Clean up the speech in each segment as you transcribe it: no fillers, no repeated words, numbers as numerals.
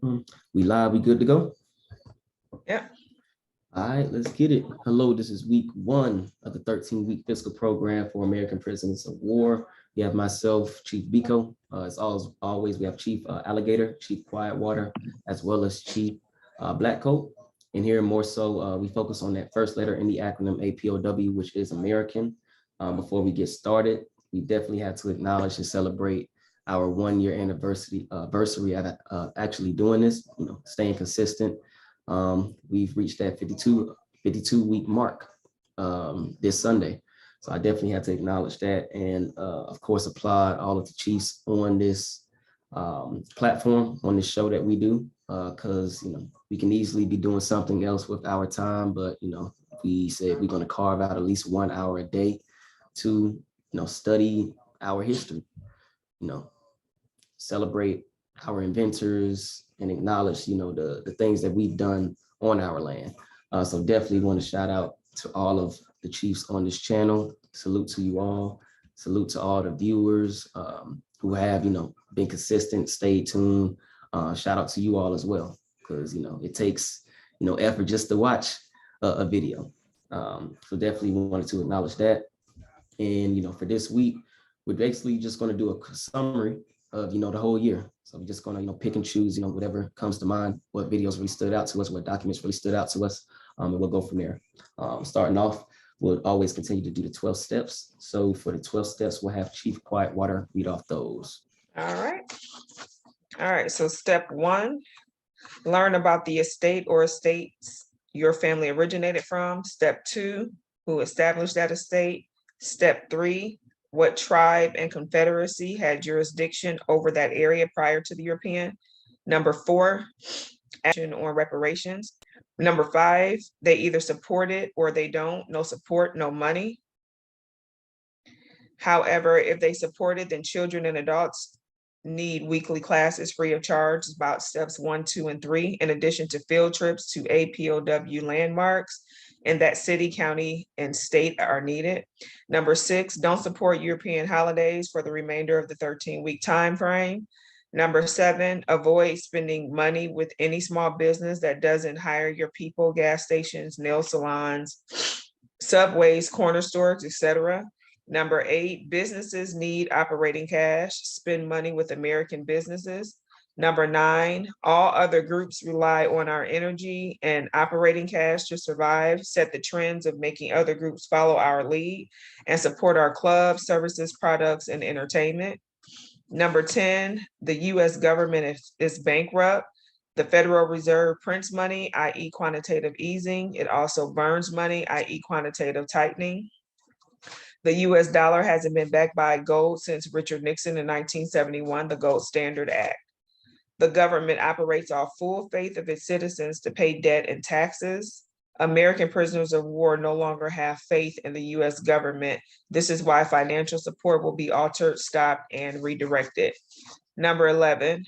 We live, we good to go? Yeah. All right, let's get it. Hello, this is week 1 of the 13-week fiscal program for American prisoners of war. We have myself, Chief Biko. As always, we have Chief Alligator, Chief Quietwater, as well as Chief Blackcoat. And here more so, we focus on that first letter in the acronym APOW, which is American. Before we get started, we definitely have to acknowledge and celebrate our 1-year anniversary at actually doing this, staying consistent. We've reached that 52 week mark this Sunday. So I definitely have to acknowledge that and of course applaud all of the chiefs on this platform, on this show that we do, because we can easily be doing something else with our time, but we said we're going to carve out at least 1 hour a day to study our history, celebrate our inventors and acknowledge, the things that we've done on our land. So definitely want to shout out to all of the chiefs on this channel. Salute to you all. Salute to all the viewers who have, been consistent, stay tuned. Shout out to you all as well, because, it takes, effort just to watch a video. So definitely wanted to acknowledge that. And, for this week, we're basically just going to do a summary of, the whole year. So we're just going to, pick and choose, whatever comes to mind, what videos really stood out to us, what documents really stood out to us, and we'll go from there. Starting off, we'll always continue to do the 12 steps. So for the 12 steps, we'll have Chief Quietwater read off those. All right. So step 1, learn about the estate or estates your family originated from. Step 2, who established that estate. Step 3, what tribe and confederacy had jurisdiction over that area prior to the European. Number 4, action on reparations. Number 5, they either support it or they don't. No support, no money. However, if they support it, then children and adults need weekly classes free of charge. It's about steps 1, 2, and 3, in addition to field trips to APOW landmarks in that city, county, and state are needed. Number 6, don't support European holidays for the remainder of the 13-week time frame. Number 7, avoid spending money with any small business that doesn't hire your people, gas stations, nail salons, subways, corner stores, etc. Number 8, businesses need operating cash. Spend money with American businesses. Number 9, all other groups rely on our energy and operating cash to survive. Set the trends of making other groups follow our lead and support our clubs, services, products, and entertainment. Number 10, the US government is bankrupt. The Federal Reserve prints money, i.e. quantitative easing. It also burns money, i.e. quantitative tightening. The US dollar hasn't been backed by gold since Richard Nixon in 1971, the Gold Standard Act. The government operates off full faith of its citizens to pay debt and taxes. American prisoners of war no longer have faith in the US government. This is why financial support will be altered, stopped, and redirected. Number 11,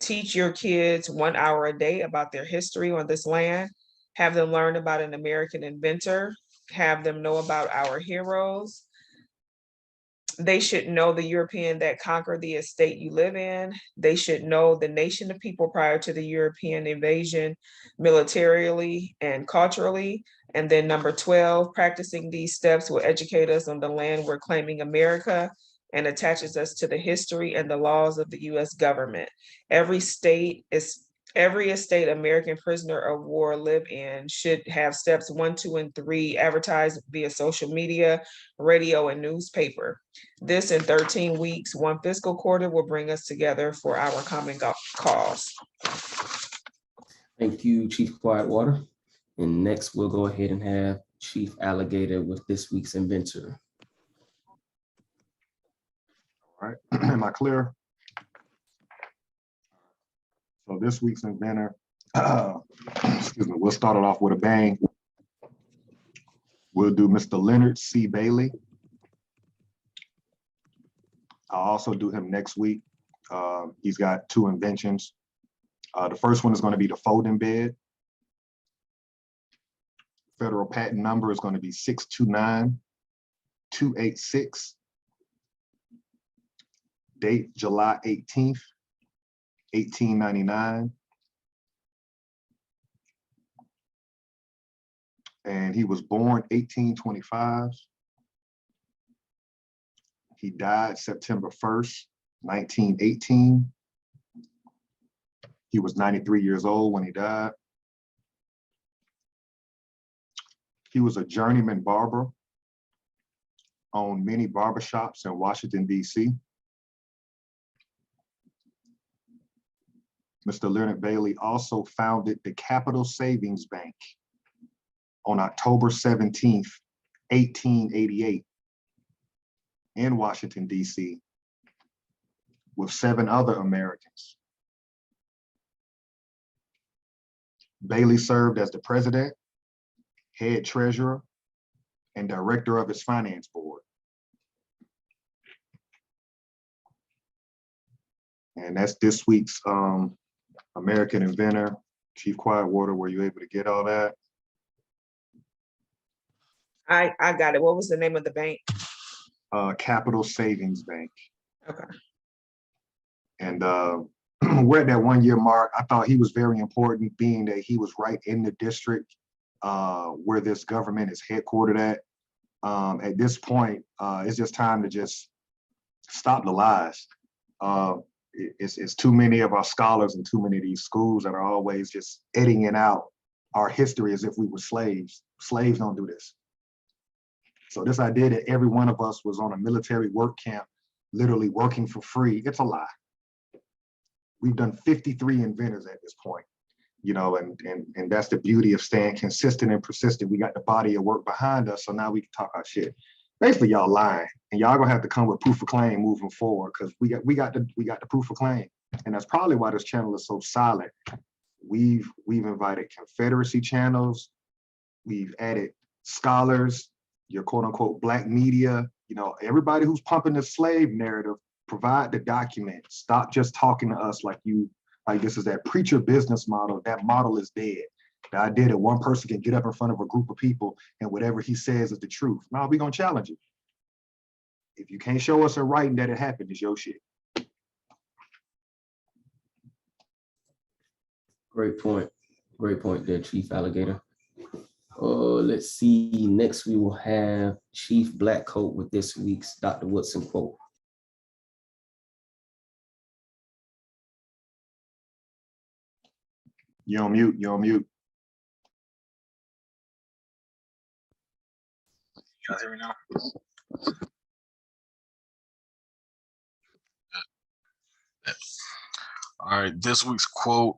teach your kids 1 hour a day about their history on this land. Have them learn about an American inventor. Have them know about our heroes. They should know the European that conquered the estate you live in. They should know the nation of people prior to the European invasion, militarily and culturally. And then number 12, practicing these steps will educate us on the land we're claiming America and attaches us to the history and the laws of the US government. Every estate American prisoner of war live in should have steps 1, 2, and 3 advertised via social media, radio, and newspaper. This in 13 weeks, 1 fiscal quarter will bring us together for our common cause. Thank you, Chief Quietwater. And next, we'll go ahead and have Chief Alligator with this week's inventor. All right, am I clear? So this week's inventor, excuse me, we'll start it off with a bang. We'll do Mr. Leonard C. Bailey. I'll also do him next week. He's got 2 inventions. The first one is going to be the folding bed. Federal patent number is going to be 629286. Date July 18th, 1899. and he was born 1825. He died September 1st, 1918. He was 93 years old when he died. He was a journeyman barber, owned many barbershops in Washington, D.C. Mr. Leonard Bailey also founded the Captial Savings Bank on October 17th, 1888 in Washington, D.C. with 7 other Americans. Bailey served as the president, head treasurer, and director of its finance board. And that's this week's American Inventor. Chief Quietwater, were you able to get all that? I got it. What was the name of the bank? Captial Savings Bank. Okay. And we're at that 1 year mark. I thought he was very important, being that he was right in the district where this government is headquartered at. At this point, it's just time to just stop the lies. It's too many of our scholars and too many of these schools that are always just editing out our history as if we were slaves. Slaves don't do this. So this idea that every one of us was on a military work camp, literally working for free, it's a lie. We've done 53 inventors at this point, you know, and that's the beauty of staying consistent and persistent. We got the body of work behind us, so now we can talk our shit. Basically, y'all lying, and y'all gonna have to come with proof of claim moving forward, because we got the proof of claim, and that's probably why this channel is so solid. We've invited Confederacy channels, we've added scholars, your quote unquote black media, you know, everybody who's pumping the slave narrative. Provide the documents. Stop just talking to us like this is that preacher business model. That model is dead. The idea that one person can get up in front of a group of people and whatever he says is the truth. No, we're gonna challenge you. If you can't show us a writing that it happened, it's your shit. Great point. Great point there, Chief Alligator. Let's see. Next, we will have Chief Blackcoat with this week's Dr. Woodson quote. You're on mute. You're on mute. You guys hear me now? All right, this week's quote,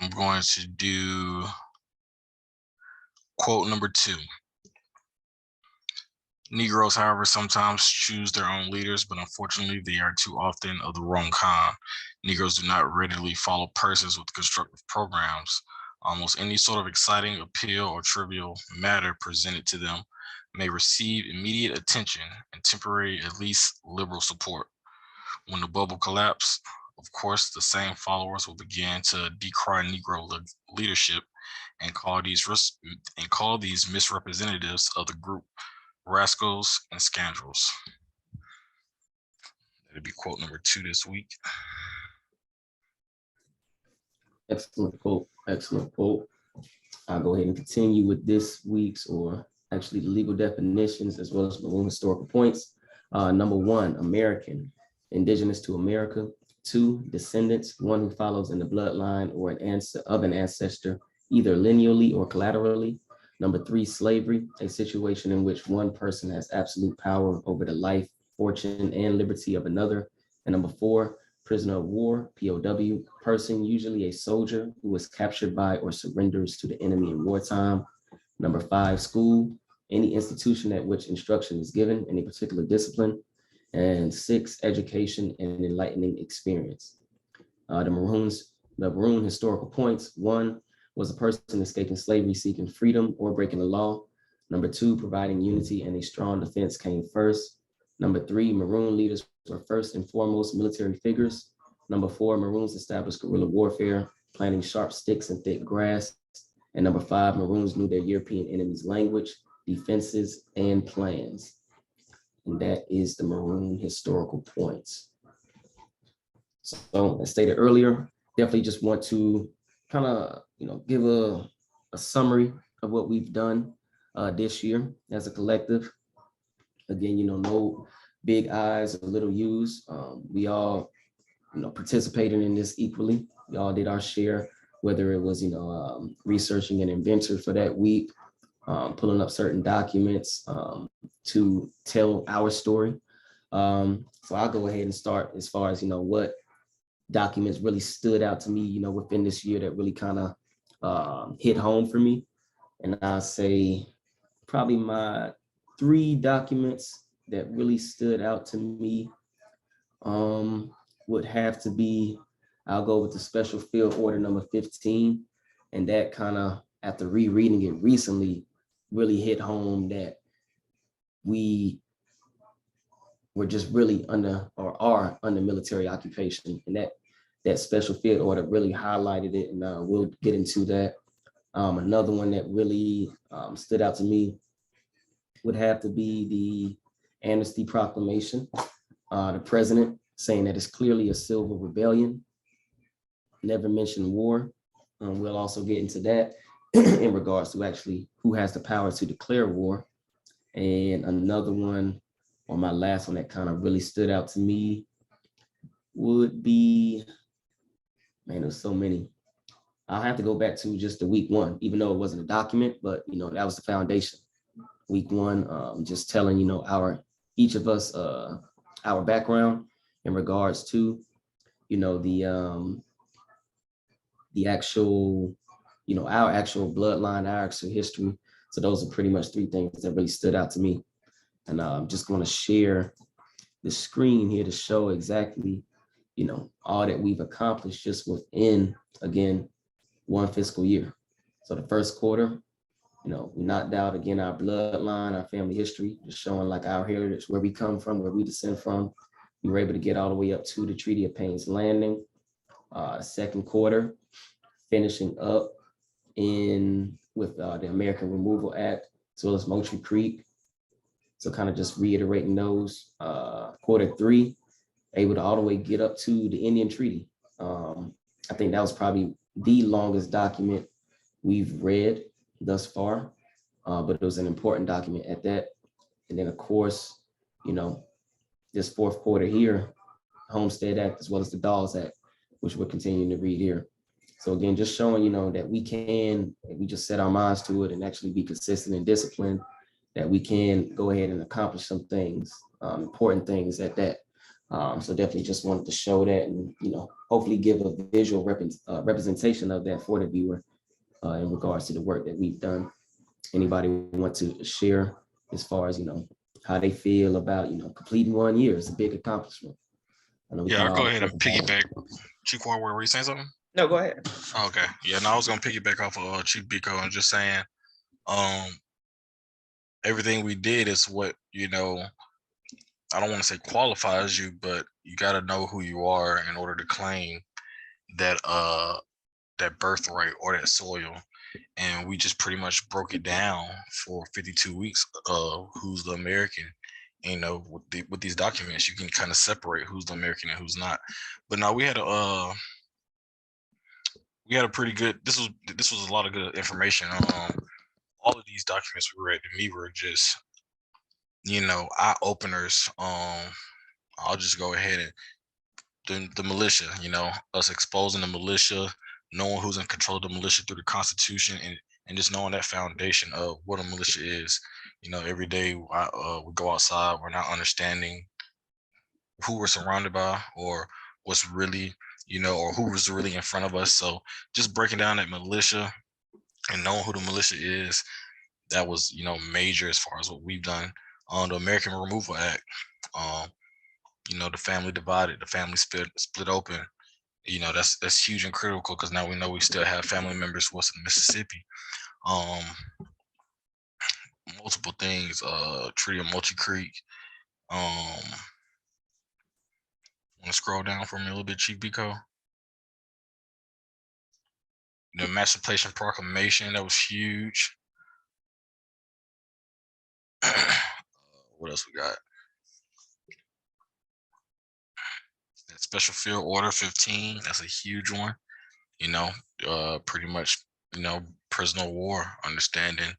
I'm going to do quote number 2. Negroes, however, sometimes choose their own leaders, but unfortunately, they are too often of the wrong kind. Negroes do not readily follow persons with constructive programs. Almost any sort of exciting appeal or trivial matter presented to them may receive immediate attention and temporary, at least liberal support. When the bubble collapsed, of course, the same followers will begin to decry Negro leadership and call these misrepresentatives of the group rascals and scoundrels. That'll be quote number 2 this week. Excellent quote. Excellent quote. I'll go ahead and continue with this week's, or actually the legal definitions, as well as maroon historical points. Number 1, American, indigenous to America. 2, descendants, one who follows in the bloodline or an ancestor, either lineally or collaterally. Number 3, slavery, a situation in which one person has absolute power over the life, fortune, and liberty of another. And number 4, prisoner of war, POW, person, usually a soldier who was captured by or surrenders to the enemy in wartime. Number 5, school, any institution at which instruction is given in a particular discipline. And 6, education and enlightening experience. The maroon historical points: 1, was a person escaping slavery seeking freedom or breaking the law. Number 2, providing unity and a strong defense came first. Number 3, maroon leaders were first and foremost military figures. Number 4, maroons established guerrilla warfare, planting sharp sticks and thick grass. And number 5, maroons knew their European enemies' language, defenses, and plans. And that is the maroon historical points. So as stated earlier, definitely just want to kind of, give a a summary of what we've done this year as a collective. Again, no big I's or little U's. We all, participating in this equally. We all did our share, whether it was, researching an inventor for that week, pulling up certain documents to tell our story. So I'll go ahead and start as far as, what documents really stood out to me, within this year that really kind of hit home for me. And I'll say probably my 3 documents that really stood out to me would have to be, I'll go with the Special Field Order number 15. And that kind of, after rereading it recently, really hit home that we were just really under, or are under, military occupation. And that Special Field Order really highlighted it, and we'll get into that. Another one that really stood out to me would have to be the Amnesty Proclamation. The president saying that it's clearly a civil rebellion, never mentioned war. We'll also get into that in regards to actually who has the power to declare war. And another one, or my last one that kind of really stood out to me, would be, man, there's so many. I'll have to go back to just the week 1, even though it wasn't a document, but that was the foundation. Week 1, just telling each of us our background in regards to the actual our actual bloodline, our actual history. So those are pretty much 3 things that really stood out to me. And I'm just going to share the screen here to show exactly all that we've accomplished just within, again, 1 fiscal year. So the first quarter, we knocked out, again, our bloodline, our family history, just showing like our heritage, where we come from, where we descend from. We were able to get all the way up to the Treaty of Payne's Landing. Second quarter, finishing up with the American Removal Act, as well as Moultrie Creek. So kind of just reiterating those. Quarter 3, able to all the way get up to the Indian Treaty. I think that was probably the longest document we've read thus far, but it was an important document at that. And then, of course, this 4th quarter here, Homestead Act, as well as the Dawes Act, which we're continuing to read here. So again, just showing, that we can, if we just set our minds to it and actually be consistent and disciplined, that we can go ahead and accomplish some things, important things at that. So definitely just wanted to show that and, hopefully give a visual representation of that for the viewer in regards to the work that we've done. Anybody want to share as far as, how they feel about, completing 1 year? It's a big accomplishment. Yeah, I'll go ahead and piggyback. Chief Ward, were you saying something? No, go ahead. Okay. Yeah, no, I was gonna piggyback off of Chief Biko and just saying, everything we did is what, I don't want to say qualifies you, but you got to know who you are in order to claim that that birthright or that soil. And we just pretty much broke it down for 52 weeks of who's the American. And, with these documents, you can kind of separate who's the American and who's not. But now we had a pretty good. This was a lot of good information. All of these documents we read to me were just, eye openers. I'll just go ahead and the militia. Us exposing the militia, knowing who's in control of the militia through the Constitution, and just knowing that foundation of what a militia is. Every day we go outside, we're not understanding who we're surrounded by or what's really, or who was really in front of us. So just breaking down that militia and knowing who the militia is, that was, major as far as what we've done. On the American Removal Act, the family divided, the family split open. That's huge and critical, because now we know we still have family members west of Mississippi. Multiple things, Treaty of Moultrie Creek. Want to scroll down for me a little bit, Chief Biko? The Emancipation Proclamation, that was huge. What else we got? That Special Field Order 15, that's a huge one. Pretty much prisoner of war, understanding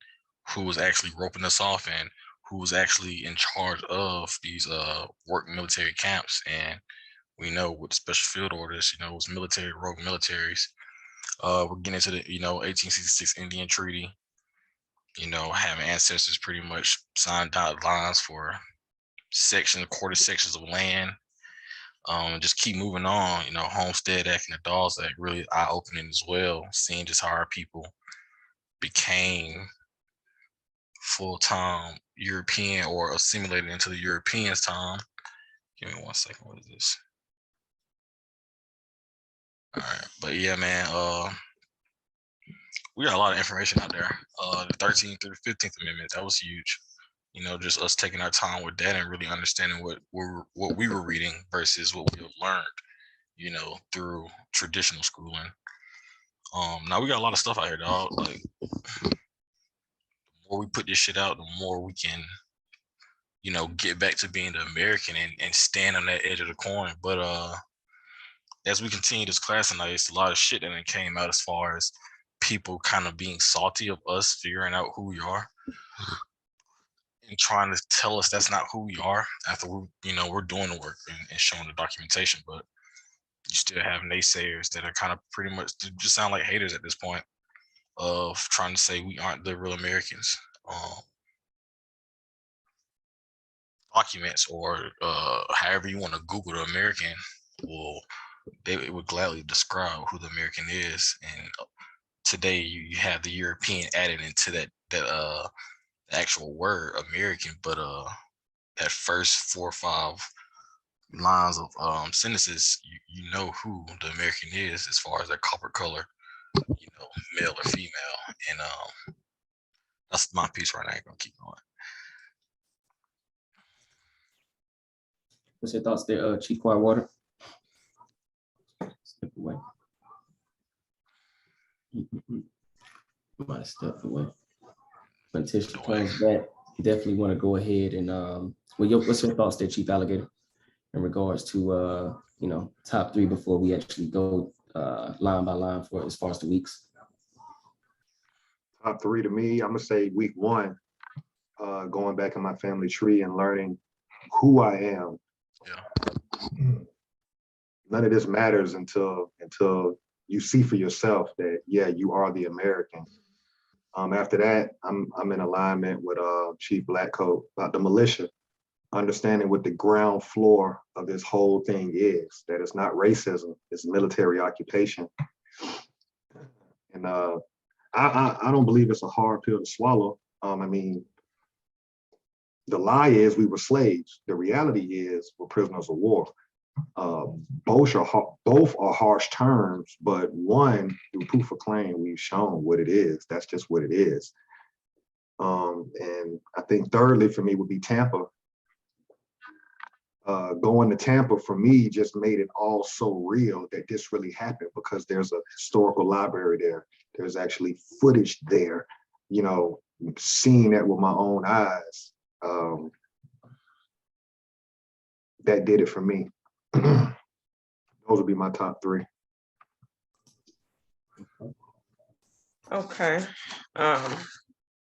who was actually roping us off and who was actually in charge of these work military camps. And we know with special field orders, it was military, rogue militaries. We're getting into the 1866 Indian Treaty, having ancestors pretty much signed dotted lines for quarter sections of land. Just keep moving on. Homestead Act and the Dawes Act really eye-opening as well, seeing just how our people became full-time European or assimilated into the Europeans' time. Give me 1 second. What is this? All right, but yeah, man. We got a lot of information out there. The 13th through the 15th Amendment, that was huge. Just us taking our time with that and really understanding what we were reading versus what we have learned, through traditional schooling. Now we got a lot of stuff out here, dog. Like, the more we put this shit out, the more we can, get back to being the American and stand on that edge of the coin. But as we continue this class tonight, it's a lot of shit that came out as far as people kind of being salty of us figuring out who we are and trying to tell us that's not who we are after we're doing the work and showing the documentation. But you still have naysayers that are kind of pretty much just sound like haters at this point of trying to say we aren't the real Americans. Documents or however you want to Google the American, it would gladly describe who the American is. And today you have the European added into that actual word American, but that first 4 or 5 lines of sentences, you know who the American is as far as their copper color, male or female. And that's my piece right now. I'm gonna keep going. What's your thoughts there, Chief Water? Step away. Might have stepped away. When Tish comes back, definitely want to go ahead and what's your thoughts there, Chief Alligator, in regards to top 3 before we actually go line by line for as far as the weeks? Top 3 to me, I'm gonna say week 1, going back in my family tree and learning who I am. Yeah. None of this matters until you see for yourself that, yeah, you are the American. After that, I'm in alignment with Chief Blackcoat about the militia, understanding what the ground floor of this whole thing is, that it's not racism, it's military occupation. And I don't believe it's a hard pill to swallow. The lie is we were slaves. The reality is we're prisoners of war. Both are harsh terms, but one, through proof of claim, we've shown what it is. That's just what it is. And I think thirdly for me would be Tampa. Going to Tampa for me just made it all so real that this really happened, because there's a historical library there. There's actually footage there, seeing that with my own eyes. That did it for me. Those would be my top 3. Okay.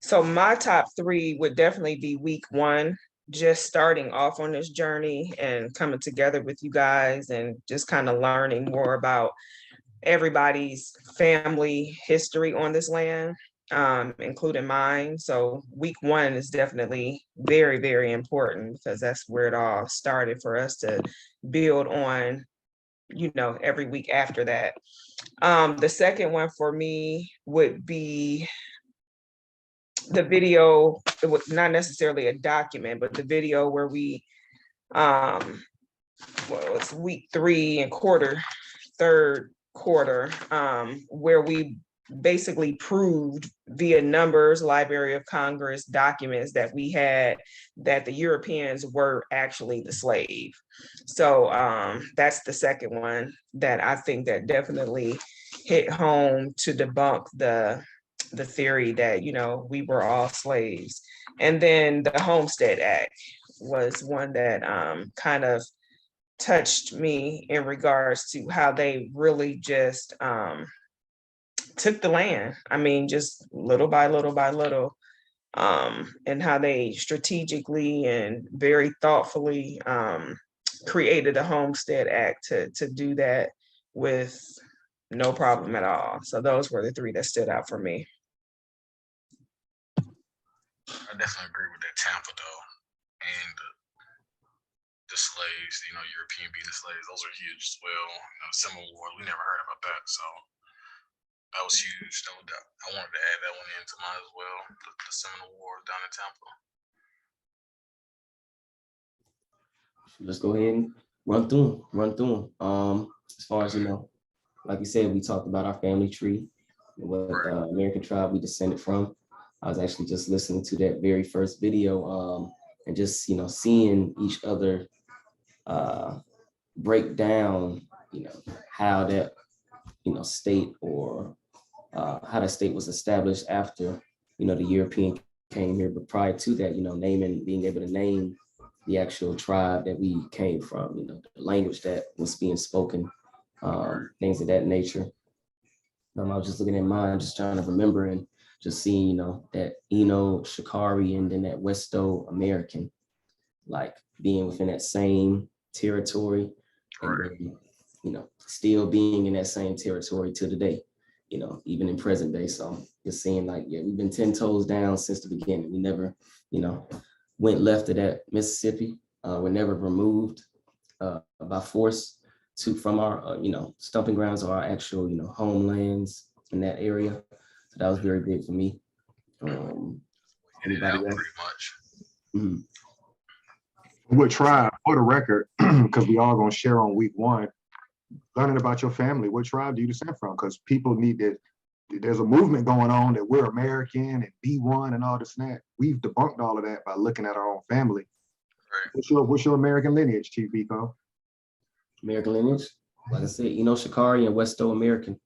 So my top 3 would definitely be week 1, just starting off on this journey and coming together with you guys and just kind of learning more about everybody's family history on this land, including mine. So week 1 is definitely very, very important, because that's where it all started for us to build on, every week after that. The second one for me would be the video. It was not necessarily a document, but the video where we, it's week 3 and third quarter, where we basically proved via numbers, Library of Congress documents that we had that the Europeans were actually the slave. So that's the second one that I think that definitely hit home to debunk the theory that, we were all slaves. And then the Homestead Act was one that kind of touched me in regards to how they really just took the land. I mean, just little by little by little, and how they strategically and very thoughtfully created a Homestead Act to do that with no problem at all. So those were the three that stood out for me. I definitely agree with that Tampa though, and the slaves, European being the slaves, those are huge as well. Seminole War, we never heard about that, so that was huge. I wanted to add that one into mine as well. The Seminole War down in Tampa. Let's go ahead and run through them. As far as like you said, we talked about our family tree, what American tribe we descended from. I was actually just listening to that very first video, and just seeing each other break down how that state, or how that state was established after the European came here. But prior to that, being able to name the actual tribe that we came from, the language that was being spoken, things of that nature. I was just looking at mine, just trying to remember, and just seeing, that Shikari, and then that Westo American, like being within that same territory, and then, still being in that same territory to today, even in present day. So just seeing like, yeah, we've been 10 toes down since the beginning. We never, went left of that Mississippi. We're never removed by force from our, stomping grounds, or our actual, homelands in that area. So that was very big for me. Anybody else? Pretty much. Mhm. What tribe, for the record, because we all gonna share on week one, learning about your family. What tribe do you descend from? Because people need to, there's a movement going on that we're American and B1 and all this and that. We've debunked all of that by looking at our own family. Right. What's your American lineage, Chief Biko? American lineage, like I said, Shikari and Westo American.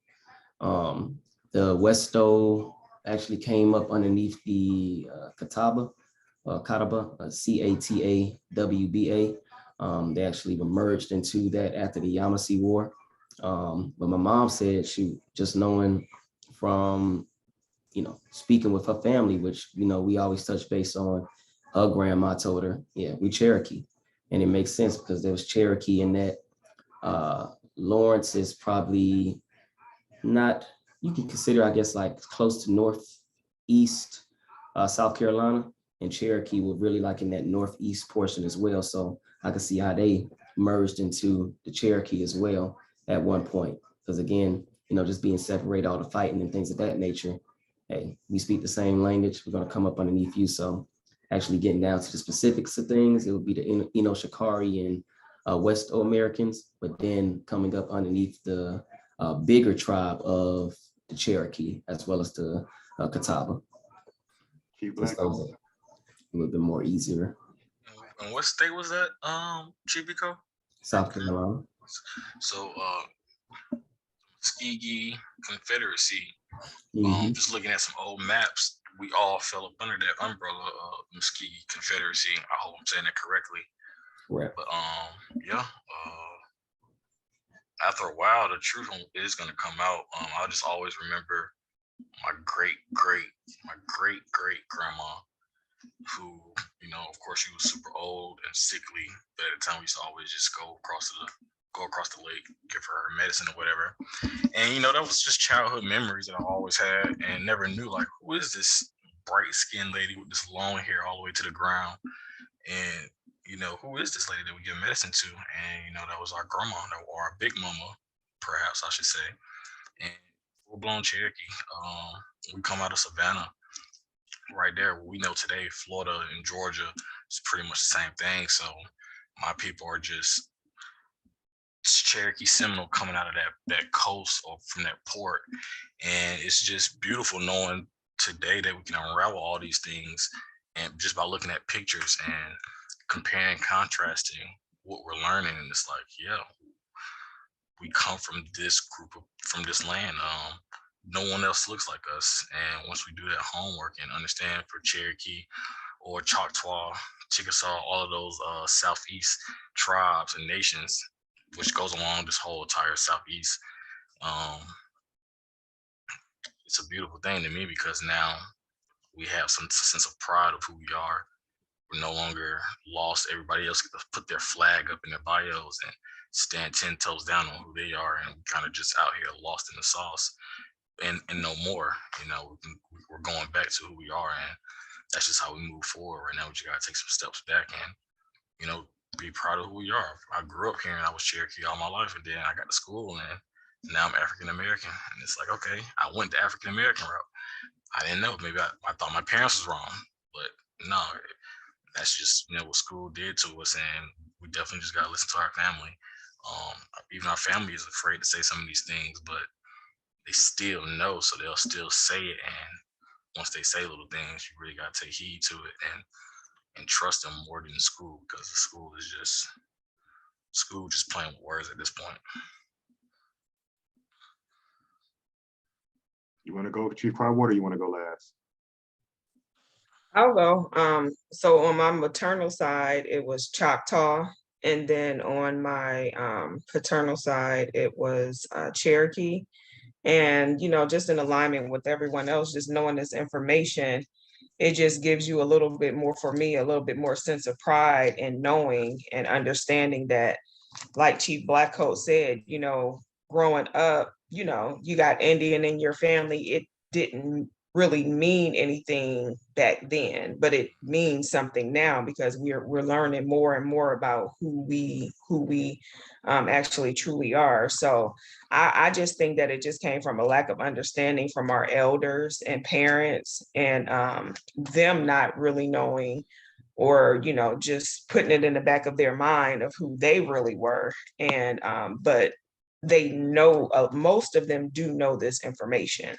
The Westo actually came up underneath the Catawba, Catawba. They actually merged into that after the Yamasee War. But my mom said, she just knowing from, speaking with her family, which, we always touch base on, her grandma told her, yeah, we Cherokee. And it makes sense because there was Cherokee in that. Lawrence is probably not, you can consider, I guess, like close to northeast South Carolina, and Cherokee were really like in that northeast portion as well. So I can see how they merged into the Cherokee as well at one point. Because again, just being separated, all the fighting and things of that nature. Hey, we speak the same language. We're going to come up underneath you. So actually getting down to the specifics of things, it would be the Shikari and Westo Americans, but then coming up underneath the bigger tribe of the Cherokee, as well as the Catawba. Just those are a little bit more easier. And what state was that, Chibico? South Carolina. So Tuskegee Confederacy. Just looking at some old maps, we all fell up under that umbrella of Tuskegee Confederacy. I hope I'm saying that correctly. Right. But yeah. After a while, the truth is gonna come out. I'll just always remember my great grandma, who, of course, she was super old and sickly, but at the time we used to always just go across the lake, give her medicine or whatever. And that was just childhood memories that I always had, and never knew, like, who is this bright skinned lady with this long hair all the way to the ground? And who is this lady that we give medicine to? And that was our grandma, or our big mama, perhaps I should say. And full-blown Cherokee. We come out of Savannah, right there. We know today, Florida and Georgia is pretty much the same thing. So my people are just Cherokee Seminole coming out of that coast, or from that port. And it's just beautiful knowing today that we can unravel all these things, and just by looking at pictures and comparing, contrasting what we're learning. And it's like, yeah, we come from this from this land. No one else looks like us. And once we do that homework and understand, for Cherokee or Choctaw, Chickasaw, all of those Southeast tribes and nations, which goes along this whole entire Southeast, it's a beautiful thing to me because now we have some sense of pride of who we are. We're no longer lost. Everybody else get to put their flag up in their bios and stand 10 toes down on who they are, and kind of just out here lost in the sauce and no more. We're going back to who we are, and that's just how we move forward. Right now, we just gotta take some steps back and be proud of who we are. I grew up here and I was Cherokee all my life, and then I got to school and now I'm African American, and it's like, okay, I went the African American route. I didn't know. Maybe I thought my parents was wrong, but no, that's just what school did to us, and we definitely just gotta listen to our family. Even our family is afraid to say some of these things, but they still know, so they'll still say it. And once they say little things, you really gotta take heed to it and trust them more than school, because the school just playing with words at this point. You want to go, Chief Cloudwater, or you want to go last? I'll go. So on my maternal side, it was Choctaw. And then on my paternal side, it was Cherokee. And, just in alignment with everyone else, just knowing this information, it just gives you a little bit more, for me, a little bit more sense of pride in knowing and understanding that, like Chief Blackcoat said, growing up, you got Indian in your family. It didn't really mean anything back then, but it means something now because we're learning more and more about who we actually truly are. So I just think that it just came from a lack of understanding from our elders and parents, and them not really knowing, or just putting it in the back of their mind of who they really were. And but they know, most of them do know this information.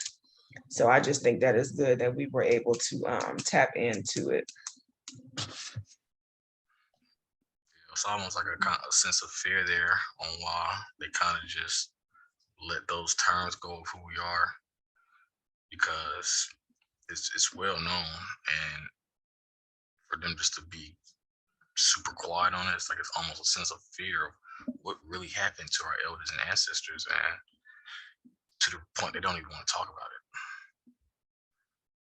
So I just think that is good that we were able to tap into it. It's almost like a sense of fear there on why they kind of just let those terms go of who we are, because it's well known, and for them just to be super quiet on it, it's like it's almost a sense of fear of what really happened to our elders and ancestors, and to the point they don't even want to talk about it.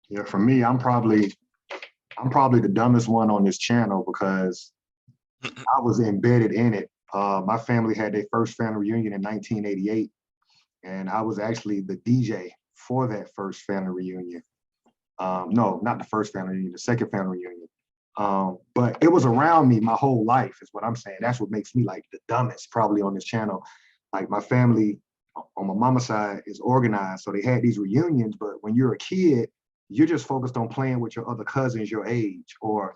Yeah, for me, I'm probably the dumbest one on this channel because I was embedded in it. My family had their first family reunion in 1988, and I was actually the DJ for that first family reunion. No, not the first family reunion, the second family reunion. But it was around me my whole life, is what I'm saying. That's what makes me like the dumbest probably on this channel. Like, my family on my mama's side is organized, so they had these reunions, but when you're a kid, you're just focused on playing with your other cousins your age, or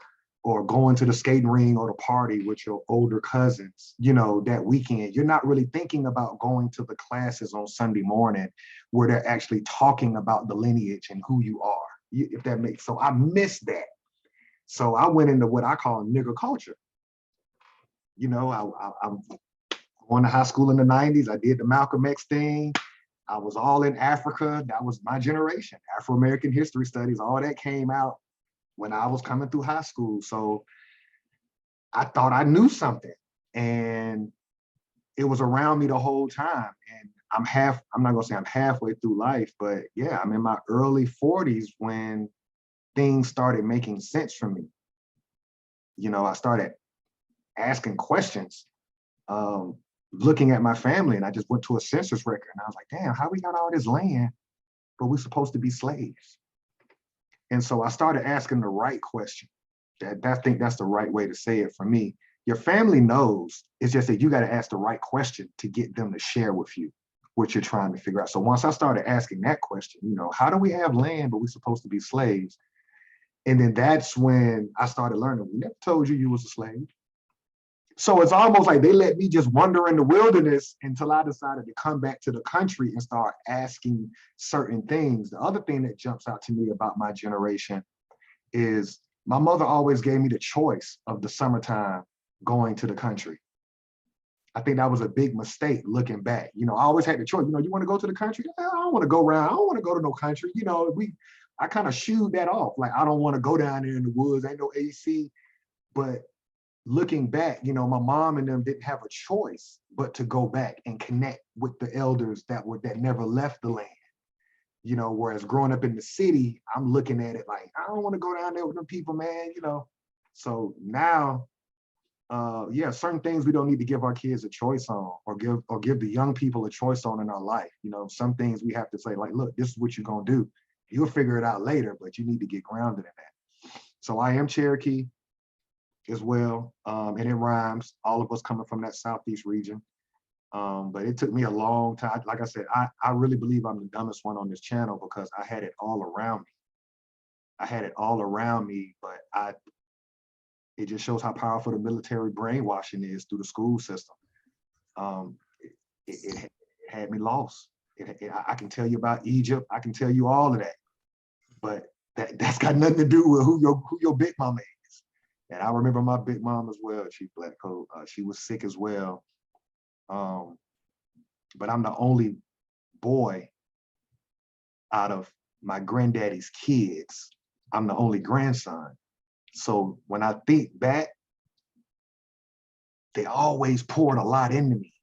going to the skating ring or the party with your older cousins, that weekend. You're not really thinking about going to the classes on Sunday morning where they're actually talking about the lineage and who you are, if that makes. So I missed that. So I went into what I call nigger culture. I'm going to high school in the 90s. I did the Malcolm X thing. I was all in Africa. That was my generation. Afro-American history studies, all that came out when I was coming through high school. So I thought I knew something, and it was around me the whole time. And I'm not gonna say I'm halfway through life, but yeah, I'm in my early 40s when things started making sense for me. I started asking questions, looking at my family, and I just went to a census record and I was like, damn, how we got all this land, but we're supposed to be slaves? And so I started asking the right question. I think that's the right way to say it for me. Your family knows, it's just that you got to ask the right question to get them to share with you what you're trying to figure out. So once I started asking that question, how do we have land, but we're supposed to be slaves? And then that's when I started learning, we never told you was a slave. So it's almost like they let me just wander in the wilderness until I decided to come back to the country and start asking certain things. The other thing that jumps out to me about my generation is my mother always gave me the choice of the summertime going to the country. I think that was a big mistake looking back. I always had the choice. You want to go to the country? I don't want to go around. I don't want to go to no country. I kind of shooed that off. Like, I don't want to go down there in the woods. Ain't no AC. But looking back, my mom and them didn't have a choice but to go back and connect with the elders that never left the land. You know, whereas growing up in the city, I'm looking at it like, I don't want to go down there with them people, man, you know. So now, yeah, certain things we don't need to give our kids a choice on, or give the young people a choice on in our life. You know, some things we have to say, like, look, this is what you're gonna do. You'll figure it out later, but you need to get grounded in that. So I am Cherokee as well, and it rhymes. All of us coming from that Southeast region. But it took me a long time. Like I said, I really believe I'm the dumbest one on this channel because I had it all around me. I had it all around me, but it just shows how powerful the military brainwashing is through the school system. It had me lost. I can tell you about Egypt. I can tell you all of that, but that's got nothing to do with who your big mama is. And I remember my big mom as well, Chief Blackcoat. She was sick as well. But I'm the only boy out of my granddaddy's kids. I'm the only grandson. So when I think back, they always poured a lot into me,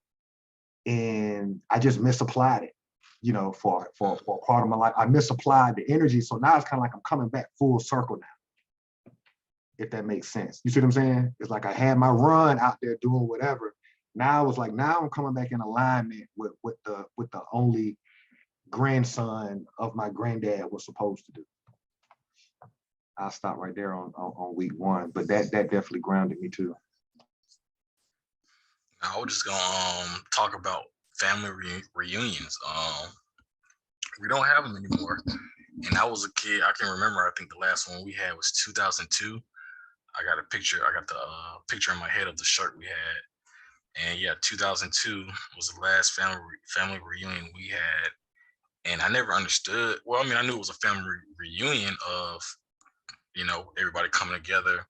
and I just misapplied it, you know, for part of my life. I misapplied the energy. So now it's kind of like I'm coming back full circle now, if that makes sense. You see what I'm saying? It's like I had my run out there doing whatever. Now it was like, now I'm coming back in alignment with the only grandson of my granddad was supposed to do. I'll stop right there on week one, but that definitely grounded me too. I was just gonna talk about family reunions. We don't have them anymore. And I was a kid. I can remember. I think the last one we had was 2002. I got the picture in my head of the shirt we had. And yeah, 2002 was the last family reunion we had. And I never understood. Well, I mean, I knew it was a family reunion of, you know, everybody coming together,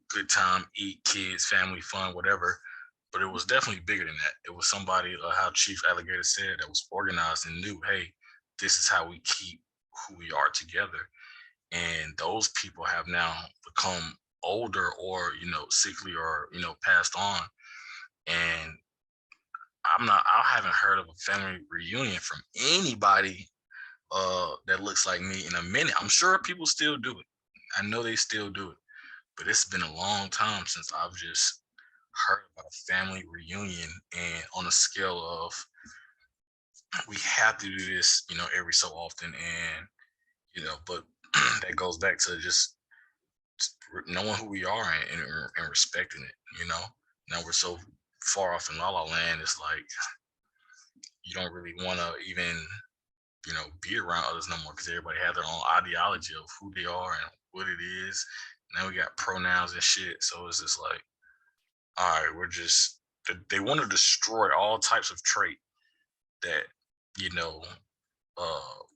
good time, eat, kids, family, fun, whatever. But it was definitely bigger than that. It was somebody, how Chief Alligator said, that was organized and knew, hey, this is how we keep who we are together. And those people have now become older or, you know, sickly or, you know, passed on. And I haven't heard of a family reunion from anybody that looks like me in a minute. I'm sure people still do it. I know they still do it, but it's been a long time since I've just heard about a family reunion. And on a scale of, we have to do this, you know, every so often. And, you know, but that goes back to just knowing who we are and respecting it, you know. Now we're so far off in La La Land, it's like you don't really want to even, you know, be around others no more because everybody has their own ideology of who they are and what it is. Now we got pronouns and shit. So it's just like, all right, they want to destroy all types of trait that, you know,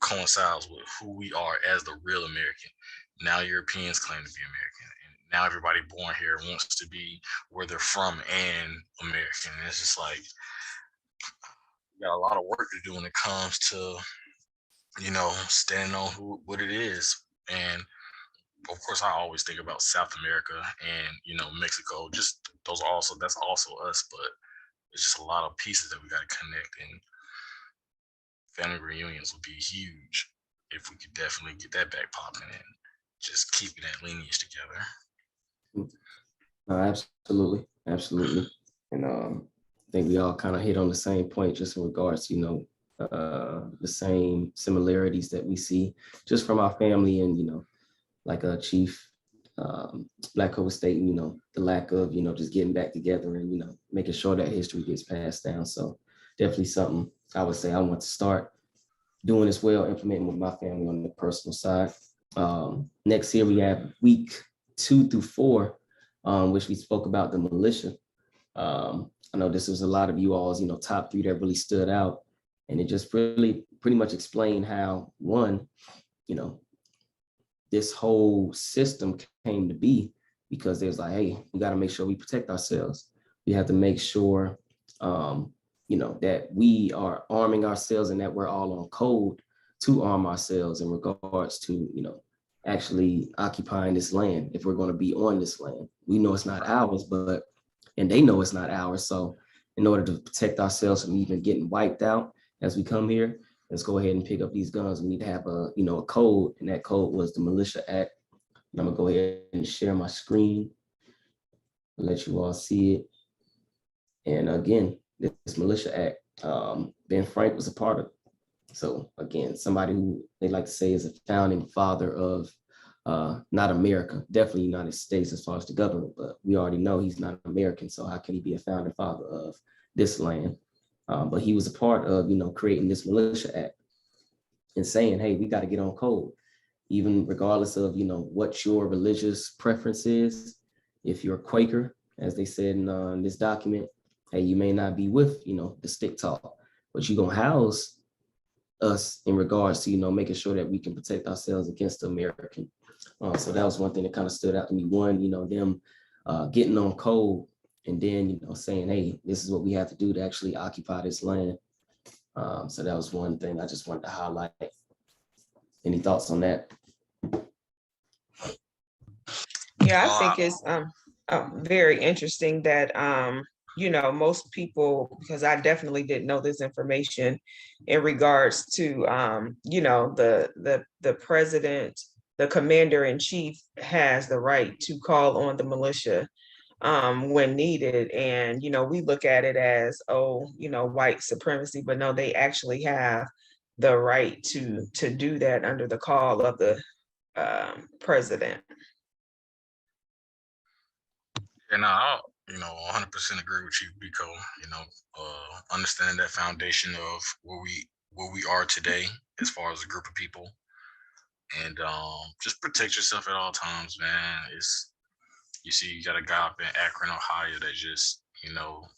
coincides with who we are as the real American. Now Europeans claim to be American, and now everybody born here wants to be where they're from and American. And it's just like, we got a lot of work to do when it comes to, you know, standing on what it is. And of course, I always think about South America and, you know, Mexico. Just that's also us, but it's just a lot of pieces that we got to connect. And family reunions would be huge if we could definitely get that back popping and just keeping that lineage together. Absolutely, absolutely. And I think we all kind of hit on the same point just in regards to, you know, the same similarities that we see just from our family. And, you know, like Chief Blackcoat was stating, you know, the lack of, you know, just getting back together and, you know, making sure that history gets passed down. So definitely something I would say I want to start doing as well, implementing with my family on the personal side. Next here we have week 2 through 4, which we spoke about the militia. I know this was a lot of you all's, you know, top 3 that really stood out. And it just really pretty much explained how, one, you know, this whole system came to be because there's like, hey, we got to make sure we protect ourselves. We have to make sure, you know, that we are arming ourselves and that we're all on code to arm ourselves in regards to, you know, actually occupying this land. If we're going to be on this land, we know it's not ours, and they know it's not ours. So in order to protect ourselves from even getting wiped out as we come here, let's go ahead and pick up these guns. We need to have a, a code, and that code was the Militia Act. And I'm gonna go ahead and share my screen, let you all see it. And again, this Militia Act, Ben Frank was a part of it. So again, somebody who they like to say is a founding father of not America, definitely United States as far as the government, but we already know he's not American. So how can he be a founding father of this land? But he was a part of, creating this Militia Act and saying, hey, we got to get on code, even regardless of, what your religious preference is. If you're a Quaker, as they said in this document, hey, you may not be with, the stick talk, but you're going to house us in regards to, making sure that we can protect ourselves against the American. So that was one thing that kind of stood out to me. One, them getting on code, and then, saying, hey, this is what we have to do to actually occupy this land. So that was one thing I just wanted to highlight. Any thoughts on that? Yeah, I think it's very interesting that most people, because I definitely didn't know this information in regards to the president, the commander in chief has the right to call on the militia when needed. And we look at it as, white supremacy, but no, they actually have the right to do that under the call of the president. And I'll, 100% agree with you, Biko. Understanding that foundation of where we are today, as far as a group of people, and just protect yourself at all times, man. You see, you got a guy up in Akron, Ohio, that just,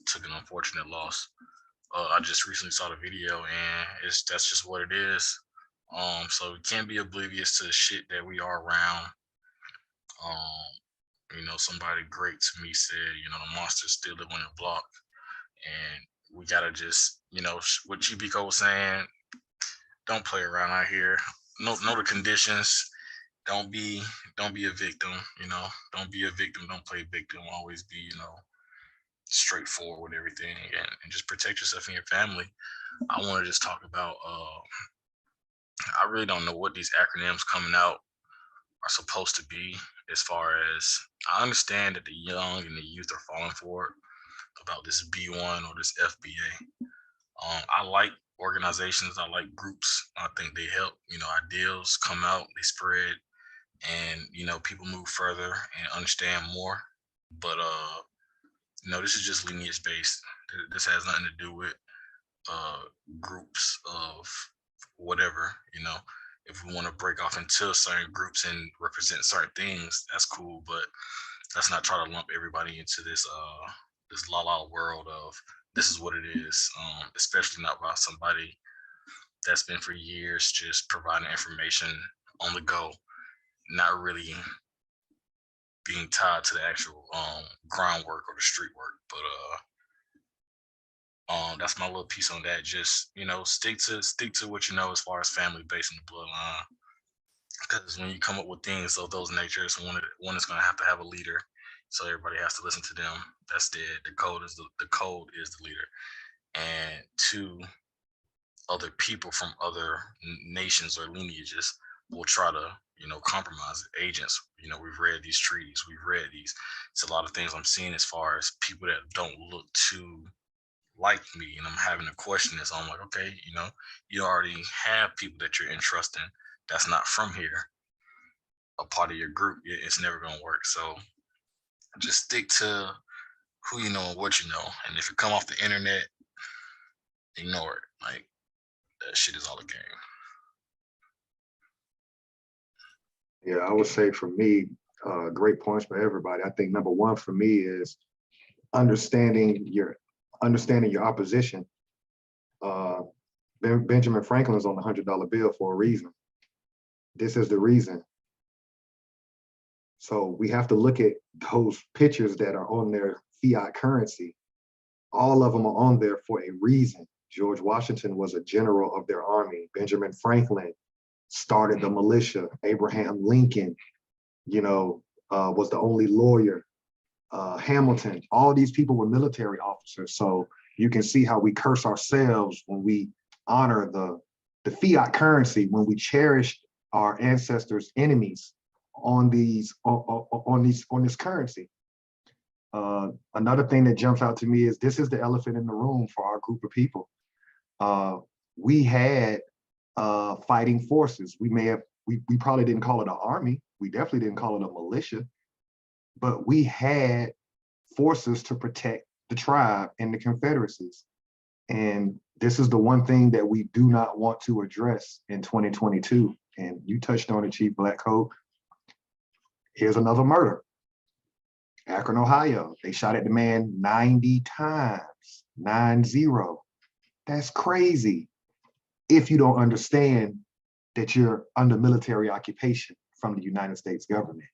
took an unfortunate loss. I just recently saw the video, and that's just what it is. So we can't be oblivious to the shit that we are around. Somebody great to me said, the monsters still live on your block, and we gotta just, what Chibiko was saying, don't play around out here. Know the conditions. Don't be a victim. Don't be a victim. Don't play victim. Always be, straightforward with everything, and just protect yourself and your family. I want to just talk about. I really don't know what these acronyms coming out are supposed to be. As far as I understand that the young and the youth are falling for it about this B1 or this FBA. I like organizations. I like groups. I think they help. Ideals come out, they spread, and people move further and understand more. But this is just lineage based. This has nothing to do with groups of whatever. If we want to break off into certain groups and represent certain things, that's cool. But let's not try to lump everybody into this la world of this is what it is. Especially not by somebody that's been for years just providing information on the go, not really being tied to the actual groundwork or the street work. But that's my little piece on that. Just stick to what as far as family based in the bloodline. Because when you come up with things of those natures, one is going to have a leader, so everybody has to listen to them. That's the code is the leader, and two, other people from other nations or lineages will try to compromise agents. We've read these treaties, we've read these. It's a lot of things I'm seeing as far as people that don't look too like me, and I'm having to question this. I'm like, okay, you already have people that you're entrusting that's not from here, a part of your group. It's never gonna work. So just stick to who you know and what you know, and if it come off the internet, ignore it. Like, that shit is all a game. Yeah, I would say for me, great points for everybody. I think number one for me is understanding your opposition. Benjamin Franklin's on the $100 bill for a reason. This is the reason. So we have to look at those pictures that are on their fiat currency. All of them are on there for a reason. George Washington was a general of their army. Benjamin Franklin started the militia. Abraham Lincoln, was the only lawyer. Hamilton, all these people were military officers. So you can see how we curse ourselves when we honor the fiat currency when we cherished our ancestors' enemies on these on this currency. Another thing that jumps out to me is this is the elephant in the room for our group of people. We had fighting forces. We probably didn't call it an army. We definitely didn't call it a militia, but we had forces to protect the tribe and the confederacies. And this is the one thing that we do not want to address in 2022. And you touched on it, Chief Blackcoat. Here's another murder. Akron, Ohio, they shot at the man 90 times, 90. That's crazy. If you don't understand that you're under military occupation from the United States government.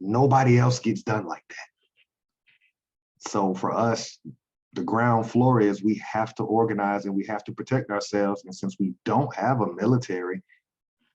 Nobody else gets done like that. So for us, the ground floor is we have to organize and we have to protect ourselves. And since we don't have a military,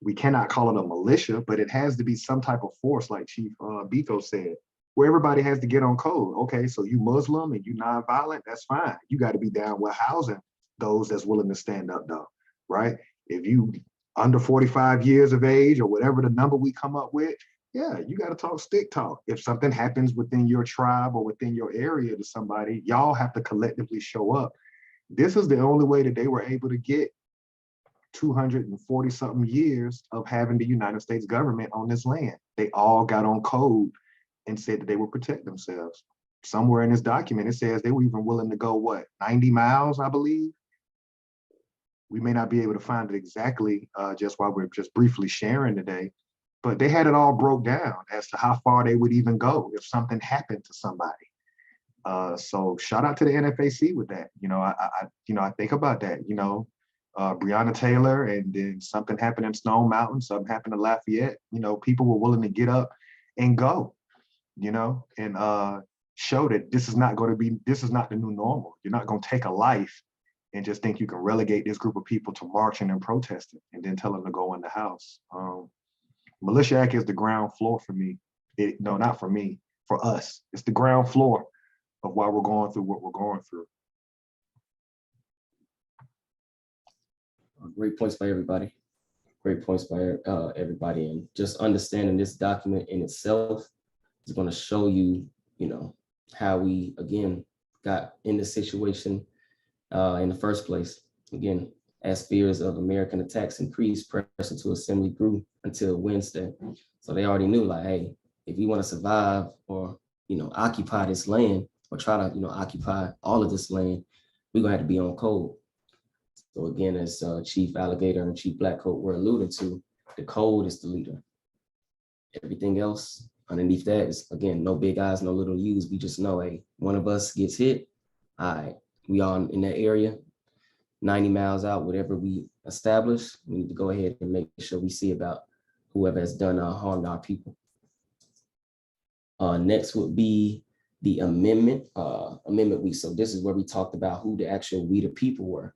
we cannot call it a militia, but it has to be some type of force, like Chief Biko said, where everybody has to get on code. Okay, so you Muslim and you nonviolent, that's fine. You got to be down with housing those that's willing to stand up though, right? If you under 45 years of age or whatever the number we come up with, yeah, you got to talk stick talk. If something happens within your tribe or within your area to somebody, y'all have to collectively show up. This is the only way that they were able to get 240 something years of having the United States government on this land. They all got on code and said that they would protect themselves. Somewhere in this document, it says they were even willing to go, what, 90 miles, I believe? We may not be able to find it exactly just while we're just briefly sharing today, but they had it all broke down as to how far they would even go if something happened to somebody. So shout out to the NFAC with that. You know, I think about that, you know, Breonna Taylor, and then something happened in Stone Mountain, something happened in Lafayette, you know, people were willing to get up and go, you know, and show that this is not the new normal. You're not going to take a life and just think you can relegate this group of people to marching and protesting and then tell them to go in the house. Militia Act is the ground floor for me. No, not for me, for us. It's the ground floor of why we're going through what we're going through. Great points by everybody. Great points by everybody. And just understanding this document in itself is going to show you, you know, how we, again, got in this situation in the first place. Again, as fears of American attacks increased, pressure to assembly grew until Wednesday. So they already knew, like, hey, if we want to survive or, you know, occupy this land or try to, you know, occupy all of this land, we're going to have to be on code. So again, as Chief Alligator and Chief Blackcoat were alluding to, the code is the leader. Everything else underneath that is, again, no big eyes, no little U's. We just know, hey, one of us gets hit, all right, we all in that area, 90 miles out, whatever we establish, we need to go ahead and make sure we see about whoever has done harm to our people. Next would be the amendment week. So this is where we talked about who the actual we the people were.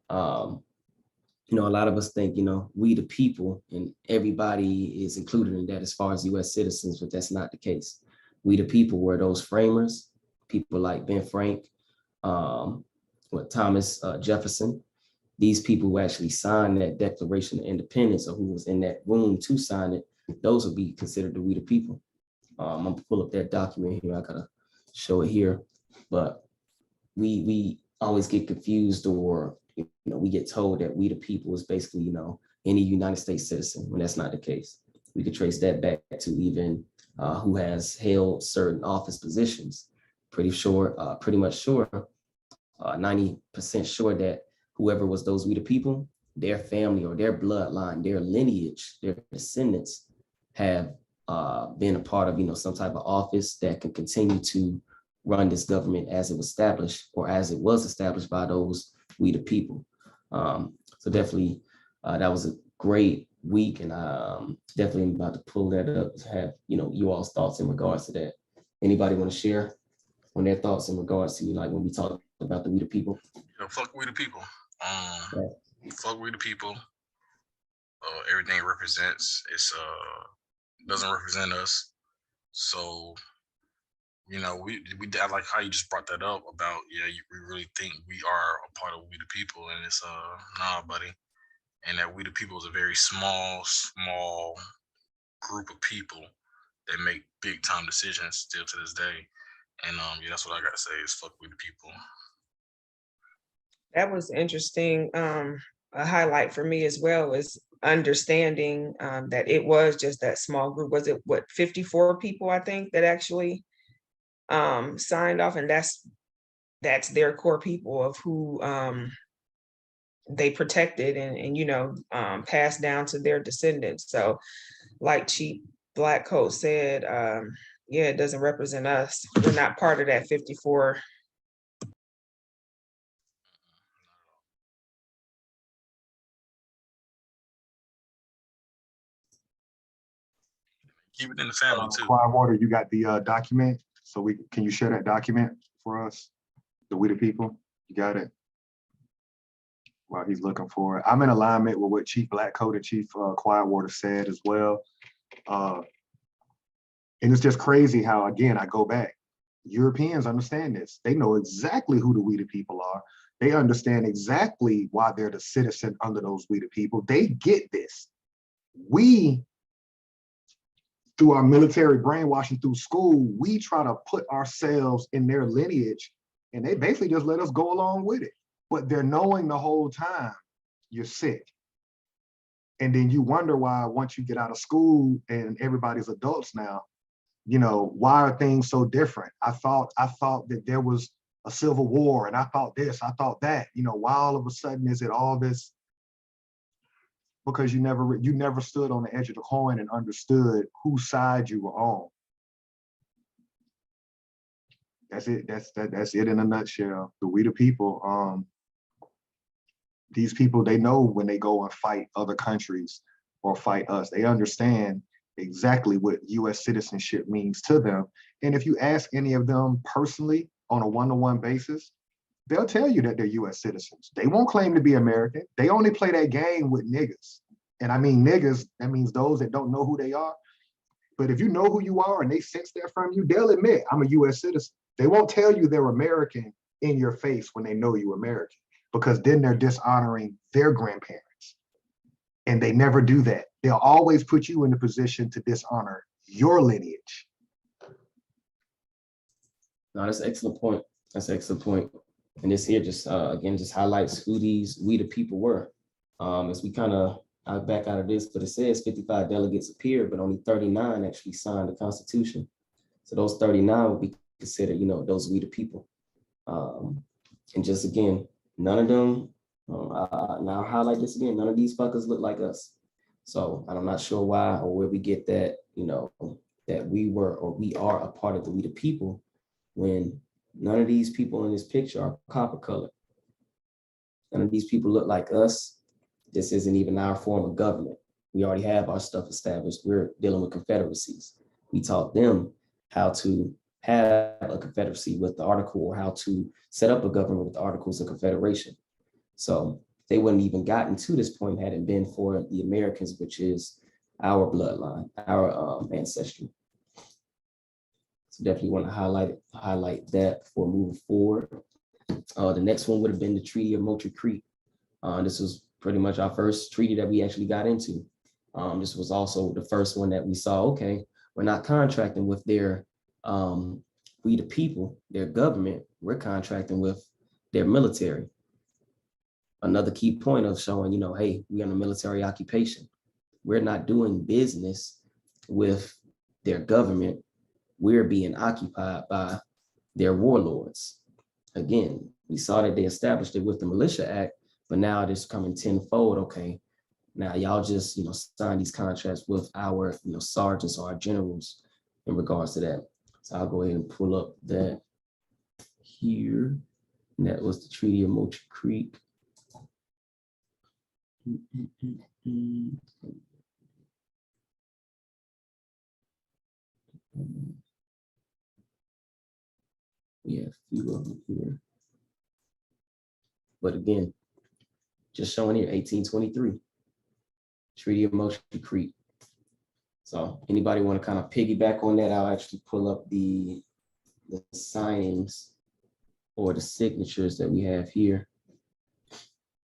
You know, a lot of us think, you know, we the people and everybody is included in that as far as US citizens, but that's not the case. We the people were those framers, people like Ben Frank, Thomas Jefferson. These people who actually signed that Declaration of Independence or who was in that room to sign it, those would be considered the we the people. I'm gonna pull up that document here. I gotta show it here, but we always get confused, or you know, we get told that we the people is basically, you know, any United States citizen, when that's not the case. We could trace that back to even who has held certain office positions. Pretty much sure, 90% sure that whoever was those we the people, their family or their bloodline, their lineage, their descendants have been a part of, you know, some type of office that can continue to run this government as it was established or as it was established by those we the people. So definitely that was a great week, and definitely am about to pull that up to have, you know, you all's thoughts in regards to that. Anybody want to share on their thoughts in regards to, like, when we talk about the we the people? Yeah, fuck we the people. Fuck we the people. Everything it represents, doesn't represent us. So, you know, I like how you just brought that up about, yeah, we really think we are a part of we the people, and it's nah, buddy. and that we the people is a very small group of people that make big time decisions still to this day. And yeah, that's what I gotta say is fuck we the people. That was interesting. A highlight for me as well is understanding that it was just that small group. Was it what 54 people, I think, that actually signed off, and that's their core people of who they protected and passed down to their descendants. So like Chief Blackcoat said, yeah, it doesn't represent us. We're not part of that 54. Keep it in the family too. Water, you got the document, so can you share that document for us, the We the People? You got it? While he's looking for it, I'm in alignment with what Chief Blackcoat and Chief Quietwater said as well. And it's just crazy how, again, I go back. Europeans understand this. They know exactly who the We the People are. They understand exactly why they're the citizen under those We the People. They get this. We, through our military brainwashing through school, we try to put ourselves in their lineage, and they basically just let us go along with it. But they're knowing the whole time you're sick. And then you wonder why once you get out of school and everybody's adults now, why are things so different? I thought that there was a civil war, and I thought this, I thought that, why all of a sudden is it all this? Because you never stood on the edge of the coin and understood whose side you were on. That's it. That's it in a nutshell. The We the People. These people, they know when they go and fight other countries or fight us, they understand exactly what U.S. citizenship means to them. And if you ask any of them personally on a one-to-one basis, they'll tell you that they're U.S. citizens. They won't claim to be American. They only play that game with niggas. And I mean niggas, that means those that don't know who they are. But if you know who you are and they sense that from you, they'll admit, I'm a U.S. citizen. They won't tell you they're American in your face when they know you're American, because then they're dishonoring their grandparents. And they never do that. They'll always put you in the position to dishonor your lineage. No, that's an excellent point. That's an excellent point. And this here just, again, just highlights who these We the People were. As we kind of back out of this, but it says 55 delegates appeared, but only 39 actually signed the Constitution. So those 39 would be considered, those We the People. And just again, none of them, now I'll highlight this again, none of these fuckers look like us. So I'm not sure why or where we get that, that we are a part of the We the People, when none of these people in this picture are copper colored. None of these people look like us. This isn't even our form of government. We already have our stuff established. We're dealing with confederacies. We taught them how to have a confederacy with the article, or how to set up a government with the Articles of Confederation. So they wouldn't even gotten to this point had it been for the Americans, which is our bloodline, our ancestry. So definitely want to highlight that before moving forward. The next one would have been the Treaty of Moultrie Creek. This was pretty much our first treaty that we actually got into. This was also the first one that we saw, okay, we're not contracting with their We the People, their government, we're contracting with their military. Another key point of showing, hey, we're in a military occupation. We're not doing business with their government. We're being occupied by their warlords. Again, we saw that they established it with the Militia Act, but now it's coming tenfold. Okay, now y'all just, sign these contracts with our, sergeants or our generals in regards to that. So I'll go ahead and pull up that here. And that was the Treaty of Moultrie Creek. We have a few of them here. But again, just showing here, 1823, Treaty of Moultrie Creek. So anybody want to kind of piggyback on that? I'll actually pull up the signings or the signatures that we have here.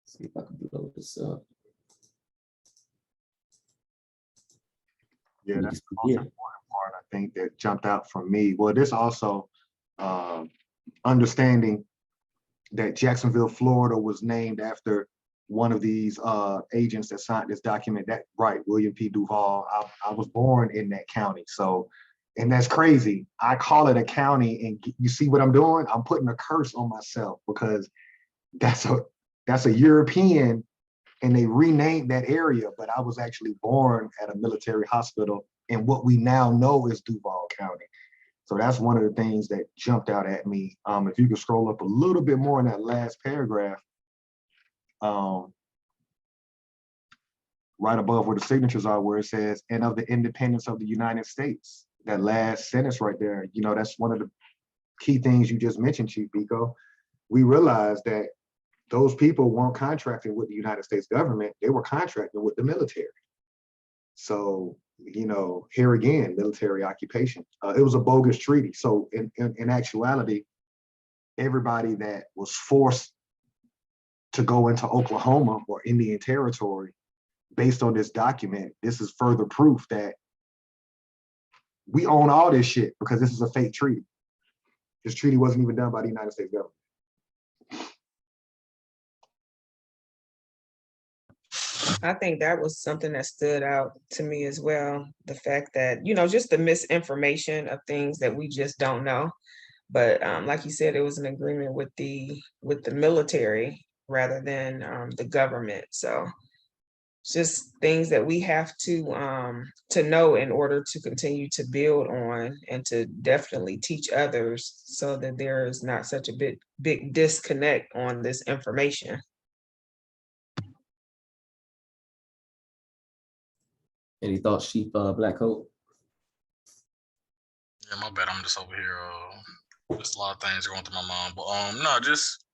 See if I can blow this up. Yeah, You that's can the see most here. important part, I think, that jumped out from me. Well, this also understanding that Jacksonville, Florida was named after one of these agents that signed this document. That right, William P. Duval. I was born in that county. So, and that's crazy. I call it a county, and you see what I'm doing? I'm putting a curse on myself because that's a European, and they renamed that area, but I was actually born at a military hospital in what we now know is Duval County. So that's one of the things that jumped out at me. If you could scroll up a little bit more in that last paragraph, right above where the signatures are, where it says, and of the independence of the United States. That last sentence right there, you know, that's one of the key things you just mentioned, Chief Biko. We realized that those people weren't contracting with the United States government, they were contracting with the military. So, you know, here again, military occupation. It was a bogus treaty. So in actuality, everybody that was forced to go into Oklahoma or Indian Territory based on this document, this is further proof that we own all this shit because this is a fake treaty. This treaty wasn't even done by the United States government. I think that was something that stood out to me as well. The fact that, you know, just the misinformation of things that we just don't know. But like you said, it was an agreement with the military rather than the government. So it's just things that we have to know in order to continue to build on and to definitely teach others so that there is not such a big disconnect on this information. Any thoughts, Chief Black Coat? Yeah, my bad. I'm just over here. Just a lot of things going through my mind. But no, just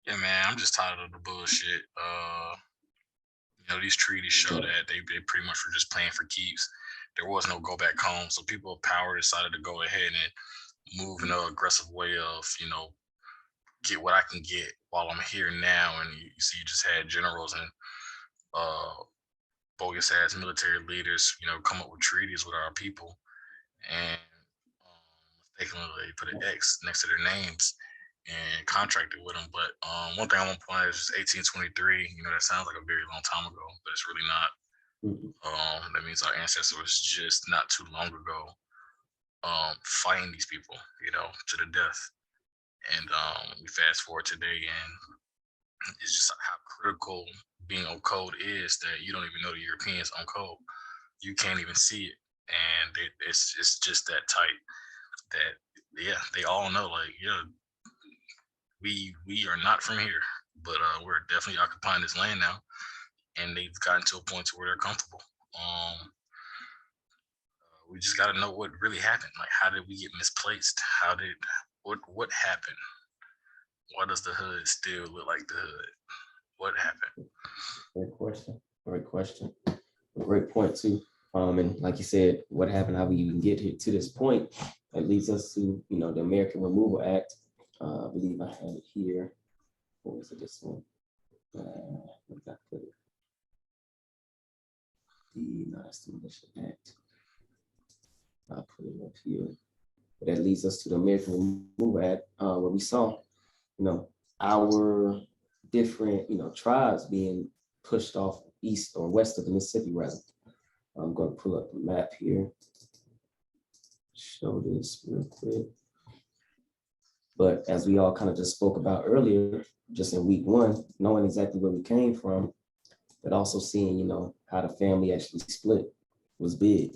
yeah, man. I'm just tired of the bullshit. You know, these treaties show that they pretty much were just playing for keeps. There was no go back home. So people of power decided to go ahead and move in an aggressive way of, you know, get what I can get while I'm here now. And you see, you just had generals and bogus ass military leaders, you know, come up with treaties with our people, and mistakenly put an X next to their names and contracted with them. But one thing I want to point out is 1823. You know, that sounds like a very long time ago, but it's really not. That means our ancestors was just not too long ago fighting these people, you know, to the death. And we fast forward today, and it's just how critical being on code is that you don't even know the Europeans on code. You can't even see it, and it's just that tight that yeah, they all know, like, yeah, we are not from here, but we're definitely occupying this land now, and they've gotten to a point to where they're comfortable. We just got to know what really happened. Like, how did we get misplaced? What happened? Why does the hood still look like the hood? What happened? Great question. Great question. Great point too. And like you said, what happened? How we even get here to this point? That leads us to, you know, the American Removal Act. I believe I had it here. What was it? This one. Where did I put it? That's the Militia Act. I'll put it up here. But that leads us to the American Removal Act, where we saw, you know, our different, you know, tribes being pushed off east or west of the Mississippi, rather. I'm going to pull up the map here, show this real quick. But as we all kind of just spoke about earlier, just in week one, knowing exactly where we came from, but also seeing, you know, how the family actually split was big,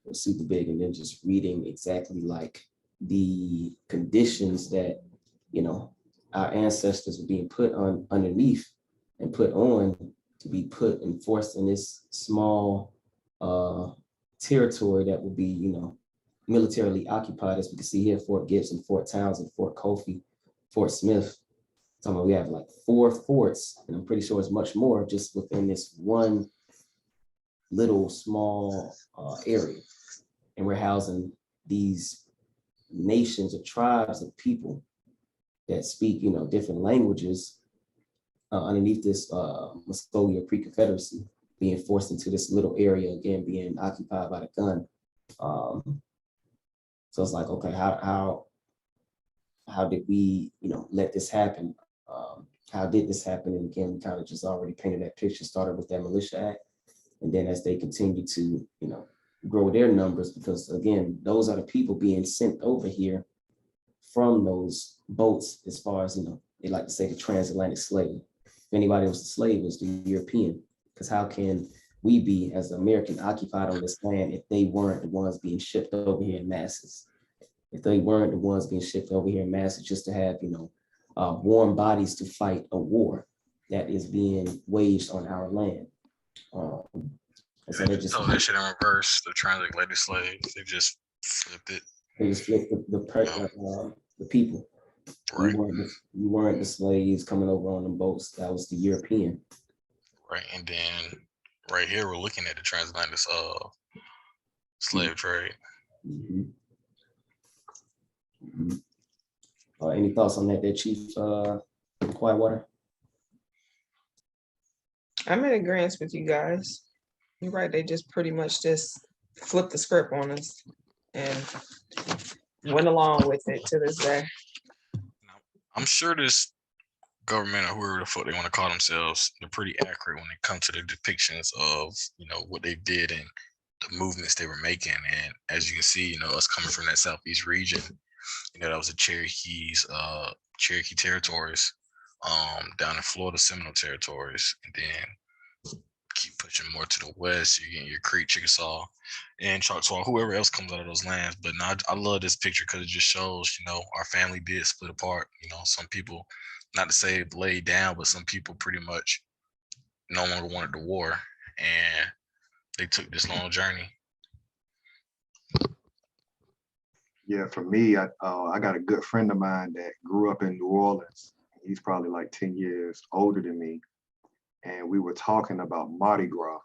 was super big. And then just reading exactly like the conditions that, you know, our ancestors were being put on underneath and put on to be put and forced in this small territory that would be, you know, militarily occupied, as we can see here, Fort Gibson, Fort Townsend, Fort Kofi, Fort Smith. So we have like 4 forts, and I'm pretty sure it's much more just within this one little small area. And we're housing these nations or tribes of people that speak, you know, different languages underneath this Muscogee Pre-Confederacy. being forced into this little area, again, being occupied by the gun. So it's like, okay, how did we, let this happen? How did this happen? And again, we kind of just already painted that picture, started with that Militia Act. And then as they continue to, grow their numbers, because again, those are the people being sent over here from those boats, as far as, they like to say the transatlantic slave. If anybody was a slave, it was the European. Because how can we be, as American, occupied on this land if they weren't the ones being shipped over here in masses? If they weren't the ones being shipped over here in masses just to have, warm bodies to fight a war that is being waged on our land. And so they just tell that shit in reverse. The transatlantic slaves, they just flipped it. They just flipped the people. Right. You weren't the slaves coming over on the boats. That was the European. Right. And then right here, we're looking at the transatlantic slave trade. Mm-hmm. Mm-hmm. Any thoughts on that, there, Chief Quietwater? I'm in agreement with you guys. You're right. They just pretty much just flipped the script on us and went along with it to this day. I'm sure this government, or whoever the fuck they want to call themselves, they're pretty accurate when it comes to the depictions of, what they did and the movements they were making. And as you can see, us coming from that Southeast region, that was the Cherokee territories, down in Florida, Seminole territories, and then keep pushing more to the west. You're getting your Creek, Chickasaw, and Choctaw, whoever else comes out of those lands. But now I love this picture because it just shows, our family did split apart. Some people, not to say laid down, but some people pretty much no longer wanted the war, and they took this long journey. Yeah, for me, I got a good friend of mine that grew up in New Orleans. He's probably like 10 years older than me. And we were talking about Mardi Gras.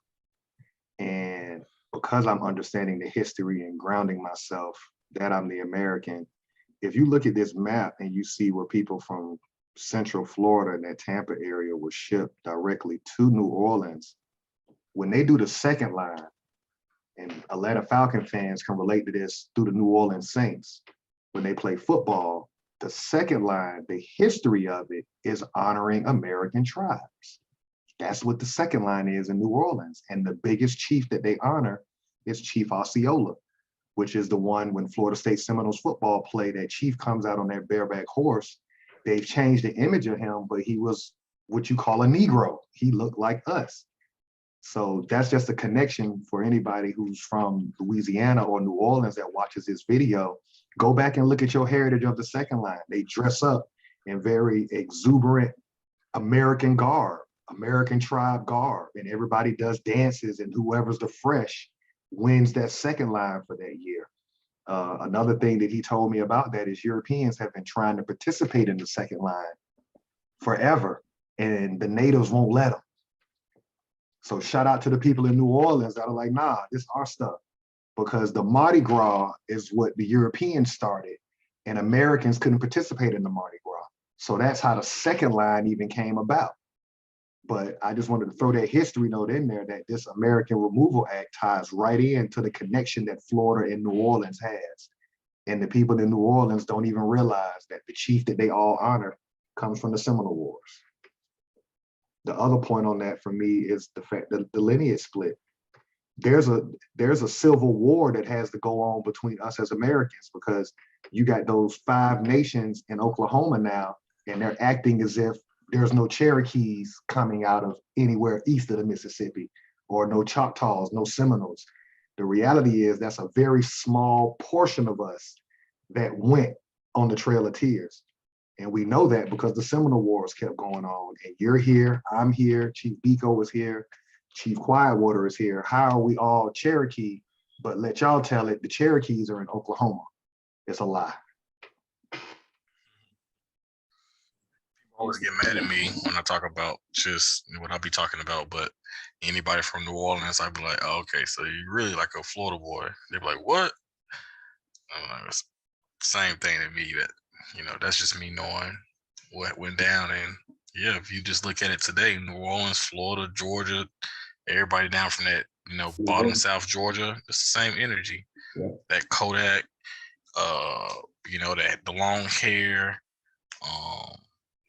And because I'm understanding the history and grounding myself that I'm the American, if you look at this map and you see where people from Central Florida and that Tampa area were shipped directly to New Orleans, when they do the second line, and Atlanta Falcon fans can relate to this through the New Orleans Saints, when they play football, the second line, the history of it is honoring American tribes. That's what the second line is in New Orleans. And the biggest chief that they honor is Chief Osceola, which is the one when Florida State Seminoles football play, that chief comes out on that bareback horse. They've changed the image of him, but he was what you call a Negro. He looked like us. So that's just a connection for anybody who's from Louisiana or New Orleans that watches this video. Go back and look at your heritage of the second line. They dress up in very exuberant American garb, American tribe garb, and everybody does dances, and whoever's the fresh wins that second line for that year. Another thing that he told me about that is Europeans have been trying to participate in the second line forever, and the natives won't let them. So shout out to the people in New Orleans that are like, nah, this is our stuff. Because the Mardi Gras is what the Europeans started, and Americans couldn't participate in the Mardi Gras. So that's how the second line even came about. But I just wanted to throw that history note in there that this American Removal Act ties right into the connection that Florida and New Orleans has. And the people in New Orleans don't even realize that the chief that they all honor comes from the Seminole Wars. The other point on that for me is the fact that the lineage split. There's a civil war that has to go on between us as Americans, because you got those 5 nations in Oklahoma now, and they're acting as if there's no Cherokees coming out of anywhere east of the Mississippi, or no Choctaws, no Seminoles. The reality is that's a very small portion of us that went on the Trail of Tears. And we know that because the Seminole Wars kept going on. And you're here, I'm here, Chief Biko was here, Chief Quietwater is here. How are we all Cherokee? But let y'all tell it, the Cherokees are in Oklahoma. It's a lie. People always get mad at me when I talk about just what I'll be talking about, but anybody from New Orleans, I'd be like, oh, okay, so you really like a Florida boy. They'd be like, what? It's the same thing to me, that, that's just me knowing what went down. And yeah, if you just look at it today, New Orleans, Florida, Georgia, everybody down from that, bottom South Georgia. It's the same energy. Yeah. That Kodak, that the long hair,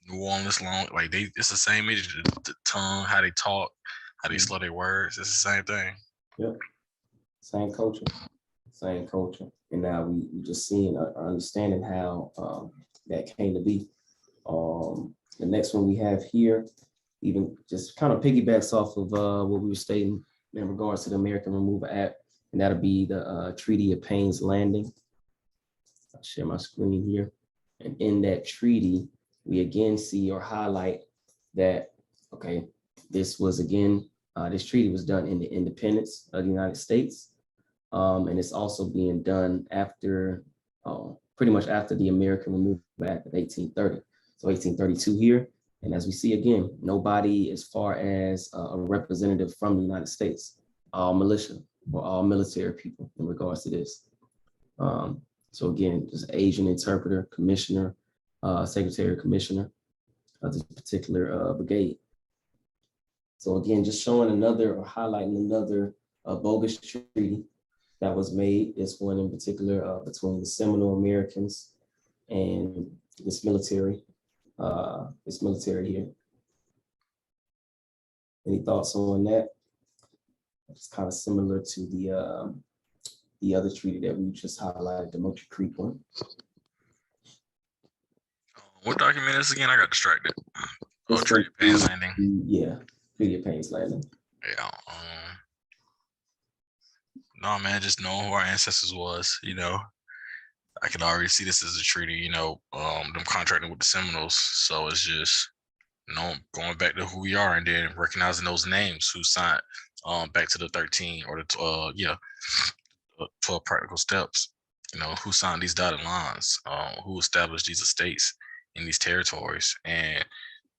New Orleans long, like it's the same energy. The tongue, how they talk, how they slow their words. It's the same thing. Yep. Same culture. Same culture. And now we just seeing or understanding how that came to be. The next one we have here, even just kind of piggybacks off of what we were stating in regards to the American Removal Act, and that'll be the Treaty of Payne's Landing. I'll share my screen here. And in that treaty, we again see or highlight that, okay, this was again, this treaty was done in the independence of the United States. And it's also being done after, pretty much after the American Removal Act of 1830. So 1832 here. And as we see again, nobody as far as a representative from the United States, all militia or all military people in regards to this. So again, just Asian interpreter, commissioner, secretary commissioner of this particular brigade. So again, just showing another or highlighting another bogus treaty that was made. This one in particular between the Seminole Americans and this military here. Any thoughts on that? It's kind of similar to the other treaty that we just highlighted, the Moultrie Creek one. What document is again? I got distracted. Oh, Treaty of Payne's Landing. Yeah, Treaty of Payne's Landing. Yeah. No, man, just knowing who our ancestors was, I can already see this as a treaty, them contracting with the Seminoles. So it's just, going back to who we are and then recognizing those names who signed back to the 13 or the 12 practical steps, who signed these dotted lines, who established these estates in these territories. And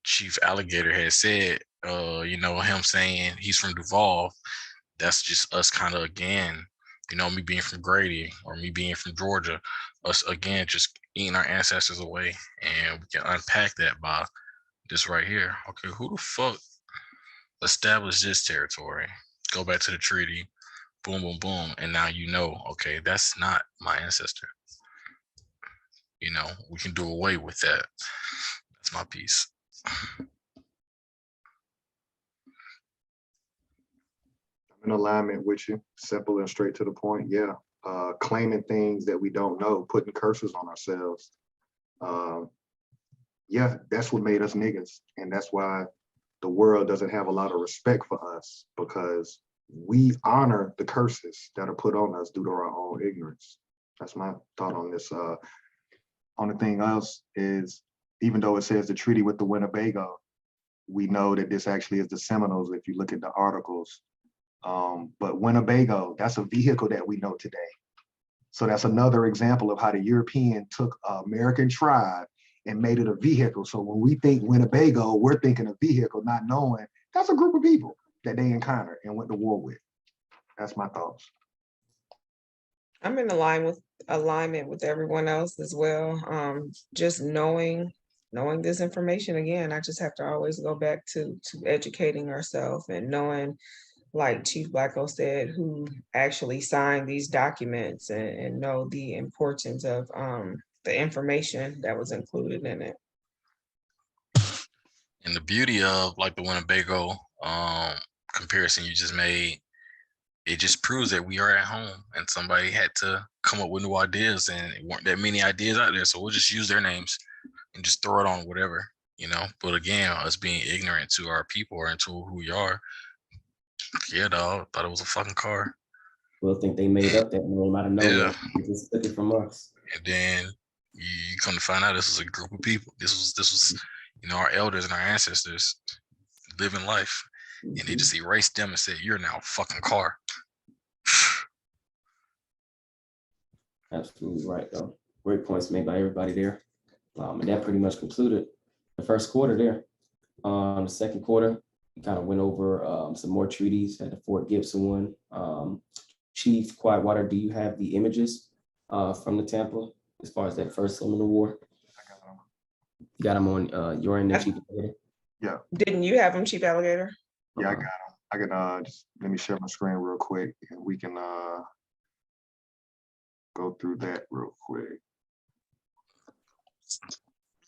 Chief Alligator had said, him saying he's from Duval, that's just us kind of, again, me being from Grady or me being from Georgia, us again just eating our ancestors away. And we can unpack that by this right here. Okay, who the fuck established this territory? Go back to the treaty, boom, boom, boom. And now okay, that's not my ancestor. We can do away with that. That's my piece. In alignment with you, simple and straight to the point. Yeah, claiming things that we don't know, putting curses on ourselves. Yeah, that's what made us niggas, and that's why the world doesn't have a lot of respect for us, because we honor the curses that are put on us due to our own ignorance. That's my thought on this. Only thing else is, even though it says the treaty with the Winnebago, we know that this actually is the Seminoles if you look at the articles. But Winnebago, that's a vehicle that we know today. So that's another example of how the European took an American tribe and made it a vehicle. So when we think Winnebago, we're thinking a vehicle, not knowing that's a group of people that they encountered and went to war with. That's my thoughts. I'm in alignment with everyone else as well. Just knowing this information, again, I just have to always go back to educating ourselves and knowing, like Chief Blacko said, who actually signed these documents and know the importance of the information that was included in it. And the beauty of like the Winnebago comparison you just made, it just proves that we are at home and somebody had to come up with new ideas, and it weren't that many ideas out there. So we'll just use their names and just throw it on whatever, But again, us being ignorant to our people or into who we are, yeah, dog, thought it was a fucking car. We'll think they made up that name out of nowhere. Yeah. They just took it from us. And then you come to find out this was a group of people. This was our elders and our ancestors living life. And they just erased them and said, you're now a fucking car. Absolutely right, though. Great points made by everybody there. And that pretty much concluded the first quarter there. The second quarter, we kind of went over some more treaties, had the Fort Gibson one. Chief Quietwater, do you have the images from the Tampa as far as that first Seminole War? You got them on, you're in there, Chief Alligator? Yeah. Didn't you have them, Chief Alligator? Yeah, I got them. I can just let me share my screen real quick and we can go through that real quick.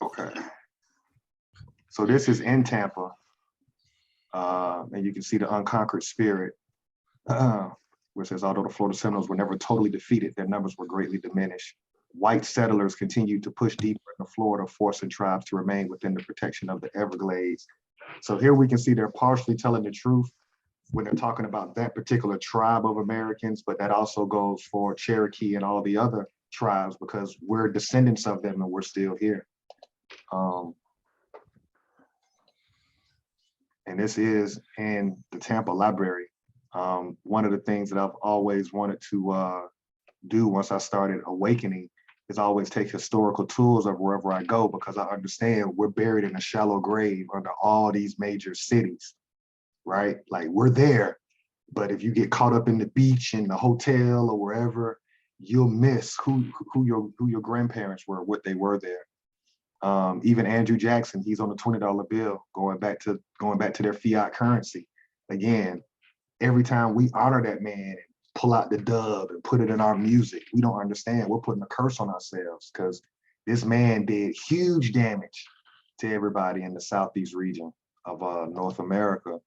Okay. So this is in Tampa. And you can see the unconquered spirit, where it says, although the Florida Seminoles were never totally defeated, their numbers were greatly diminished. White settlers continued to push deeper into Florida, forcing tribes to remain within the protection of the Everglades. So here we can see they're partially telling the truth when they're talking about that particular tribe of Americans, but that also goes for Cherokee and all the other tribes because we're descendants of them and we're still here. And this is in the Tampa Library. One of the things that I've always wanted to do once I started awakening is always take historical tools of wherever I go, because I understand we're buried in a shallow grave under all these major cities, right? Like we're there, but if you get caught up in the beach in the hotel or wherever, you'll miss who your grandparents were, what they were there. Even Andrew Jackson, he's on the $20 bill, going back to their fiat currency. Again, every time we honor that man, pull out the dub and put it in our music, we don't understand we're putting a curse on ourselves because this man did huge damage to everybody in the Southeast region of North America.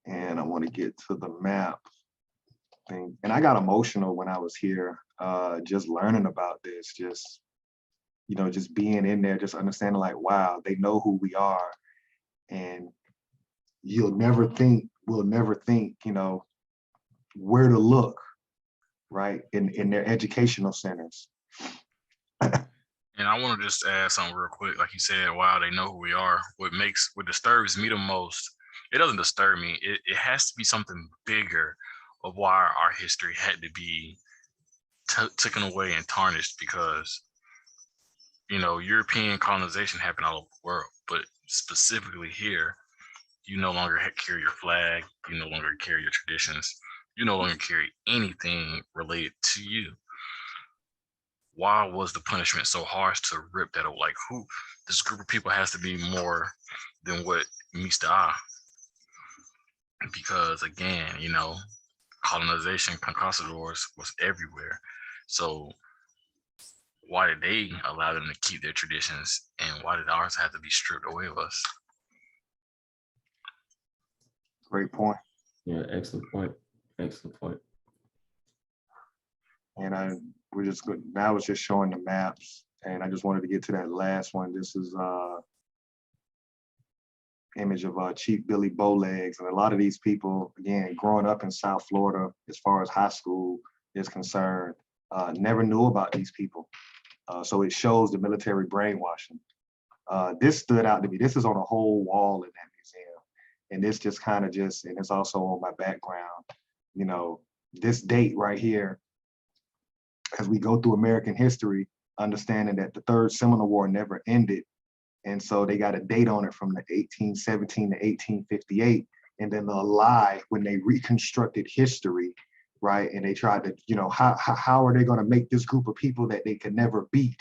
And I want to get to the map thing. And I got emotional when I was here, just learning about this, just, you know, just being in there, just understanding like, wow, they know who we are. And we'll never think, you know, where to look, right, in their educational centers. And I want to just add something real quick. Like you said, wow, they know who we are. What disturbs me the most, it doesn't disturb me. It has to be something bigger of why our history had to be taken away and tarnished, because, you know, European colonization happened all over the world, but specifically here, you no longer carry your flag, you no longer carry your traditions, you no longer carry anything related to you. Why was the punishment so harsh to rip that up? Like, who, this group of people has to be more than what meets the eye. Because again, you know, colonization, conquistadors was everywhere. So why did they allow them to keep their traditions, and why did ours have to be stripped away of us? Great point. Yeah, excellent point. Excellent point. And we're just good. Now it's just showing the maps. And I just wanted to get to that last one. This is image of Chief Billy Bowlegs. And a lot of these people, again, growing up in South Florida, as far as high school is concerned, never knew about these people. So it shows the military brainwashing. This stood out to me. This is on a whole wall in that museum. And this just kind of just, and it's also on my background, you know, this date right here, as we go through American history, understanding that the Third Seminole War never ended. And so they got a date on it from the 1817 to 1858. And then they'll lie when they reconstructed history, right? And they tried to, you know, how are they going to make this group of people that they could never beat?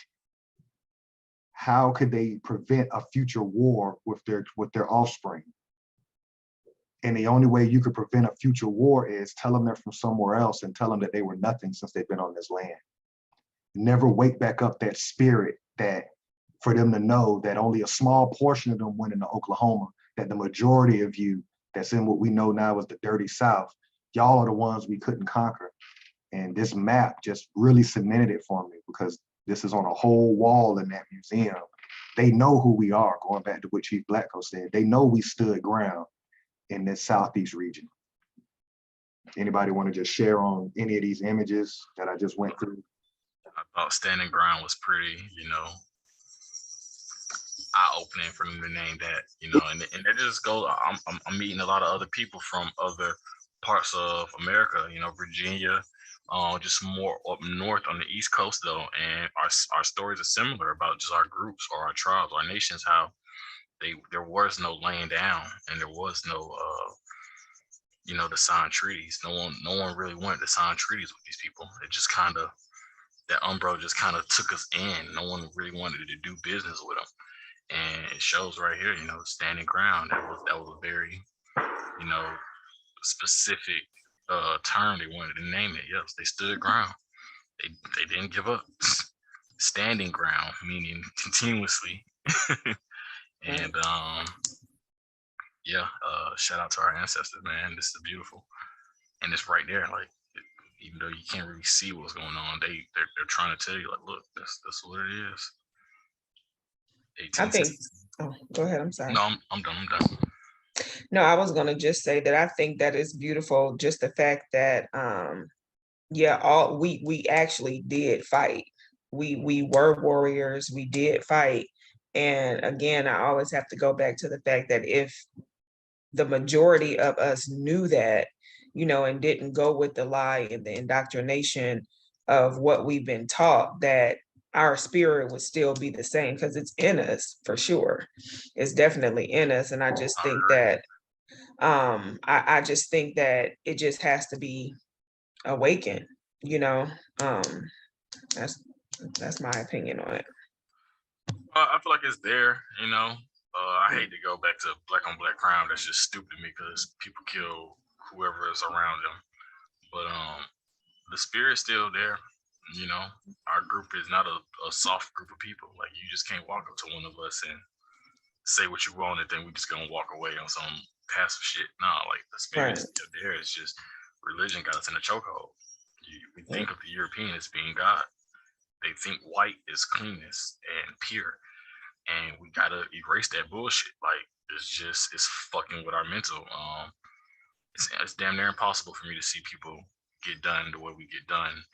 How could they prevent a future war with their offspring? And the only way you could prevent a future war is tell them they're from somewhere else and tell them that they were nothing since they've been on this land. Never wake back up that spirit, that for them to know that only a small portion of them went into Oklahoma, that the majority of you that's in what we know now as the dirty South, y'all are the ones we couldn't conquer. And this map just really cemented it for me, because this is on a whole wall in that museum. They know who we are, going back to what Chief Blackco said. They know we stood ground in this Southeast region. Anybody want to just share on any of these images that I just went through? I thought standing ground was pretty, you know, eye-opening for them to name that, you know, and it just goes, I'm meeting a lot of other people from other parts of America, you know, Virginia, just more up north on the East Coast though, and our stories are similar about just our groups or our tribes, our nations, how there was no laying down, and there was no you know, the signed treaties. No one really wanted to sign treaties with these people. It just kind of, that umbrella just kind of took us in. No one really wanted to do business with them. And it shows right here, standing ground. That was a very, specific term they wanted to name it. Yes, they stood ground. They didn't give up. Standing ground, meaning continuously. And yeah, shout out to our ancestors, man. This is beautiful. And it's right there, like, even though you can't really see what's going on, they're trying to tell you, like, look, that's what it is. I think, 1860. oh, go ahead, I'm sorry. No, I'm done. No, I was gonna just say that I think that is beautiful, just the fact that yeah, we actually did fight. We were warriors, we did fight. And again, I always have to go back to the fact that if the majority of us knew that, and didn't go with the lie and the indoctrination of what we've been taught, that our spirit would still be the same, because it's in us for sure. It's definitely in us. And I just I think agree. that I just think that it just has to be awakened, that's my opinion on it. I feel like it's there, I hate to go back to black on black crime. That's just stupid because people kill whoever is around them. But the spirit's still there. Our group is not a soft group of people. Like, you just can't walk up to one of us and say what you want, and then we just gonna walk away on some passive shit. No, like, the spirit is still there. It's just religion got us in a chokehold. We think of the European as being God. They think white is cleanness and pure, and we gotta erase that bullshit. Like, it's fucking with our mental. It's damn near impossible for me to see people get done the way we get done,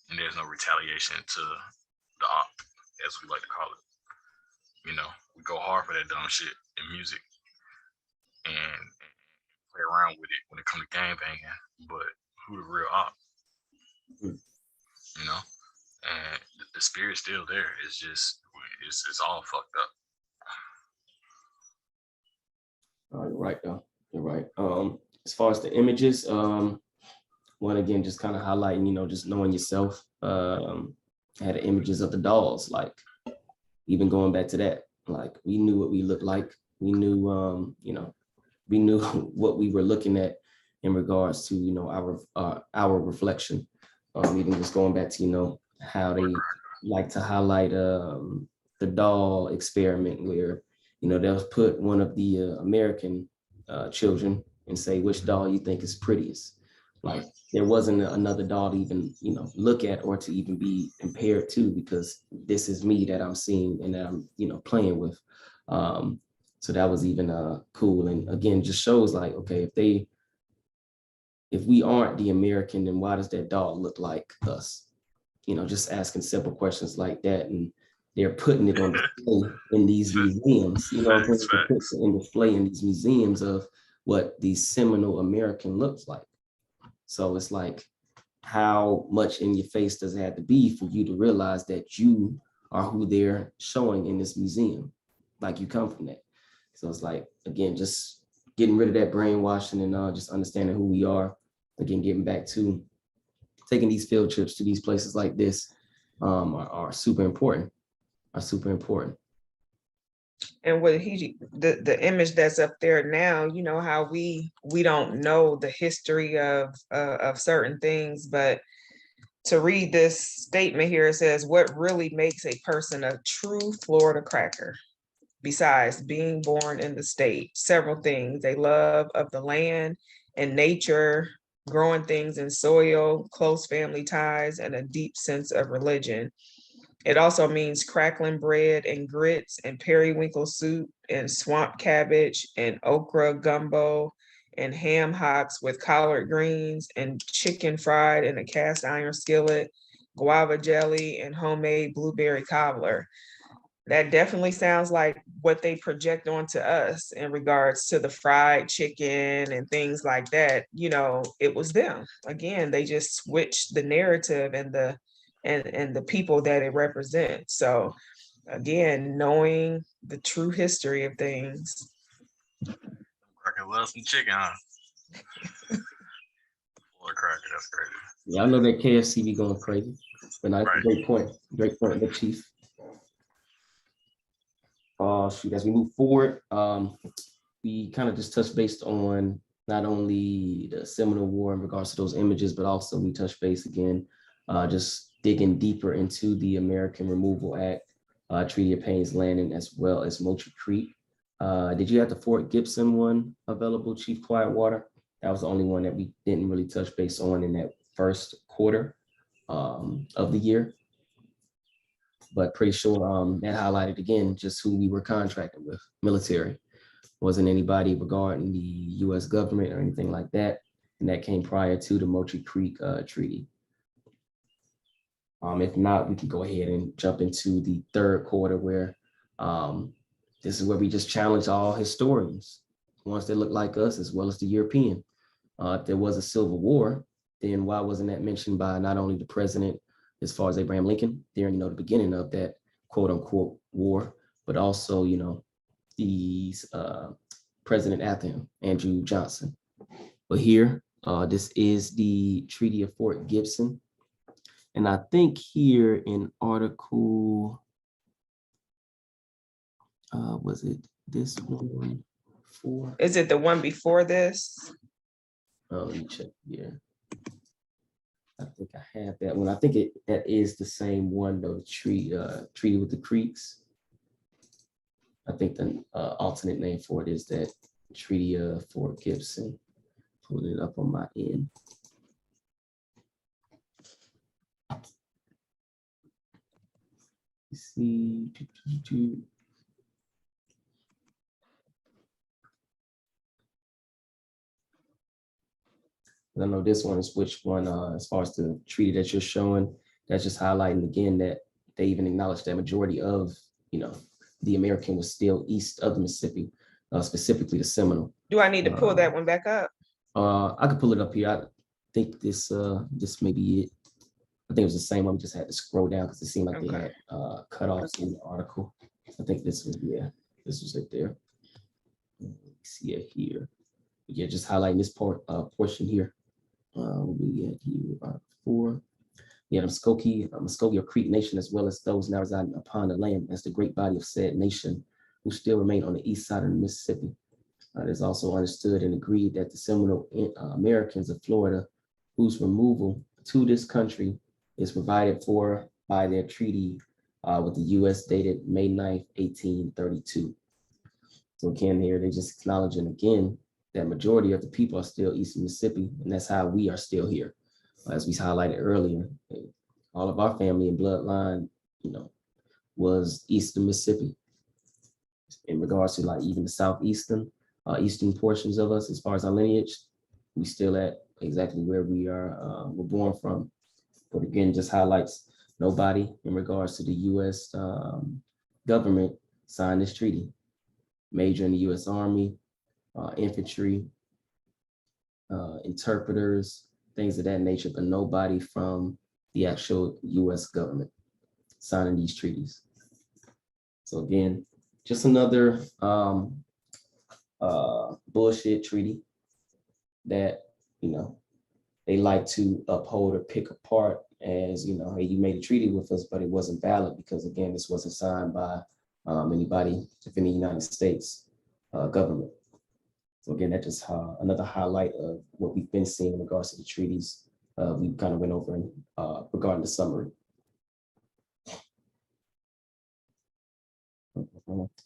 and there's no retaliation to the op, as we like to call it. We go hard for that dumb shit in music and play around with it when it comes to gang banging. But who the real op? And the spirit's still there. It's just it's all fucked up. You're right, though. You're right. As far as the images, one again, just kind of highlighting, just knowing yourself. I had images of the dolls, like, even going back to that, like, we knew what we looked like. We knew, we knew what we were looking at in regards to, our reflection. Even just going back to, how they like to highlight the doll experiment, where, they'll put one of the American children and say, which doll you think is prettiest. Like, there wasn't another doll to even, look at or to even be compared to, because this is me that I'm seeing and that I'm, playing with. So that was even cool. And again, just shows like, okay, if we aren't the American, then why does that doll look like us? Just asking simple questions like that. And they're putting it on display in these museums, in display in these museums of what the Seminole American looks like. So it's like, how much in your face does it have to be for you to realize that you are who they're showing in this museum? Like, you come from that. So it's like, again, just getting rid of that brainwashing and just understanding who we are. Again, getting back to taking these field trips to these places like this are super important. And what the image that's up there now, how we don't know the history of certain things, but to read this statement here, it says, what really makes a person a true Florida cracker? Besides being born in the state, several things: a love of the land and nature, growing things in soil, close family ties, and a deep sense of religion. It also means crackling bread and grits and periwinkle soup and swamp cabbage and okra gumbo and ham hocks with collard greens and chicken fried in a cast iron skillet, guava jelly, and homemade blueberry cobbler. That definitely sounds like what they project onto us in regards to the fried chicken and things like that. It was them. Again, they just switched the narrative and the people that it represents. So again, knowing the true history of things. Cracker loves some chicken, huh? Boy, cracker, that's crazy. Yeah, I know that KFC be going crazy, but no, Right. Great point, the Chief. shoot, as we move forward, we kind of just touched based on not only the Seminole War in regards to those images, but also we touched base again, just digging deeper into the American Removal Act, Treaty of Payne's Landing, as well as Moultrie Creek. Did you have the Fort Gibson one available, Chief Quietwater? That was the only one that we didn't really touch base on in that first quarter of the year. But pretty sure that highlighted again just who we were contracting with, military. Wasn't anybody regarding the US government or anything like that. And that came prior to the Moultrie Creek Treaty. If not, we can go ahead and jump into the third quarter where this is where we just challenge all historians, ones that look like us as well as the European. If there was a Civil War, then why wasn't that mentioned by not only the president as far as Abraham Lincoln during, the beginning of that quote unquote war, but also, the president after him, Andrew Johnson. But here, this is the Treaty of Fort Gibson. And I think here in Article, was it this one? 4? Is it the one before this? Let me check here. I think I have that one. I think that is the same one though, Treaty with the Creeks. I think the alternate name for it is that Treaty of Fort Gibson. Pulling it up on my end. Let's see. I know this one is which one, as far as the treaty that you're showing, that's just highlighting again that they even acknowledge that majority of, the American was still east of the Mississippi, specifically the Seminole. Do I need to pull that one back up? I could pull it up here. I think this may be it. I think it was the same one. We just had to scroll down because it seemed like they had cutoffs in the article. I think this was it there. See it here. Yeah, just highlighting this portion here. We had here 4. Yeah, the Muskogee or Creek Nation, as well as those now residing upon the land as the great body of said nation, who still remain on the east side of the Mississippi. It is also understood and agreed that the Seminole Americans of Florida, whose removal to this country is provided for by their treaty with the U.S. dated May 9th, 1832. So again, here they just acknowledging again that majority of the people are still east of Mississippi, and that's how we are still here. As we highlighted earlier, all of our family and bloodline, was east of Mississippi. In regards to like even the southeastern, eastern portions of us, as far as our lineage, we still at exactly where we are, we're born from. But again, just highlights nobody in regards to the U.S. Government signed this treaty. Major in the U.S. Army, infantry, interpreters, things of that nature, but nobody from the actual U.S. government signing these treaties. So again, just another bullshit treaty that, they like to uphold or pick apart as, hey, you made a treaty with us, but it wasn't valid because, again, this wasn't signed by anybody within the United States government. So again, that's just another highlight of what we've been seeing in regards to the treaties. We kind of went over in, regarding the summary.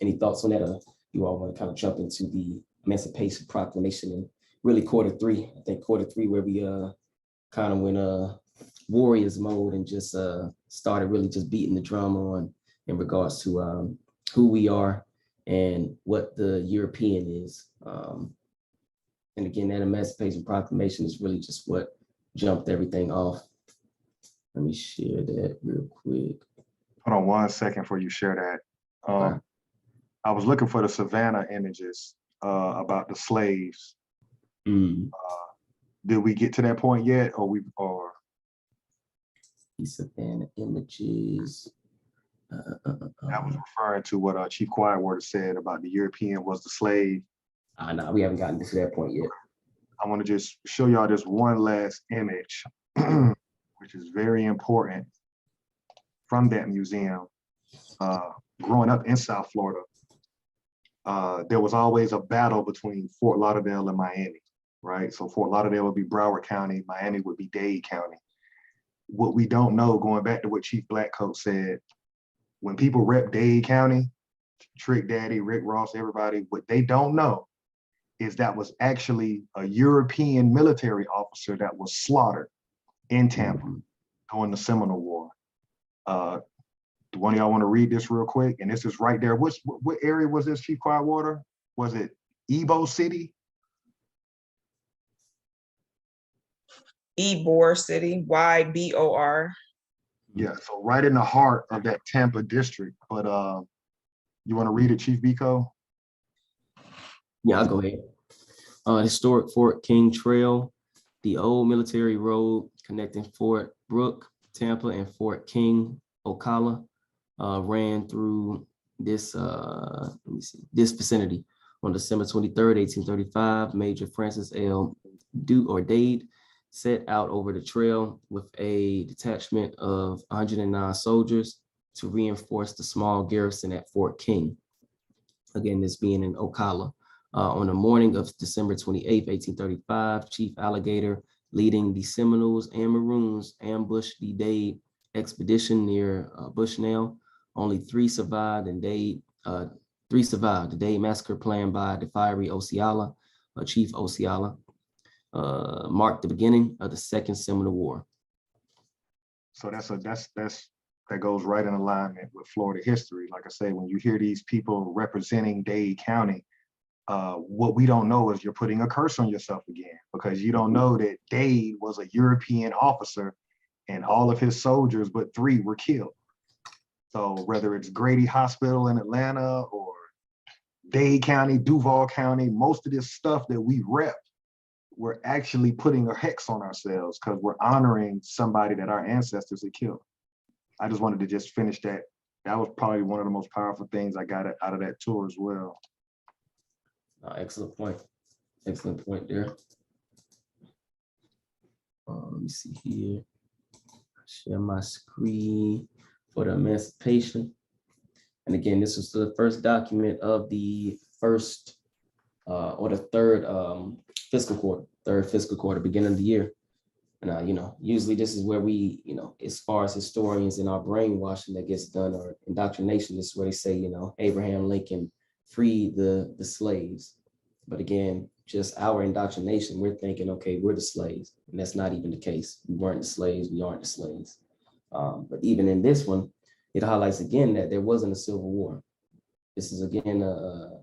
Any thoughts on that? You all want to kind of jump into the Emancipation Proclamation and really quarter 3? I think quarter 3 where we kind of went warriors mode and just started really just beating the drum on in regards to who we are and what the European is. And again, that Emancipation Proclamation is really just what jumped everything off. Let me share that real quick. Hold on 1 second before you share that. I was looking for the Savannah images about the slaves. Did we get to that point yet, or The Savannah images. that was referring to what Chief Quietwater said about the European was the slave? No, we haven't gotten to that point yet. I want to just show y'all this one last image, which is very important from that museum. Growing up in South Florida, there was always a battle between Fort Lauderdale and Miami, right? So Fort Lauderdale would be Broward County, Miami would be Dade County. What we don't know, going back to what Chief Blackcoat said, when people rep Dade County, Trick Daddy, Rick Ross, everybody, what they don't know is that was actually a European military officer that was slaughtered in Tampa during the Seminole War. Do one of y'all want to read this real quick? And this is right there. What area was this, Chief Quietwater? Was it Ebo City? Ybor City, YBOR. Yeah, so right in the heart of that Tampa district. But you want to read it, Chief Biko? Yeah, I'll go ahead. Historic Fort King Trail, the old military road connecting Fort Brooke, Tampa, and Fort King, Ocala, ran through this this vicinity. On December 23rd, 1835, Major Francis L. Dade set out over the trail with a detachment of 109 soldiers to reinforce the small garrison at Fort King. Again, this being in Ocala. On the morning of December 28th, 1835, Chief Alligator, leading the Seminoles and Maroons, ambushed the Dade expedition near Bushnell. Only three survived, and the Dade massacre planned by the fiery Osceola, Chief Osceola, marked the beginning of the Second Seminole War. So that goes right in alignment with Florida history. Like I say, when you hear these people representing Dade County, what we don't know is you're putting a curse on yourself again, because you don't know that Dade was a European officer and all of his soldiers but 3 were killed. So whether it's Grady Hospital in Atlanta or Dade County, Duval County, most of this stuff that we rep, we're actually putting a hex on ourselves because we're honoring somebody that our ancestors had killed. I just wanted to just finish that. That was probably one of the most powerful things I got out of that tour as well. Excellent point. Excellent point there. Let me see here. Share my screen for the emancipation. And again, this was the first document of the first or the third fiscal quarter, beginning of the year. And usually this is where we, as far as historians in our brainwashing that gets done, or indoctrination, this is where they say, Abraham Lincoln freed the slaves. But again, just our indoctrination, we're thinking, okay, we're the slaves. And that's not even the case. We weren't the slaves, we aren't the slaves. But even in this one, it highlights again that there wasn't a civil war. This is again a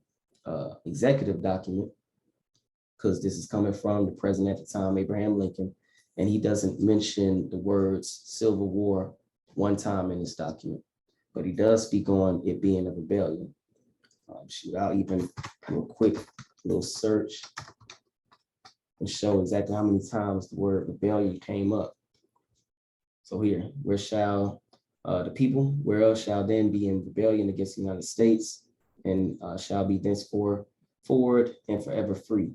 executive document, because this is coming from the president at the time, Abraham Lincoln, and he doesn't mention the words Civil War one time in this document, but he does speak on it being a rebellion. I'll even do a quick little search and show exactly how many times the word rebellion came up. So here, where shall the people, where else shall then be in rebellion against the United States, and shall be thenceforth forward and forever free.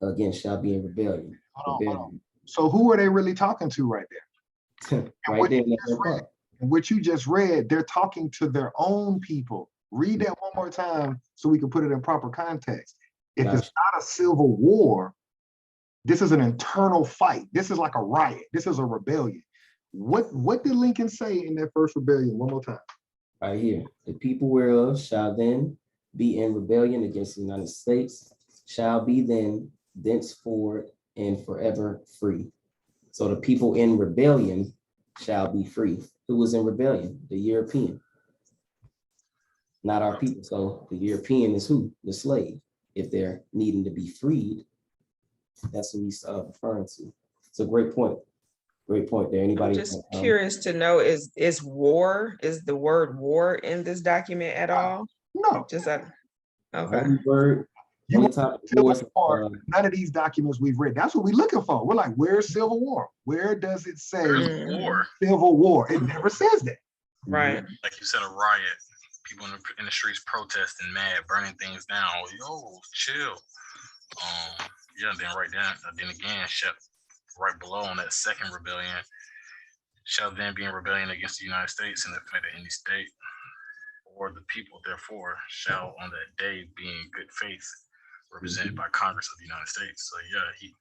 Again, shall be in rebellion. Hold on. So who are they really talking to right there? Right there. And what you just read, they're talking to their own people. Read that one more time so we can put it in proper context. If it's not a civil war, this is an internal fight. This is like a riot. This is a rebellion. What did Lincoln say in that first rebellion? One more time. Right here. The people whereof shall then be in rebellion against the United States shall be then thenceforward and forever free. So the people in rebellion shall be free. Who was in rebellion? The European. Not our people. So the European is who? The slave. If they're needing to be freed, that's what he's referring to. It's a great point. Great point there. Anybody? I'm just curious to know, is the word war in this document at all? No. Just that. Okay. Only word. None of these documents we've read, that's what we're looking for. We're like, where's Civil War? Where does it say war? Civil War? It never says that. Right. Like you said, a riot. People in the streets protesting, mad, burning things down. Yo, chill. Yeah, then again, right below on that second rebellion, shall then be in rebellion against the United States and affect any state. or the people, therefore, shall on that day be in good faith, represented by Congress of the United States. So yeah, he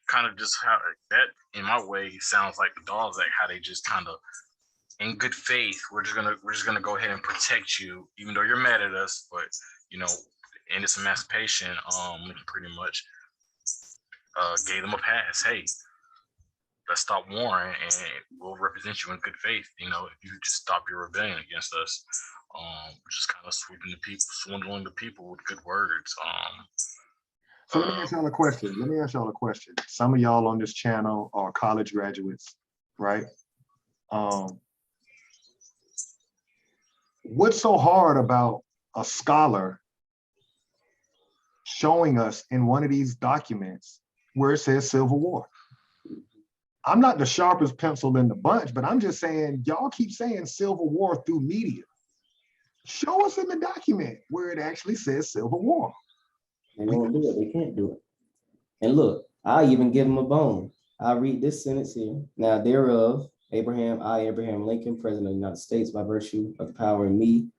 kind of just how that in my way sounds like the Dogs Act, how they just kind of in good faith, we're just gonna go ahead and protect you, even though you're mad at us, but you know, in this emancipation, pretty much gave them a pass. Hey, let's stop warring and we'll represent you in good faith. You know, if you just stop your rebellion against us, just kind of sweeping the people, swindling the people with good words. So let me ask y'all a question. Some of y'all on this channel are college graduates, right? What's so hard about a scholar showing us in one of these documents where it says Civil War? I'm not the sharpest pencil in the bunch, but I'm just saying, y'all keep saying Civil War through media. Show us in the document where it actually says Civil War. They won't do it. They can't do it. And look, I even give them a bone. I read this sentence here. Now thereof, Abraham Lincoln, President of the United States, by virtue of the power in me,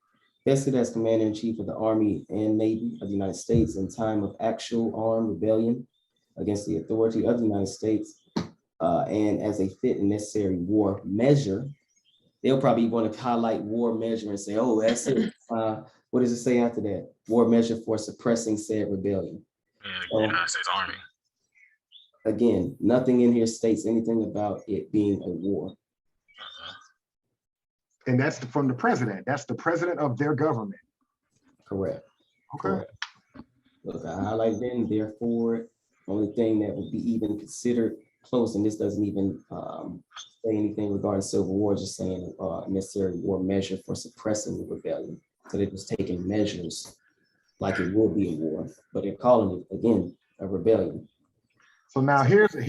vested as Commander-in-Chief of the Army and Navy of the United States in time of actual armed rebellion against the authority of the United States, and as a fit and necessary war measure. They'll probably want to highlight war measure and say, oh, that's it. What does it say after that? War measure for suppressing said rebellion. The United States Army. Again, nothing in here states anything about it being a war. And that's from the president. That's the president of their government. Correct. Okay. Correct. Look, I highlighted it, and therefore, only thing that would be even considered close, and this doesn't even say anything regarding Civil War, just saying necessary war measure for suppressing the rebellion. So they're just taking measures like it will be a war, but they're calling it, again, a rebellion. So now here's a,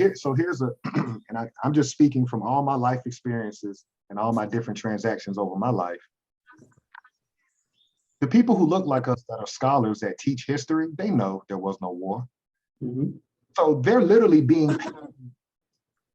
and I'm just speaking from all my life experiences and all my different transactions over my life. The people who look like us that are scholars that teach history, they know there was no war. Mm-hmm. So they're literally being paid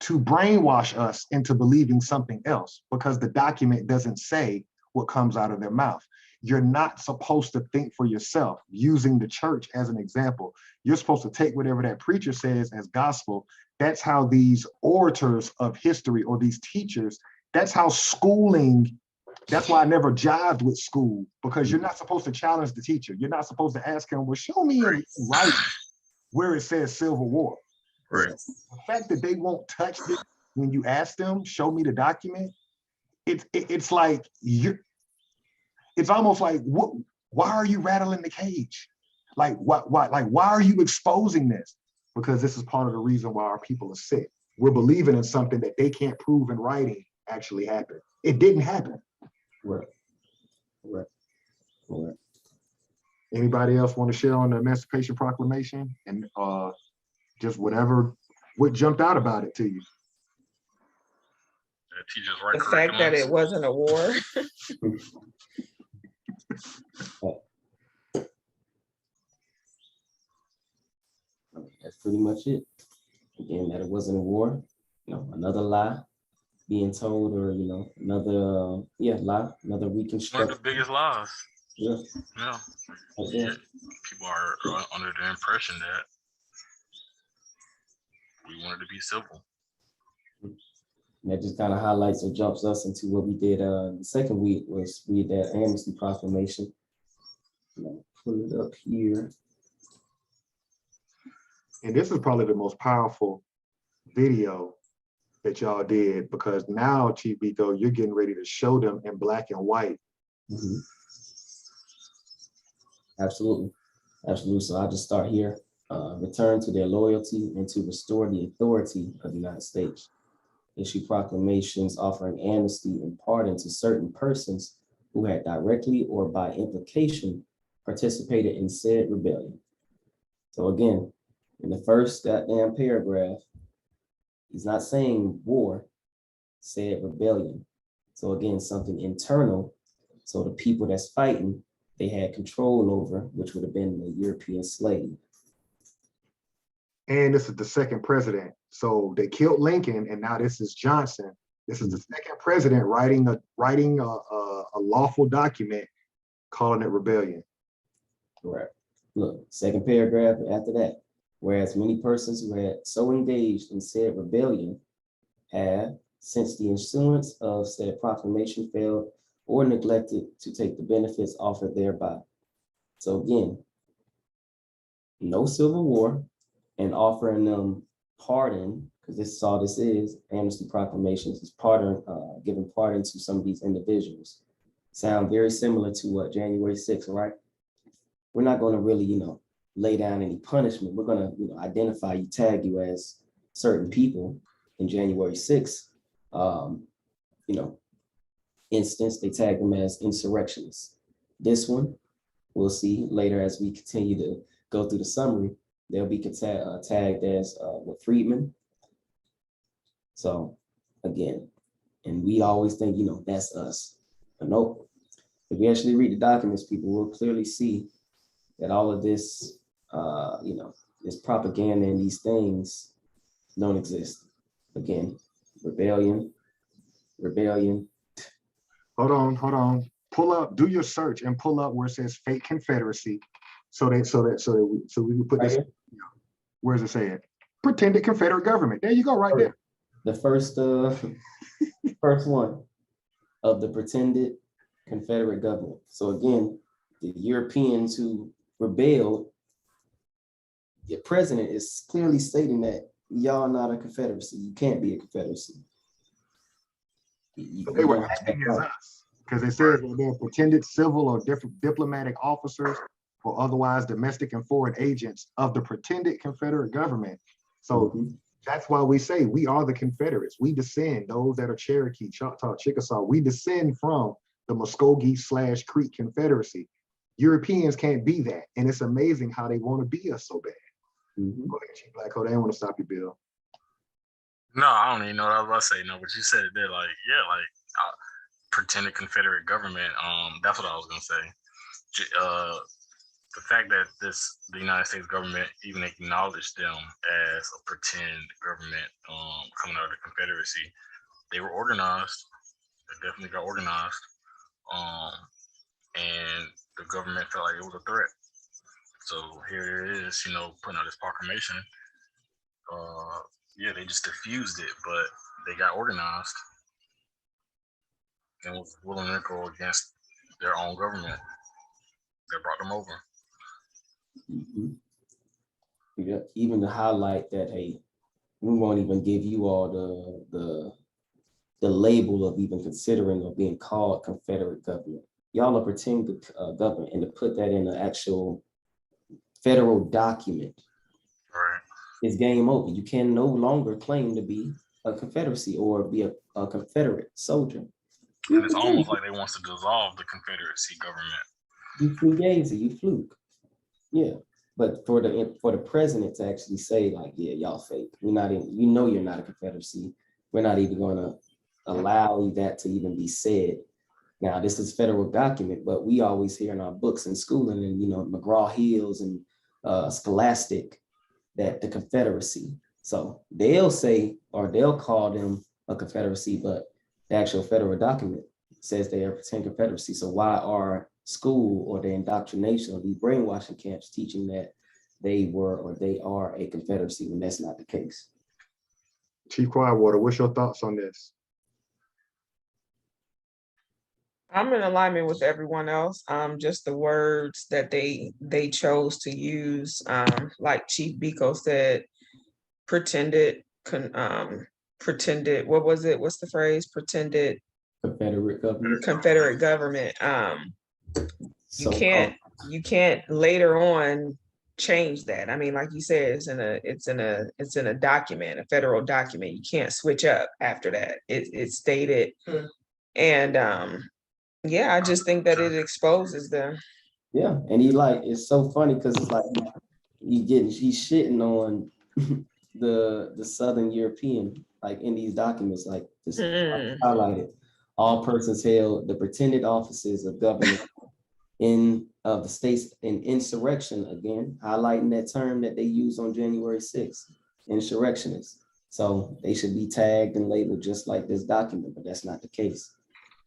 to brainwash us into believing something else because the document doesn't say what comes out of their mouth. You're not supposed to think for yourself, using the church as an example. You're supposed to take whatever that preacher says as gospel. That's how these orators of history or these teachers, that's how schooling, that's why I never jived with school, because you're not supposed to challenge the teacher. You're not supposed to ask him, well, show me in writing where it says Civil War. Right. The fact that they won't touch it when you ask them, show me the document, it's like it's almost like, what? Why are you rattling the cage? Like, why are you exposing this? Because this is part of the reason why our people are sick. We're believing in something that they can't prove in writing actually happened. It didn't happen. Right. Right. Right. Anybody else want to share on the Emancipation Proclamation and just what jumped out about it to you? The fact that it wasn't a war. That's pretty much it. Again, that it wasn't a war. Another lie being told, or another lie, another reconstruction. One of the biggest lies. Yeah. Yeah. Okay. People are under the impression that we wanted to be civil. And that just kind of highlights or jumps us into what we did the second week, was read that Amnesty Proclamation. Pull it up here. And this is probably the most powerful video that y'all did, because now, Chief Biko, you're getting ready to show them in black and white. Mm-hmm. Absolutely. Absolutely. So I'll just start here. Return to their loyalty and to restore the authority of the United States. Issue proclamations offering amnesty and pardon to certain persons who had directly or by implication participated in said rebellion. So again, in the first goddamn paragraph, he's not saying war, said rebellion. So again, something internal. So the people that's fighting, they had control over, which would have been the European slave. And this is the second president. So they killed Lincoln, and now this is Johnson. This is the second president writing a lawful document calling it rebellion. Correct. Look, second paragraph after that. Whereas many persons who had so engaged in said rebellion have, since the issuance of said proclamation, failed or neglected to take the benefits offered thereby. So again, no civil war, and offering them pardon, because this is all this is, amnesty proclamations is pardon, giving pardon to some of these individuals. Sound very similar to what January 6th, right? We're not going to really, lay down any punishment. We're going to, identify you, tag you as certain people. In January 6th, instance, they tag them as insurrectionists. This one, we'll see later as we continue to go through the summary, they'll be tagged as freedmen. So again, and we always think, that's us. But nope. If we actually read the documents, people will clearly see that all of this, this propaganda and these things don't exist. Again, rebellion. Hold on. Pull up, do your search and pull up where it says fake Confederacy. So we can put this, where does it say it? Pretended Confederate government. There you go, right there. The first one of the pretended Confederate government. So again, the Europeans who rebelled, the president is clearly stating that y'all not a Confederacy. You can't be a Confederacy. They were acting as us, because it says that they're pretended civil or different diplomatic officers or otherwise domestic and foreign agents of the pretended Confederate government. So that's why we say we are the Confederates. We descend, those that are Cherokee, Choctaw, Chickasaw, we descend from the Muskogee/Creek Confederacy. Europeans can't be that. And it's amazing how they want to be us so bad. Go ahead, Chief Blacko. They don't want to stop you, Bill. No, I don't even know what I was about to say. No, but you said it there, pretended Confederate government. That's what I was gonna say. The fact that the United States government even acknowledged them as a pretend government coming out of the Confederacy, they were organized. They definitely got organized, and the government felt like it was a threat. So here it is, putting out this proclamation. They just diffused it, but they got organized and was willing to go against their own government that brought them over. Yeah, even to highlight that, hey, we won't even give you all the label of even considering or being called Confederate government. Y'all are pretending government, and to put that in an actual federal document, Right. it's game over. You can no longer claim to be a Confederacy or be a Confederate soldier. And it's almost like they want to dissolve the Confederacy government. You fugazi, you fluke. Yeah. But for the president to actually say, like, yeah, y'all fake. We're not even, you're not a Confederacy. We're not even going to allow that to even be said. Now, this is federal document, but we always hear in our books and schooling and, McGraw-Hill's and Scholastic that the Confederacy. So they'll say, or they'll call them a Confederacy, but the actual federal document says they are pretend Confederacy. So why are school or the indoctrination or these brainwashing camps teaching that they were or they are a Confederacy when that's not the case? Chief Quietwater, what's your thoughts on this? I'm in alignment with everyone else. Just the words that they chose to use, like Chief Biko said, pretended, what was it? What's the phrase? Pretended Confederate government. Confederate government. You can't later on change that. I mean, like you said, it's in a document, a federal document. You can't switch up after that. It's stated, and I just think that it exposes them. Yeah, and it's so funny because it's like he's shitting on the Southern European, like in these documents, like this highlighted. All persons held the pretended offices of government of the states in insurrection, again, highlighting that term that they used on January 6th, insurrectionists. So they should be tagged and labeled just like this document, but that's not the case.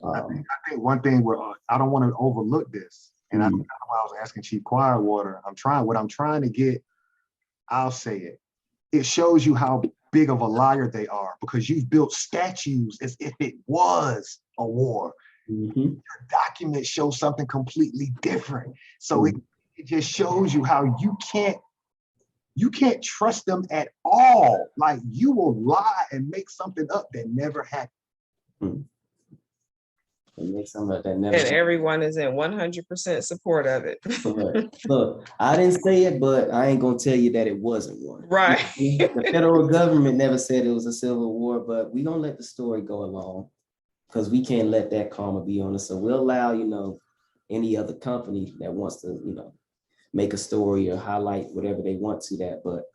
I think one thing where I don't want to overlook this. And that's why I was asking Chief Quietwater. What I'm trying to get, I'll say it. It shows you how big of a liar they are, because you've built statues as if it was a war. Your documents show something completely different. So it just shows you how you can't trust them at all. Like, you will lie and make something up that never happened. And make something like that never And happened. everyone is in 100% support of it. Look, I didn't say it, but I ain't gonna tell you that it wasn't one. Right. The federal government never said it was a civil war, but we gonna let the story go along, because we can't let that karma be on us. So we'll allow, any other company that wants to, make a story or highlight whatever they want to that. But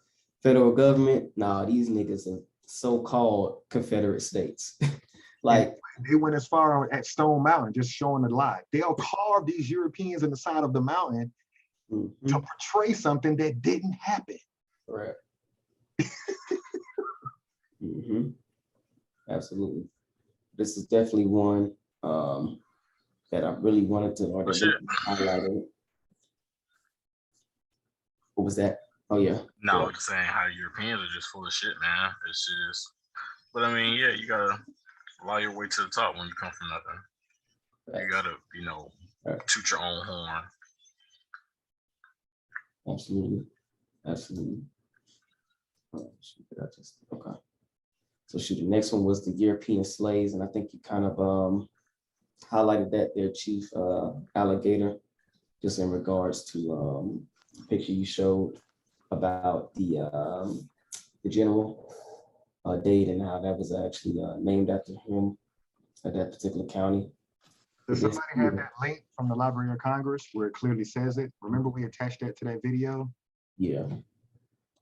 federal government, nah, these niggas are so-called Confederate states. Like, they went as far at Stone Mountain, just showing a lie. They'll carve these Europeans in the side of the mountain to portray something that didn't happen. Right. Absolutely. This is definitely one that I really wanted to, or that highlight it. What was that? Oh yeah. No, I'm just saying how Europeans are just full of shit, man. It's just, but I mean, yeah, you gotta allow your way to the top when you come from nothing. You gotta, toot your own horn. Absolutely. Absolutely. Okay. So shoot, the next one was the European slaves, and I think you kind of highlighted that there, Chief Alligator, just in regards to the picture you showed about the general Dade, and how that was actually named after him at that particular county. Does somebody have that link from the Library of Congress where it clearly says it? Remember, we attached that to that video? Yeah. Let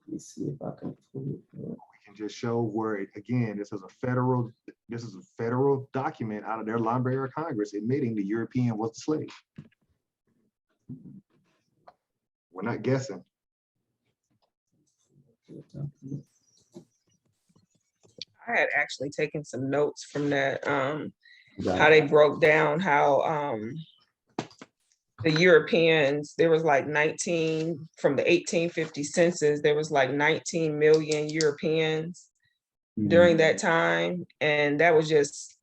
me see if I can pull it up. We can just show where it, again, this is a federal document out of their Library of Congress admitting the European was a slave. We're not guessing. I had actually taken some notes from that, how they broke down how the Europeans, there was like 19, from the 1850 census, there was like 19 million Europeans during that time. And that was just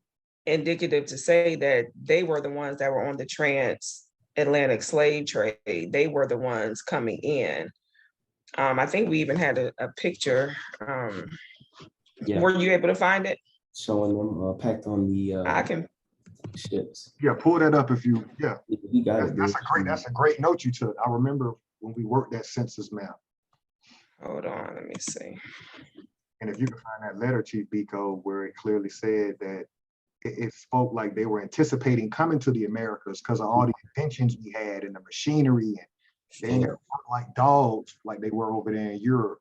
indicative to say that they were the ones that were on the transatlantic slave trade. They were the ones coming in. I think we even had a picture. Were you able to find it? Showing them packed on the I can ships. Yeah, pull that up if you, You got it. That's a great note you took. I remember when we worked that census map. Hold on, let me see. And if you can find that letter, Chief Biko, where it clearly said that it spoke like they were anticipating coming to the Americas because of all the inventions we had and the machinery, and they ain't gonna work like dogs like they were over there in Europe.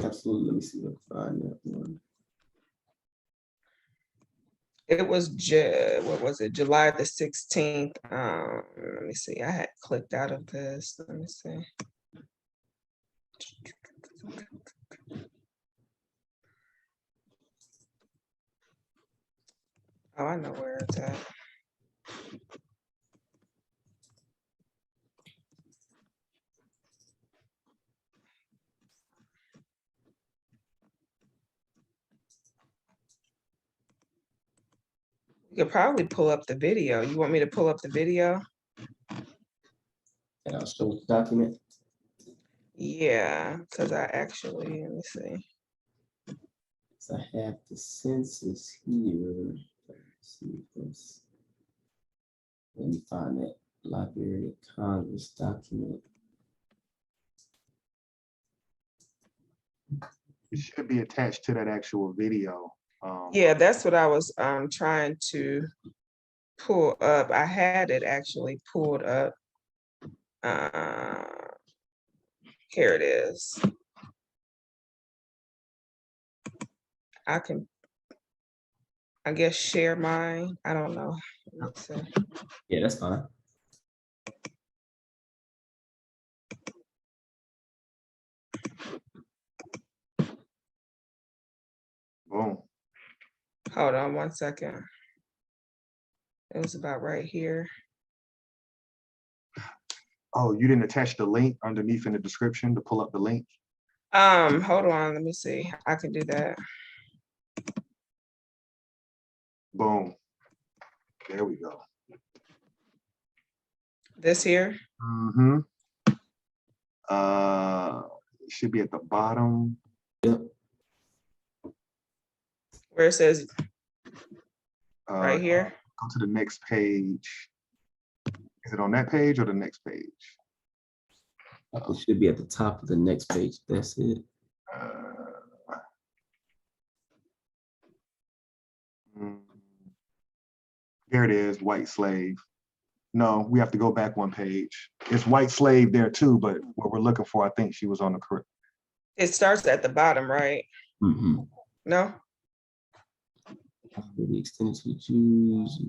Absolutely. Let me see if I can find that one. It was what was it, July the 16th. Let me see. I had clicked out of this. Let me see. Oh, I know where it's at. You could probably pull up the video. You want me to pull up the video? And I'll show the document. Yeah, because I actually, let me see. So I have the census here. Let's see this. Let me find that Library of Congress document. It should be attached to that actual video. Yeah, that's what I was trying to pull up. I had it actually pulled up. Here it is. I can, I guess, share mine. I don't know. Let's see. Yeah, that's fine. Boom. Hold on one second. It was about right here. Oh, you didn't attach the link underneath in the description to pull up the link? Hold on, let me see. I can do that. Boom. There we go. This here? Mm-hmm. It should be at the bottom. Yep. Where it says right Uh, here? Go to the next page. Is it on that page or the next page? It should be at the top of the next page. That's it. There it is, white slave. No, we have to go back one page. It's white slave there too, but what we're looking for, I think she was on the correct. It starts at the bottom, right? Mm-hmm. No? Really extended to Jews.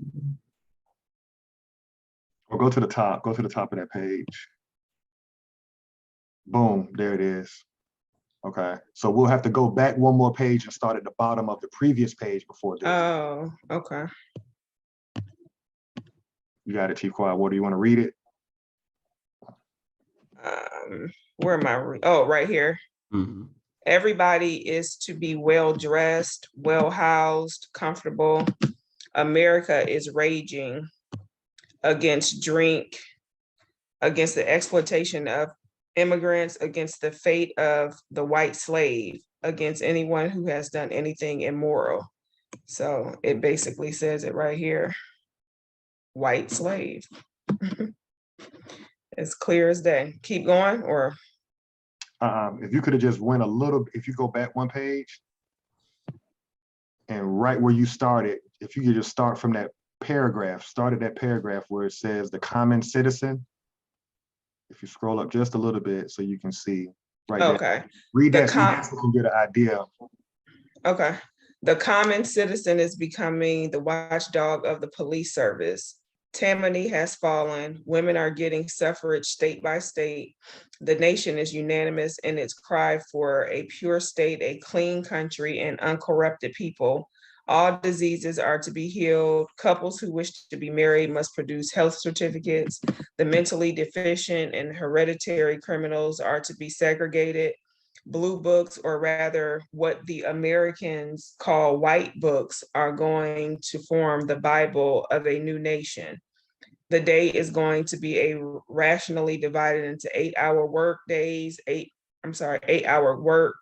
Or go to the top of that page. Boom, there it is. Okay, so we'll have to go back one more page and start at the bottom of the previous page before this. Oh, okay. You got it, Chief Quad. What do you want to read it? Where am I? Oh, right here. Mm-hmm. Everybody is to be well dressed, well housed, comfortable. America is raging against drink, against the exploitation of immigrants, against the fate of the white slave, against anyone who has done anything immoral. So it basically says it right here. White slave. It's clear as day. Keep going, or If you could have just went a little, if you go back one page and right where you started, if you could just start from that paragraph, start at that paragraph where it says the common citizen. If you scroll up just a little bit so you can see right there. okay. Read The that so you can get an idea. Okay. The common citizen is becoming the watchdog of the police service. Tammany has fallen. Women are getting suffrage state by state. The nation is unanimous in its cry for a pure state, a clean country, and uncorrupted people. All diseases are to be healed. Couples who wish to be married must produce health certificates. The mentally deficient and hereditary criminals are to be segregated. Blue books, or rather what the Americans call white books, are going to form the Bible of a new nation. The day is going to be a rationally divided into 8-hour work days, 8-hour work,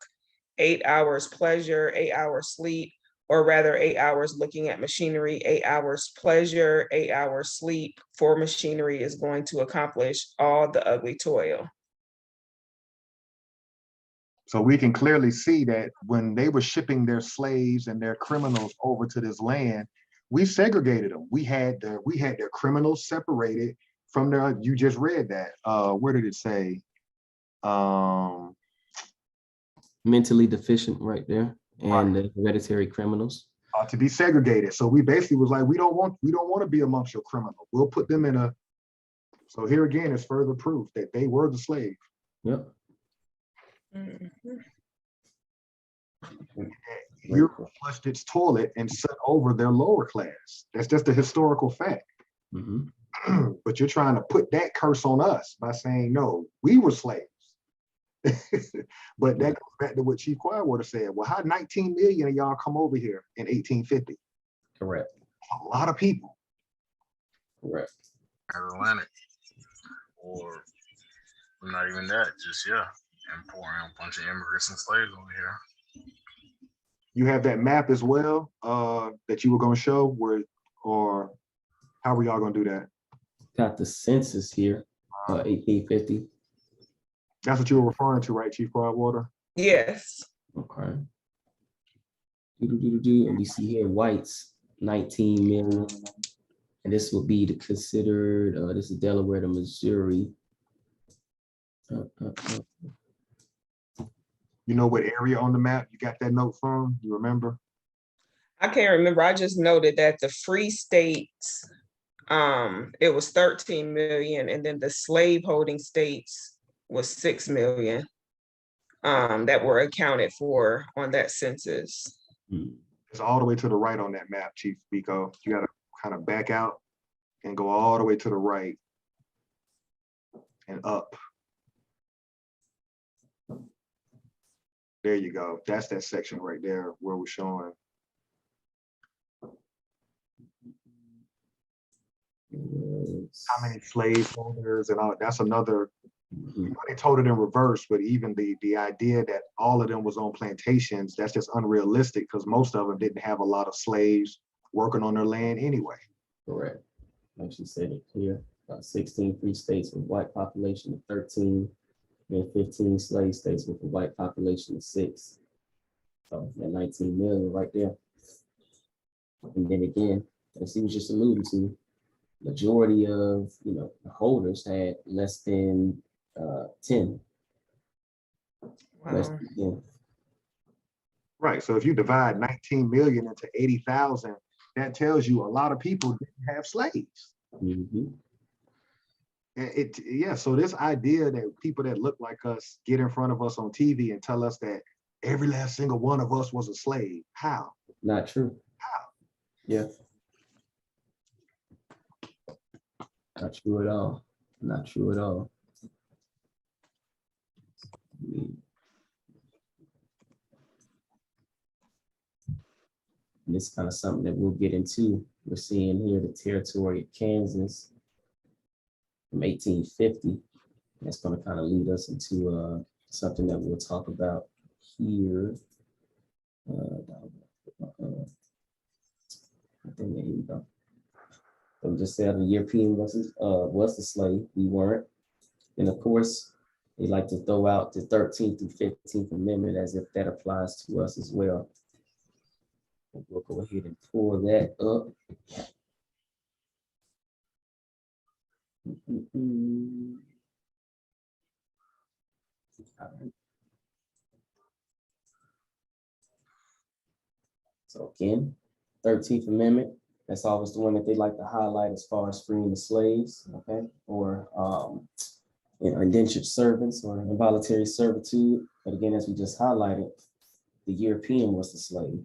8 hours pleasure, 8 hours sleep, or rather 8 hours looking at machinery, 8 hours pleasure, 8 hours sleep, for machinery is going to accomplish all the ugly toil. So we can clearly see that when they were shipping their slaves and their criminals over to this land, we segregated them. We had their criminals separated from their, you just read that. Where did it say? Mentally deficient right there, and the hereditary criminals. To be segregated. So we basically was like, we don't want to be amongst your criminal. We'll put them in a, so here again is further proof that they were the slave. Yep. Europe flushed its toilet and set over their lower class. That's just a historical fact. Mm-hmm. But you're trying to put that curse on us by saying, no, we were slaves. But that goes back to what Chief Quietwater said. Well, how 19 million of y'all come over here in 1850? Correct. A lot of people. Correct. Atlantic, or not even that, just importing a bunch of immigrants and slaves over here. You have that map as well that you were going to show, where, or how were y'all going to do that? Got the census here, 1850. That's what you were referring to, right, Chief Quietwater? Yes. Okay. And we see here whites, 19 million. And this would be considered, this is Delaware to Missouri. You know what area on the map you got that note from? You remember? I can't remember. I just noted that the free states, it was 13 million, and then the slave holding states was 6 million that were accounted for on that census. It's all the way to the right on that map, Chief Biko. You got to kind of back out and go all the way to the right. and up. There you go. That's that section right there where we're showing. How many slave owners and all. That's another. They told it in reverse, but even the idea that all of them was on plantations, that's just unrealistic because most of them didn't have a lot of slaves working on their land anyway. Correct. Like she said it here, 16 free states with white population of 13, and 15 slave states with a white population of 6. So that 19 million right there. And then again, as he was just alluding to, majority of the holders had less than 10. Less Wow. than 10. Right. So if you divide 19 million into 80,000, that tells you a lot of people didn't have slaves. Mhm. Yeah. So this idea that people that look like us get in front of us on TV and tell us that every last single one of us was a slave. How? Not true. How? Yeah. Not true at all. Not true at all. And it's kind of something that we'll get into. We're seeing here the territory of Kansas from 1850. That's going to kind of lead us into something that we'll talk about here. I think there you go. So we just said the European was the slave. We weren't. And of course, they like to throw out the 13th through 15th Amendment as if that applies to us as well. We'll go ahead and pull that up. All right. So again, 13th Amendment, that's always the one that they like to highlight as far as freeing the slaves, okay? Or indentured servants or involuntary servitude. But again, as we just highlighted, the European was the slave.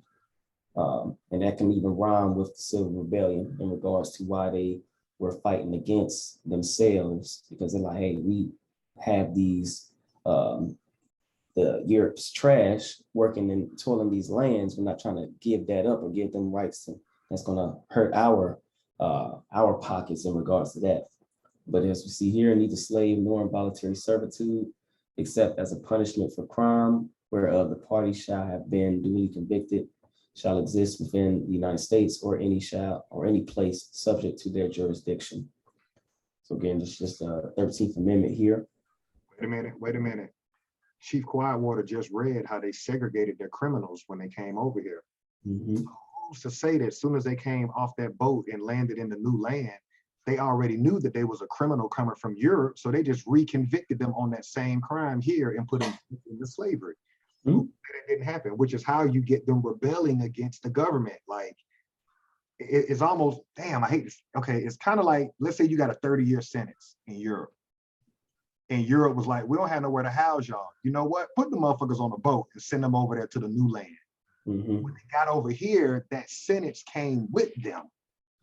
And that can even rhyme with the Civil Rebellion in regards to why they were fighting against themselves, because they're like, hey, we have these, the Europe's trash working and toiling these lands. We're not trying to give that up or give them rights that's going to hurt our pockets in regards to that. But as we see here, neither slave nor involuntary servitude, except as a punishment for crime, whereof the party shall have been duly convicted, shall exist within the United States or any place subject to their jurisdiction. So again, it's just a 13th Amendment here. Wait a minute. Chief Quietwater just read how they segregated their criminals when they came over here. Mm-hmm. So who's to say that as soon as they came off that boat and landed in the new land, they already knew that they was a criminal coming from Europe, so they just reconvicted them on that same crime here and put them into slavery. Mm-hmm. It didn't happen, which is how you get them rebelling against the government. Like, it's almost, damn, I hate this. Okay, it's kind of like, let's say you got a 30-year sentence in Europe. And Europe was like, we don't have nowhere to house y'all. You know what? Put the motherfuckers on a boat and send them over there to the new land. Mm-hmm. When they got over here, that sentence came with them.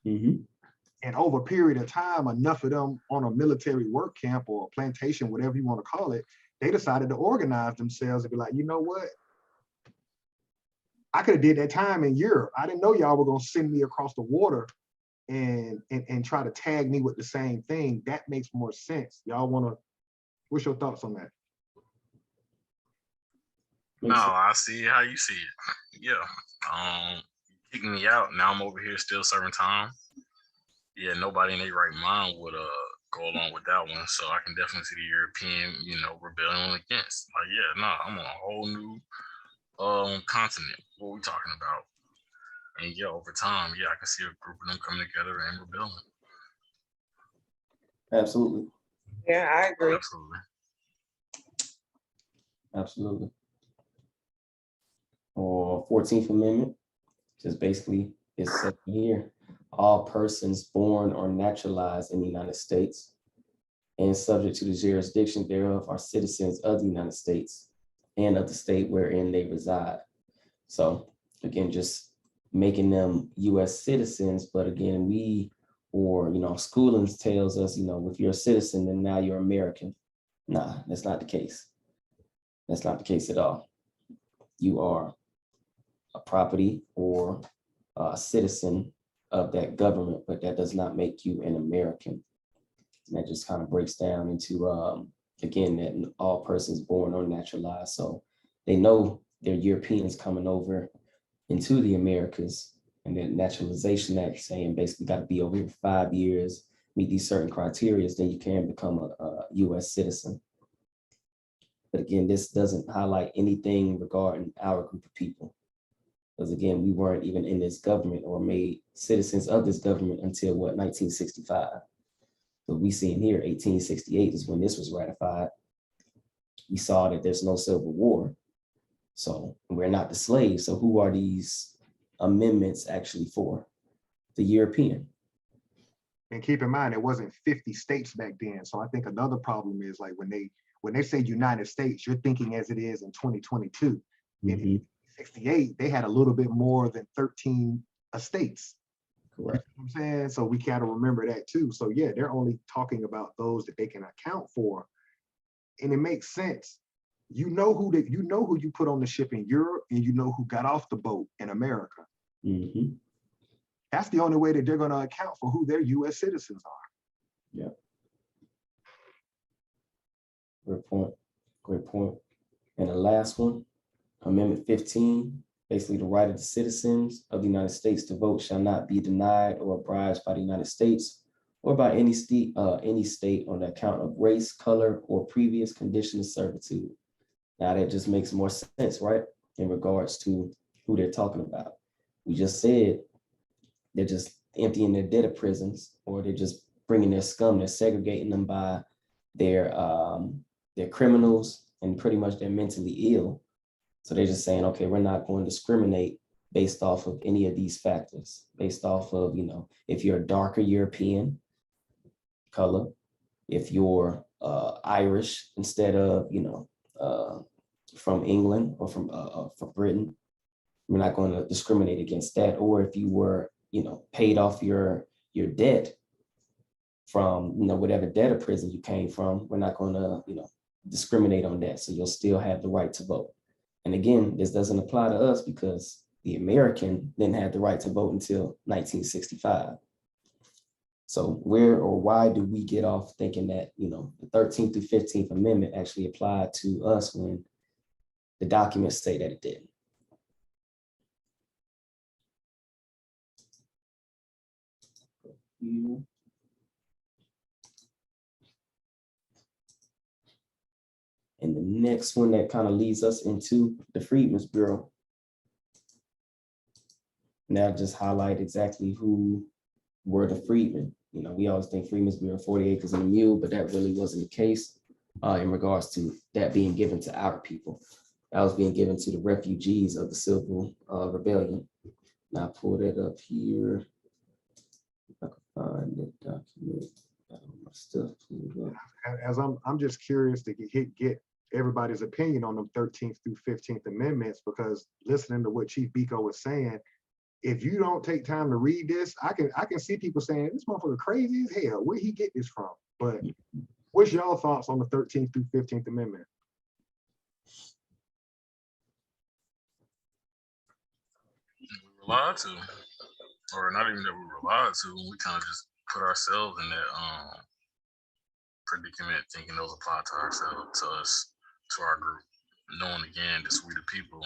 Mm-hmm. And over a period of time, enough of them on a military work camp or a plantation, whatever you want to call it, they decided to organize themselves and be like, you know what? I could have did that time in Europe. I didn't know y'all were going to send me across the water and try to tag me with the same thing. That makes more sense. Y'all want to, what's your thoughts on that? No, I see how you see it. Yeah. Kicking me out. Now I'm over here still serving time. Yeah, nobody in their right mind would go along with that one. So I can definitely see the European, rebellion against. Like, yeah, no, I'm on a whole new continent. What we talking about? And yeah, over time, yeah, I can see a group of them coming together and rebelling. Absolutely. Yeah, I agree. Absolutely. Absolutely. Or 14th Amendment, just basically is said here. All persons born or naturalized in the United States and subject to the jurisdiction thereof are citizens of the United States and of the state wherein they reside. So again, just making them US citizens, but again, we or, schooling tells us, if you're a citizen, then now you're American. Nah, that's not the case. That's not the case at all. You are a property or a citizen of that government, but that does not make you an American. And that just kind of breaks down into, again, that all persons born or naturalized. So they know they're Europeans coming over into the Americas, and then Naturalization Act saying basically got to be over here for 5 years, meet these certain criteria, then you can become a US citizen. But again, this doesn't highlight anything regarding our group of people. Because again, we weren't even in this government or made citizens of this government until what, 1965. So we see in here, 1868 is when this was ratified. We saw that there's no Civil War. So we're not the slaves. So who are these amendments actually for? The European. And keep in mind, it wasn't 50 states back then. So I think another problem is like when they say United States, you're thinking as it is in 2022. In 68, they had a little bit more than 13 estates. Correct. You know what I'm saying? So we gotta remember that too. So yeah, they're only talking about those that they can account for. And it makes sense. You know who you put on the ship in Europe, and you know who got off the boat in America. That's the only way that they're going to account for who their US citizens are. Yeah. Great point. Great point. And the last one, Amendment 15, basically the right of the citizens of the United States to vote shall not be denied or obliged by the United States or by any state on account of race, color, or previous condition of servitude. Now that just makes more sense, right? In regards to who they're talking about. We just said they're just emptying their debt of prisons, or they're just bringing their scum, they're segregating them by their criminals and pretty much they're mentally ill. So they're just saying, okay, we're not going to discriminate based off of any of these factors, based off of, if you're a darker European color, if you're Irish instead of, from England or from Britain, we're not going to discriminate against that. Or if you were, paid off your debt from, whatever debt of prison you came from, we're not going to, discriminate on that. So you'll still have the right to vote. And again, this doesn't apply to us because the American didn't have the right to vote until 1965. So where or why do we get off thinking that, the 13th through 15th Amendment actually applied to us when the documents say that it didn't? And the next one that kind of leads us into the Freedmen's Bureau. Now just highlight exactly who were the freedmen. We always think Freedmen's Bureau, 40 acres and a mule, but that really wasn't the case in regards to that being given to our people. That was being given to the refugees of the Civil Rebellion. Now I pull that up here. If I can find the document. My stuff. As I'm just curious to get everybody's opinion on the 13th through 15th Amendments, because listening to what Chief Biko was saying, if you don't take time to read this, I can see people saying this motherfucker crazy as hell. Where he get this from? But what's y'all thoughts on the 13th through 15th Amendment? We were lied to, or not even that we were lied to. We kind of just put ourselves in that predicament, thinking those apply to ourselves, to us, to our group, knowing again that we the people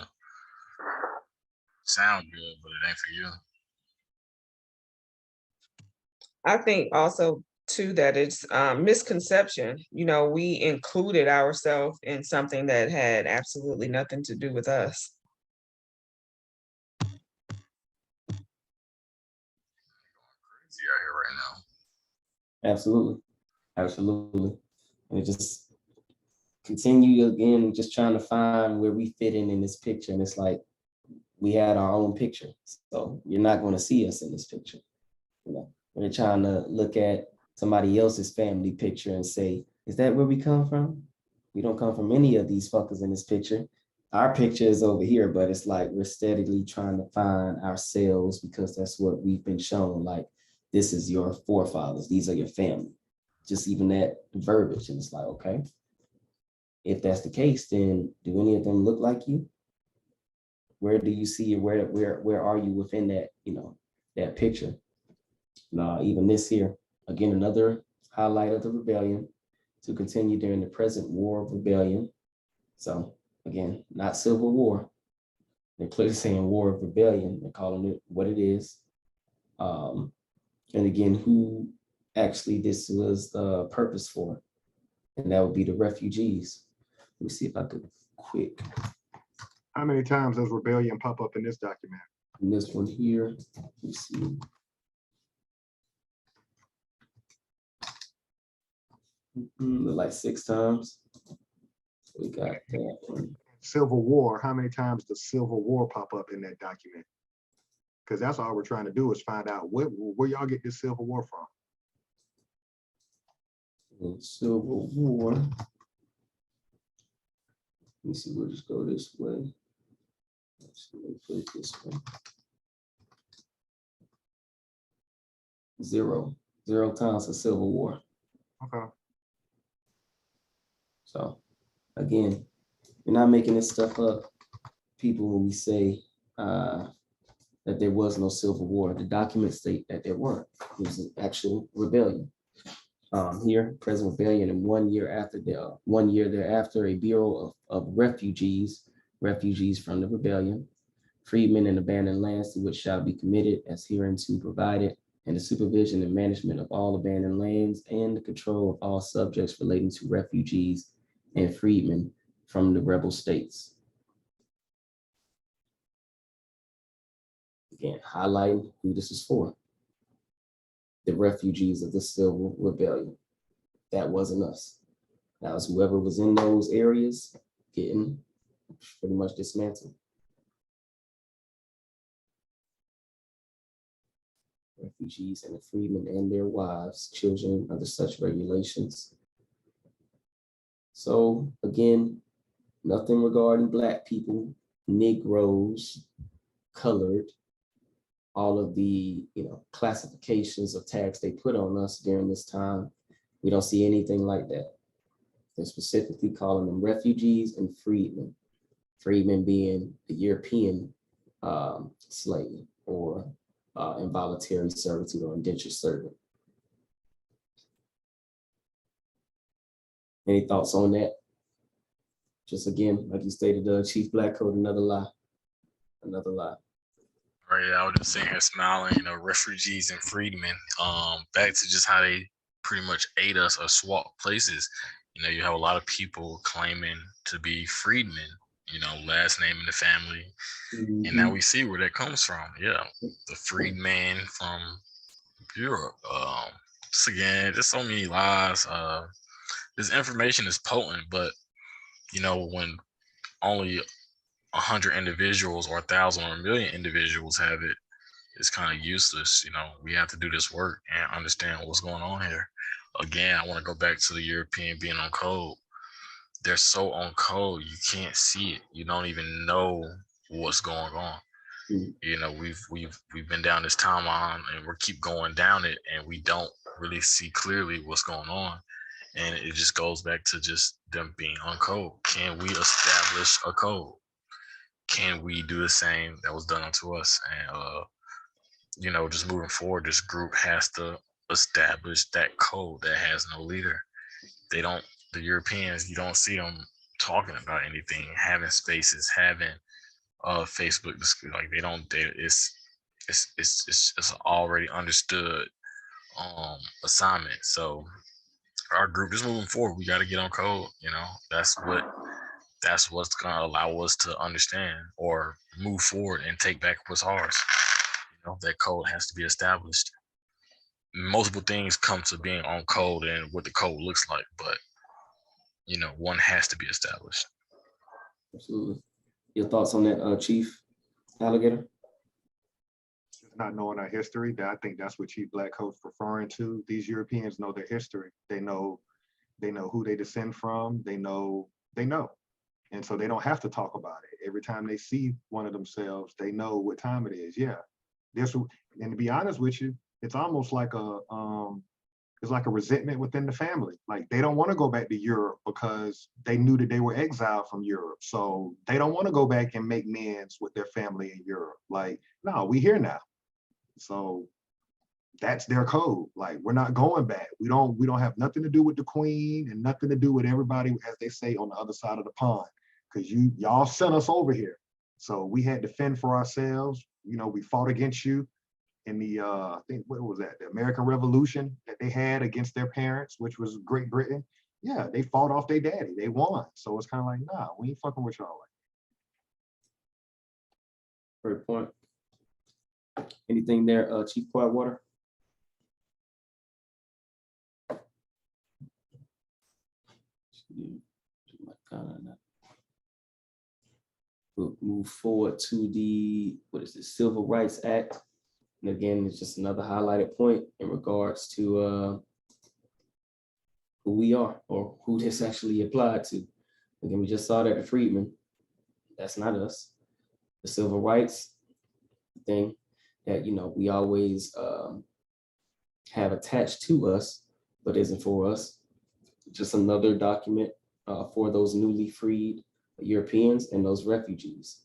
sound good, but it ain't for you. I think also too that it's misconception. We included ourselves in something that had absolutely nothing to do with us. Crazy out here right now. Absolutely. Absolutely. And it just continue again, just trying to find where we fit in this picture. And it's like, we had our own picture. So you're not going to see us in this picture. We're trying to look at somebody else's family picture and say, is that where we come from? We don't come from any of these fuckers in this picture. Our picture is over here, but it's like we're steadily trying to find ourselves because that's what we've been shown. Like, this is your forefathers, these are your family. Just even that verbiage, and it's like, okay, if that's the case, then do any of them look like you? Where do you see, where are you within that, that picture? Even this here, again, another highlight of the rebellion to continue during the present war of rebellion. So again, not civil war. They're clearly saying war of rebellion. They're calling it what it is. And again, who actually this was the purpose for? And that would be the refugees. Let me see if I could quick. How many times does rebellion pop up in this document? In this one here, let me see. Like 6 times. We got that one. Civil War, how many times does Civil War pop up in that document? Because that's all we're trying to do is find out where y'all get this Civil War from. Civil War. Let me see, we'll just go this way. Let's put it this way. 0 times a Civil War. Okay. So again, we're not making this stuff up, people, when we say that there was no Civil War. The documents state that there weren't. It was an actual rebellion. Here, present rebellion, and 1 year after 1 year thereafter, a bureau of refugees from the rebellion, freedmen and abandoned lands to which shall be committed as hereunto provided, and the supervision and management of all abandoned lands and the control of all subjects relating to refugees and freedmen from the rebel states. Again, highlighting who this is for. The refugees of the civil rebellion. That wasn't us. That was whoever was in those areas getting pretty much dismantled. Refugees and the freedmen and their wives, children under such regulations. So again, nothing regarding Black people, Negroes, colored, all of the classifications of tags they put on us during this time. We don't see anything like that. They're specifically calling them refugees and freedmen. Freedmen being the European slave or involuntary servitude or indentured servant. Any thoughts on that? Just again, like you stated, Chief Black Coat, another lie. Another lie. Right, I was just saying here smiling, refugees and freedmen. Back to just how they pretty much ate us or swapped places. You have a lot of people claiming to be freedmen, last name in the family. Mm-hmm. And now we see where that comes from. Yeah, the freedman from Europe. Just again, just so many lies. This information is potent, but when only 100 individuals or 1,000 or 1,000,000 individuals have it, it's kind of useless. We have to do this work and understand what's going on here. Again, I want to go back to the European being on code. They're so on code, you can't see it. You don't even know what's going on. We've been down this timeline and we keep going down it, and we don't really see clearly what's going on. And it just goes back to just them being on code. Can we establish a code? Can we do the same that was done unto us? And just moving forward, this group has to establish that code that has no leader. The Europeans, you don't see them talking about anything, having spaces, having Facebook, like it's already understood assignment. So our group is moving forward. We got to get on code. That's what's going to allow us to understand or move forward and take back what's ours. That code has to be established. Multiple things come to being on code and what the code looks like, but one has to be established. Absolutely. Your thoughts on that, Chief Alligator? Not knowing our history, I think that's what Chief Black Coat's referring to. These Europeans know their history. They know who they descend from. They know. And so they don't have to talk about it. Every time they see one of themselves, they know what time it is. Yeah. And to be honest with you, it's almost like it's like a resentment within the family. Like they don't want to go back to Europe because they knew that they were exiled from Europe. So they don't want to go back and make amends with their family in Europe. Like, no, we here now. So that's their code. Like, we're not going back. We don't have nothing to do with the queen and nothing to do with everybody, as they say, on the other side of the pond. Because y'all sent us over here. So we had to fend for ourselves. You know, we fought against you in the I think, what was that, the American Revolution that they had against their parents, which was Great Britain. Yeah, they fought off their daddy. They won. So it's kind of like, nah, we ain't fucking with y'all. Great point. Anything there, Chief Quietwater? We'll move forward to the, what is it, Civil Rights Act. And again, it's just another highlighted point in regards to who we are or who this actually applied to. Again, we just saw that the freedmen, that's not us. The civil rights thing that, you know, we always have attached to us, but isn't for us. Just another document for those newly freed Europeans and those refugees.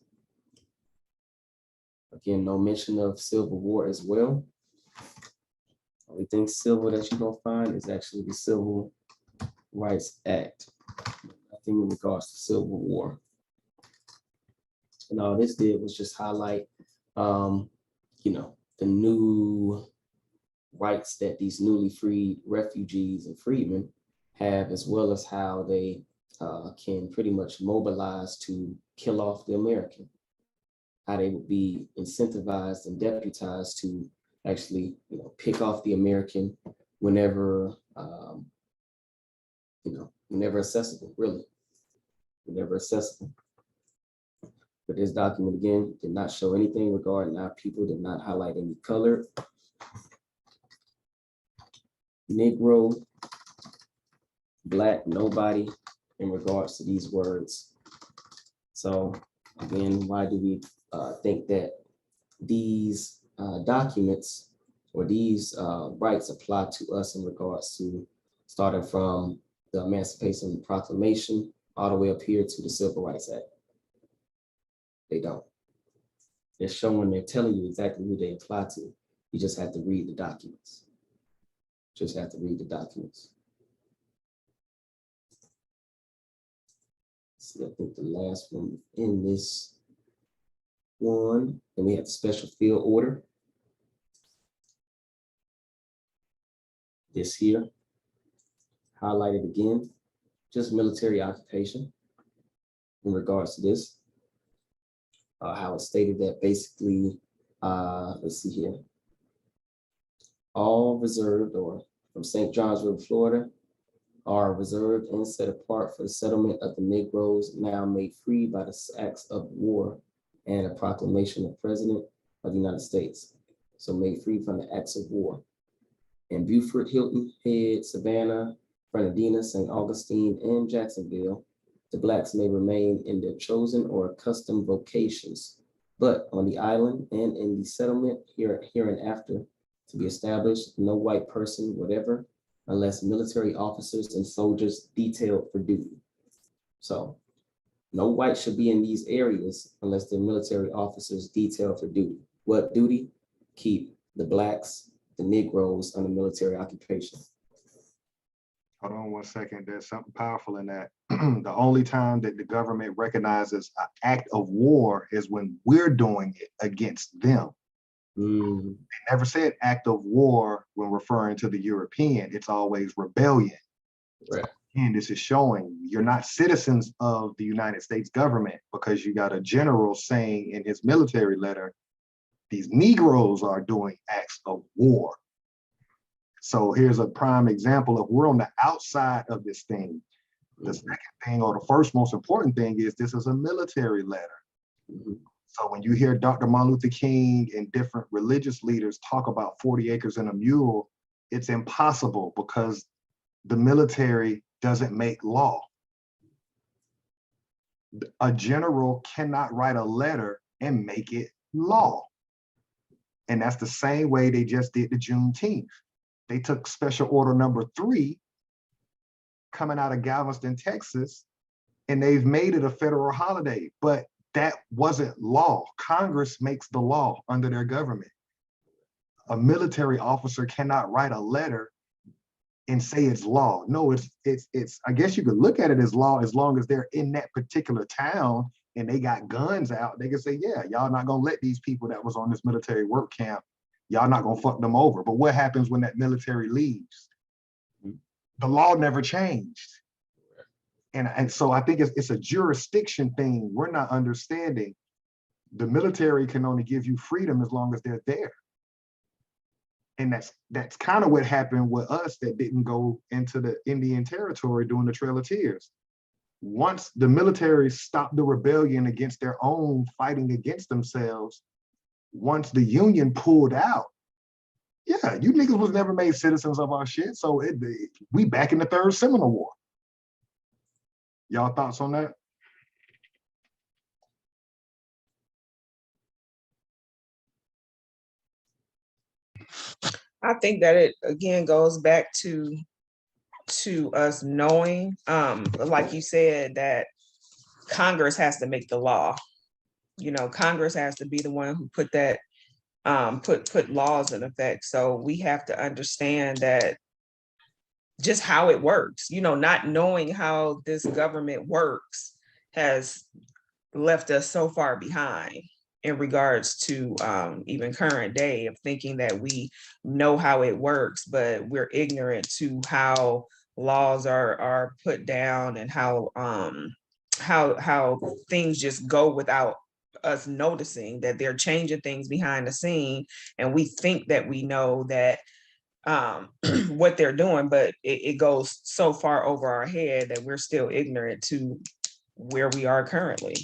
Again, no mention of Civil War as well. Only thing civil that you're gonna find is actually the Civil Rights Act. Nothing in regards to Civil War. And all this did was just highlight, you know, the new rights that these newly freed refugees and freedmen have, as well as how they can pretty much mobilize to kill off the American, how they would be incentivized and deputized to actually, you know, pick off the American whenever, you know, whenever accessible, really, whenever accessible. But this document, again, did not show anything regarding our people, did not highlight any color, Negro, Black, nobody in regards to these words. So again, why do we think that these documents or these rights apply to us in regards to starting from the Emancipation Proclamation all the way up here to the Civil Rights Act? They don't. They're showing, they're telling you exactly who they apply to. You just have to read the documents. Just have to read the documents. See, I think the last one in this one, and we have the special field order. This here, highlighted again, just military occupation in regards to this. How it stated that basically, let's see here, all reserved or from St. John's River, Florida, are reserved and set apart for the settlement of the Negroes now made free by the acts of war and a proclamation of President of the United States. So made free from the acts of war. In Beaufort, Hilton Head, Savannah, Fernandina, St. Augustine, and Jacksonville, the Blacks may remain in their chosen or accustomed vocations, but on the island and in the settlement hereinafter to be established, no white person, whatever, unless military officers and soldiers detailed for duty. So no white should be in these areas unless they're military officers detailed for duty. What duty? Keep the Blacks, the Negroes under military occupation. Hold on one second. There's something powerful in that. The only time that the government recognizes an act of war is when we're doing it against them. They never said act of war when referring to the European. It's always rebellion. Right. And this is showing you're not citizens of the United States government because you got a general saying in his military letter, these Negroes are doing acts of war. So here's a prime example of we're on the outside of this thing. The second thing, or the first most important thing, is this is a military letter. So when you hear Dr. Martin Luther King and different religious leaders talk about 40 acres and a mule, it's impossible because the military doesn't make law. A general cannot write a letter and make it law. And that's the same way they just did the Juneteenth. They took special order number 3 coming out of Galveston, Texas, and they've made it a federal holiday, but that wasn't law. Congress makes the law under their government. A military officer cannot write a letter and say it's law. No, it's I guess you could look at it as law as long as they're in that particular town and they got guns out. They can say, yeah, y'all not gonna let these people that was on this military work camp, y'all not gonna fuck them over. But what happens when that military leaves? The law never changed. And so I think it's a jurisdiction thing. We're not understanding. The military can only give you freedom as long as they're there. And that's kind of what happened with us that didn't go into the Indian Territory during the Trail of Tears. Once the military stopped the rebellion against their own fighting against themselves, once the Union pulled out, yeah, you niggas was never made citizens of our shit. So we back in the Third Seminole War. Y'all thoughts on that? I think that it again goes back to us knowing, like you said, that Congress has to make the law. You know, Congress has to be the one who put that, put laws in effect. So we have to understand that just how it works, you know, not knowing how this government works has left us so far behind in regards to even current day of thinking that we know how it works, but we're ignorant to how laws are put down and how things just go without us noticing that they're changing things behind the scene, and we think that we know that what they're doing, but it goes so far over our head that we're still ignorant to where we are currently.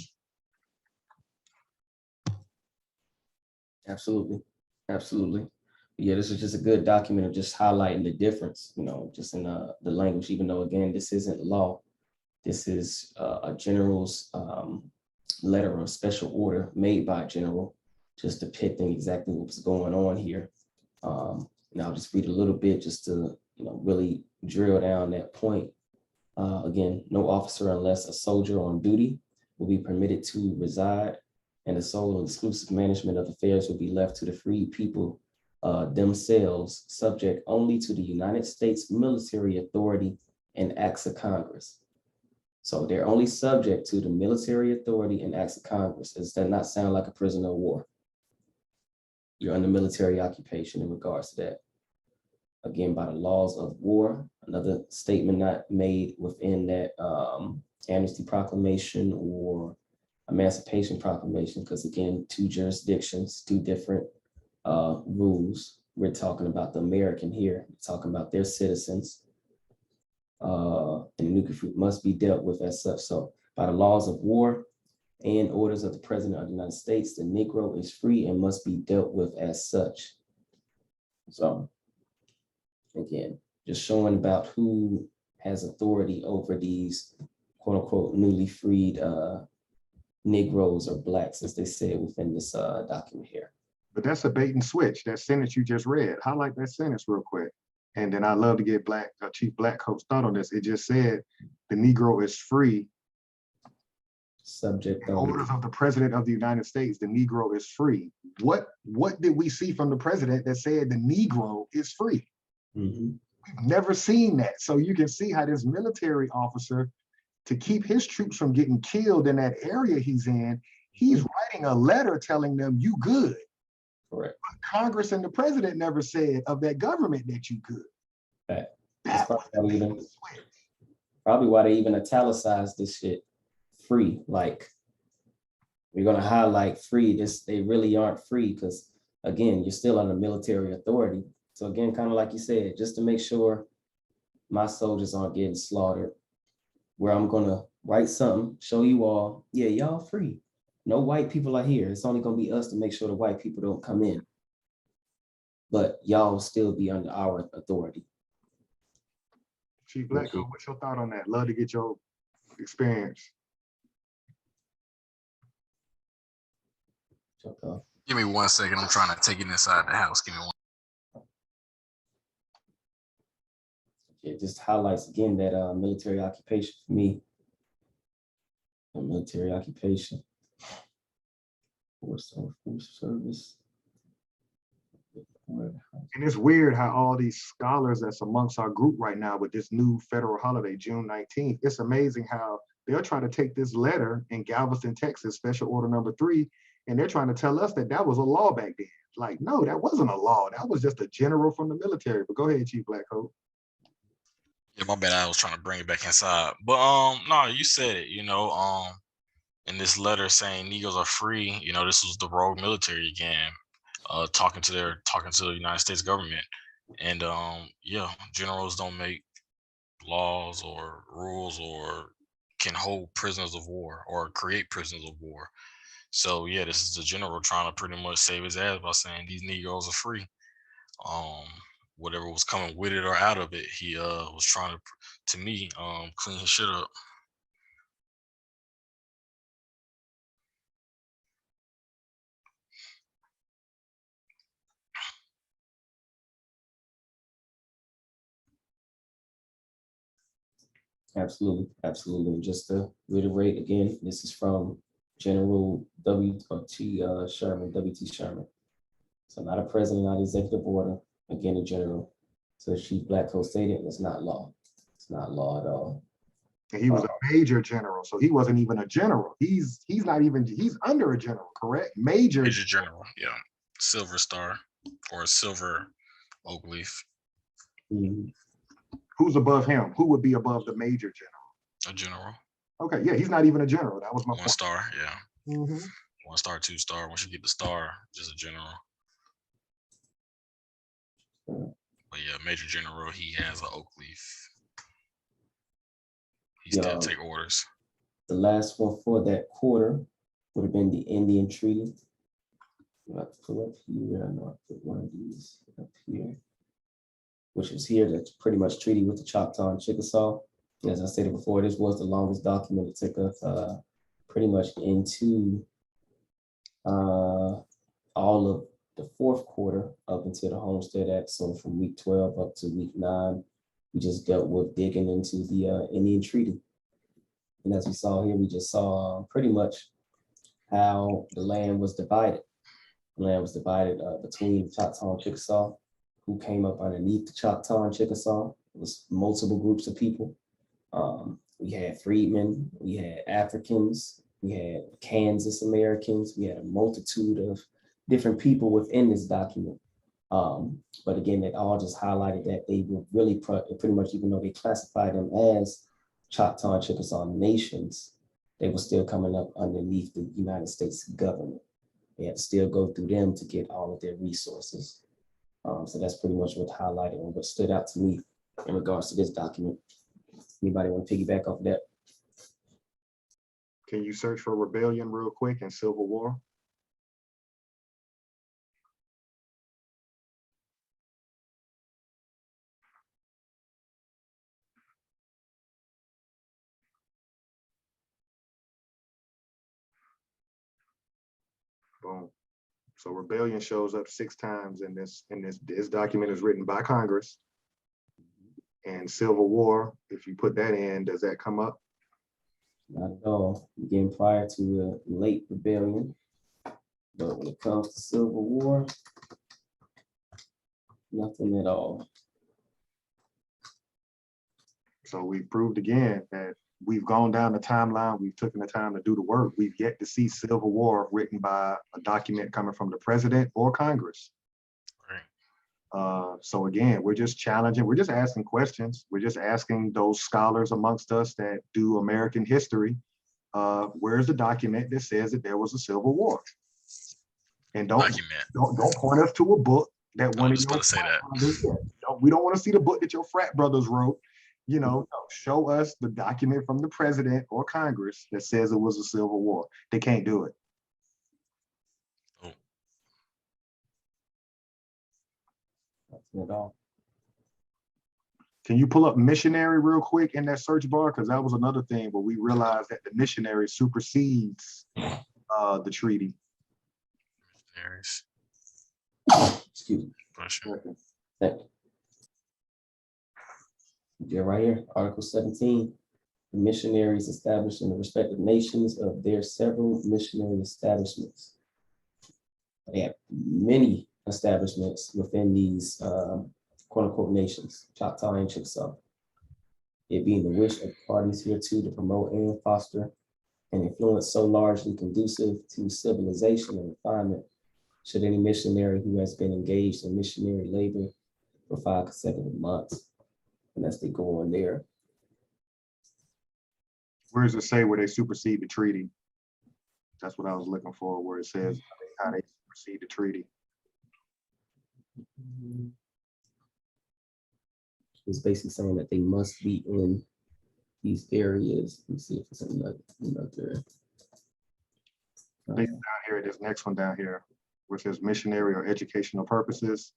Absolutely. Absolutely. Yeah, this is just a good document of just highlighting the difference, you know, just in the language, even though, again, this isn't law. This is a general's letter or special order made by a general, just depicting exactly what's going on here. And I'll just read a little bit just to, you know, really drill down that point. Again, no officer unless a soldier on duty will be permitted to reside, and the sole and exclusive management of affairs will be left to the free people themselves, subject only to the United States military authority and acts of Congress. So they're only subject to the military authority and acts of Congress. Does that not sound like a prisoner of war? You're under military occupation in regards to that. Again, by the laws of war, another statement not made within that Amnesty Proclamation or Emancipation Proclamation, because again, 2 jurisdictions, 2 different rules. We're talking about the American here, we're talking about their citizens, and nuclear fruit must be dealt with as such. So by the laws of war and orders of the President of the United States, the Negro is free and must be dealt with as such. So again, just showing about who has authority over these quote unquote newly freed Negroes or Blacks, as they said within this document here. But that's a bait and switch. That sentence you just read, highlight that sentence real quick. And then I'd love to get Chief Blackcoat's thought on this. It just said the Negro is free. Subject in orders of the President of the United States, the Negro is free. What did we see from the president that said the Negro is free? Mm-hmm. We've never seen that. So you can see how this military officer, to keep his troops from getting killed in that area he's in, he's writing a letter telling them you good. Correct. But Congress and the president never said of that government that you good. Right. That was probably why they even italicized this shit free. Like, we're gonna highlight free. They really aren't free, because again, you're still under military authority. So again, kind of like you said, just to make sure my soldiers aren't getting slaughtered, where I'm gonna write something, show you all, yeah, y'all free. No white people are here. It's only gonna be us to make sure the white people don't come in. But y'all still be under our authority. Chief Blackcoat, what's your thought on that? Love to get your experience. Choctaw. Give me 1 second. I'm trying to take it inside the house. Give me one. It just highlights again that military occupation for me. A military occupation. Force service. And it's weird how all these scholars that's amongst our group right now with this new federal holiday, June 19th, it's amazing how they're trying to take this letter in Galveston, Texas, special order number 3, and they're trying to tell us that that was a law back then. Like, no, that wasn't a law. That was just a general from the military. But go ahead, Chief Blackcoat. Yeah, my bad. I was trying to bring it back inside. But no, you said it, in this letter saying Negroes are free, this was the rogue military again, talking to the United States government. And yeah, generals don't make laws or rules or can hold prisoners of war or create prisoners of war. So yeah, this is the general trying to pretty much save his ass by saying these Negroes are free. Whatever was coming with it or out of it, he was trying to me, clean his shit up. Absolutely, absolutely. And just to reiterate again, this is from General W.T. Sherman, W.T. Sherman. So not a president, not executive order, again, a general. So Chief Blackcoat stated, it's not law. It's not law at all. And he was a major general, so he wasn't even a general. He's under a general, correct? Major general, yeah. Silver star or a silver oak leaf. Mhm. Who's above him? Who would be above the major general? A general. Okay, yeah, he's not even a general. That was my 1 point. star, yeah. Mhm. 1 star, 2 star. Once you get the star, just a general. But yeah, major general, he has an oak leaf. He still take orders. The last one for that quarter would have been the Indian Treaty. I have to pull up here. I know I put one of these up here, which was here. That's pretty much treaty with the Choctaw and Chickasaw. As I stated before, this was the longest document. It took us pretty much into all of the 4th quarter up until the Homestead Act. So from week 12 up to week 9, we just dealt with digging into the Indian Treaty. And as we saw here, we just saw pretty much how the land was divided. The land was divided between Choctaw and Chickasaw, who came up underneath the Choctaw and Chickasaw. It was multiple groups of people. We had freedmen, we had Africans, we had Kansas Americans, we had a multitude of different people within this document. But again, it all just highlighted that they were really pretty much, even though they classified them as Choctaw and Chickasaw nations, they were still coming up underneath the United States government. They had to still go through them to get all of their resources. So that's pretty much what highlighted and what stood out to me in regards to this document. Anybody want to piggyback off that? Can you search for rebellion real quick and Civil War? Boom. So rebellion shows up 6 times in this document is written by Congress. And Civil War, if you put that in, does that come up? Not at all. Again, prior to the late rebellion. But when it comes to Civil War, nothing at all. So we proved again that we've gone down the timeline. We've taken the time to do the work. We've yet to see Civil War written by a document coming from the president or Congress. So again, we're just challenging, we're just asking questions. We're just asking those scholars amongst us that do American history, where's the document that says that there was a Civil War? And don't point us to a book that one of your frat brothers, we don't want to see the book that your frat brothers wrote. No, show us the document from the president or Congress that says it was a Civil War. They can't do it. At all. Can you pull up missionary real quick in that search bar? Because that was another thing where we realized that the missionary supersedes the treaty. missionaries. Excuse me. Bless you. Second. Thank you. Yeah, right here, Article 17. The missionaries established in the respective nations of their several missionary establishments. They have many establishments within these quote unquote nations, Choctaw and Chickasaw. It being the wish of parties hereto to promote and foster an influence so largely conducive to civilization and refinement, should any missionary who has been engaged in missionary labor for 5 consecutive months, and as they go on there. Where does it say where they supersede the treaty? That's what I was looking for, where it says how they supersede the treaty. It's basically saying that they must be in these areas. Let me see if it's another. Down here, this next one down here, which says missionary or educational purposes,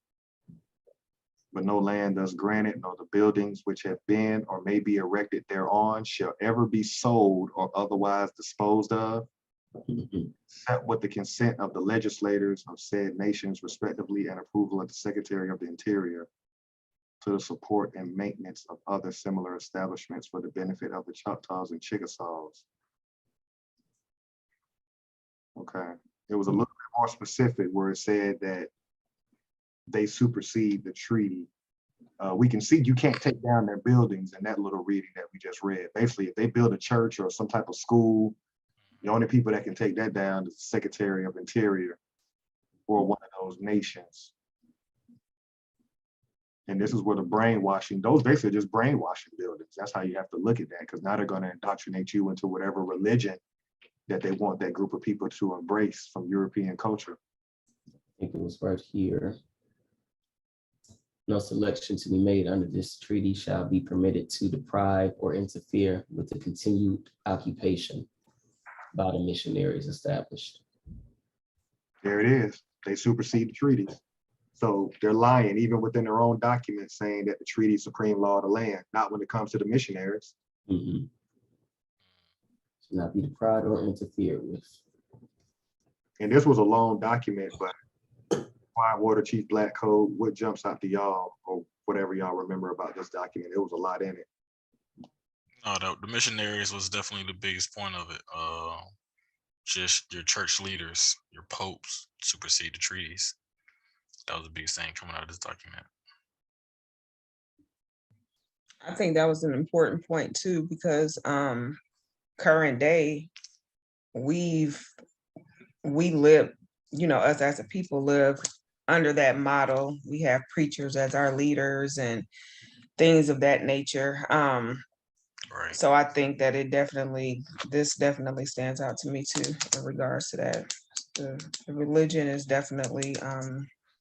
but no land thus granted, nor the buildings which have been or may be erected thereon shall ever be sold or otherwise disposed of, except with the consent of the legislators of said nations respectively and approval of the Secretary of the Interior, to the support and maintenance of other similar establishments for the benefit of the Choctaws and Chickasaws. Okay, it was a little bit more specific where it said that they supersede the treaty. We can see you can't take down their buildings in that little reading that we just read. Basically, if they build a church or some type of school, the only people that can take that down is the Secretary of Interior or one of those nations. And this is where the brainwashing, those basically just brainwashing buildings. That's how you have to look at that, because now they're going to indoctrinate you into whatever religion that they want that group of people to embrace from European culture. I think it was right here. No selection to be made under this treaty shall be permitted to deprive or interfere with the continued occupation by the missionaries established. There it is. They supersede the treaties. So they're lying even within their own documents saying that the treaty is supreme law of the land, not when it comes to the missionaries. Mm-hmm. Should not be deprived or interfered with. And this was a long document, but Quiet Water Chief Black Code, what jumps out to y'all or whatever y'all remember about this document? It was a lot in it. No, the missionaries was definitely the biggest point of it. Just your church leaders, your popes supersede the treaties. That was the biggest thing coming out of this document. I think that was an important point too, because current day, we live, us as a people live under that model. We have preachers as our leaders and things of that nature. Right. So I think that this definitely stands out to me too in regards to that. The religion is definitely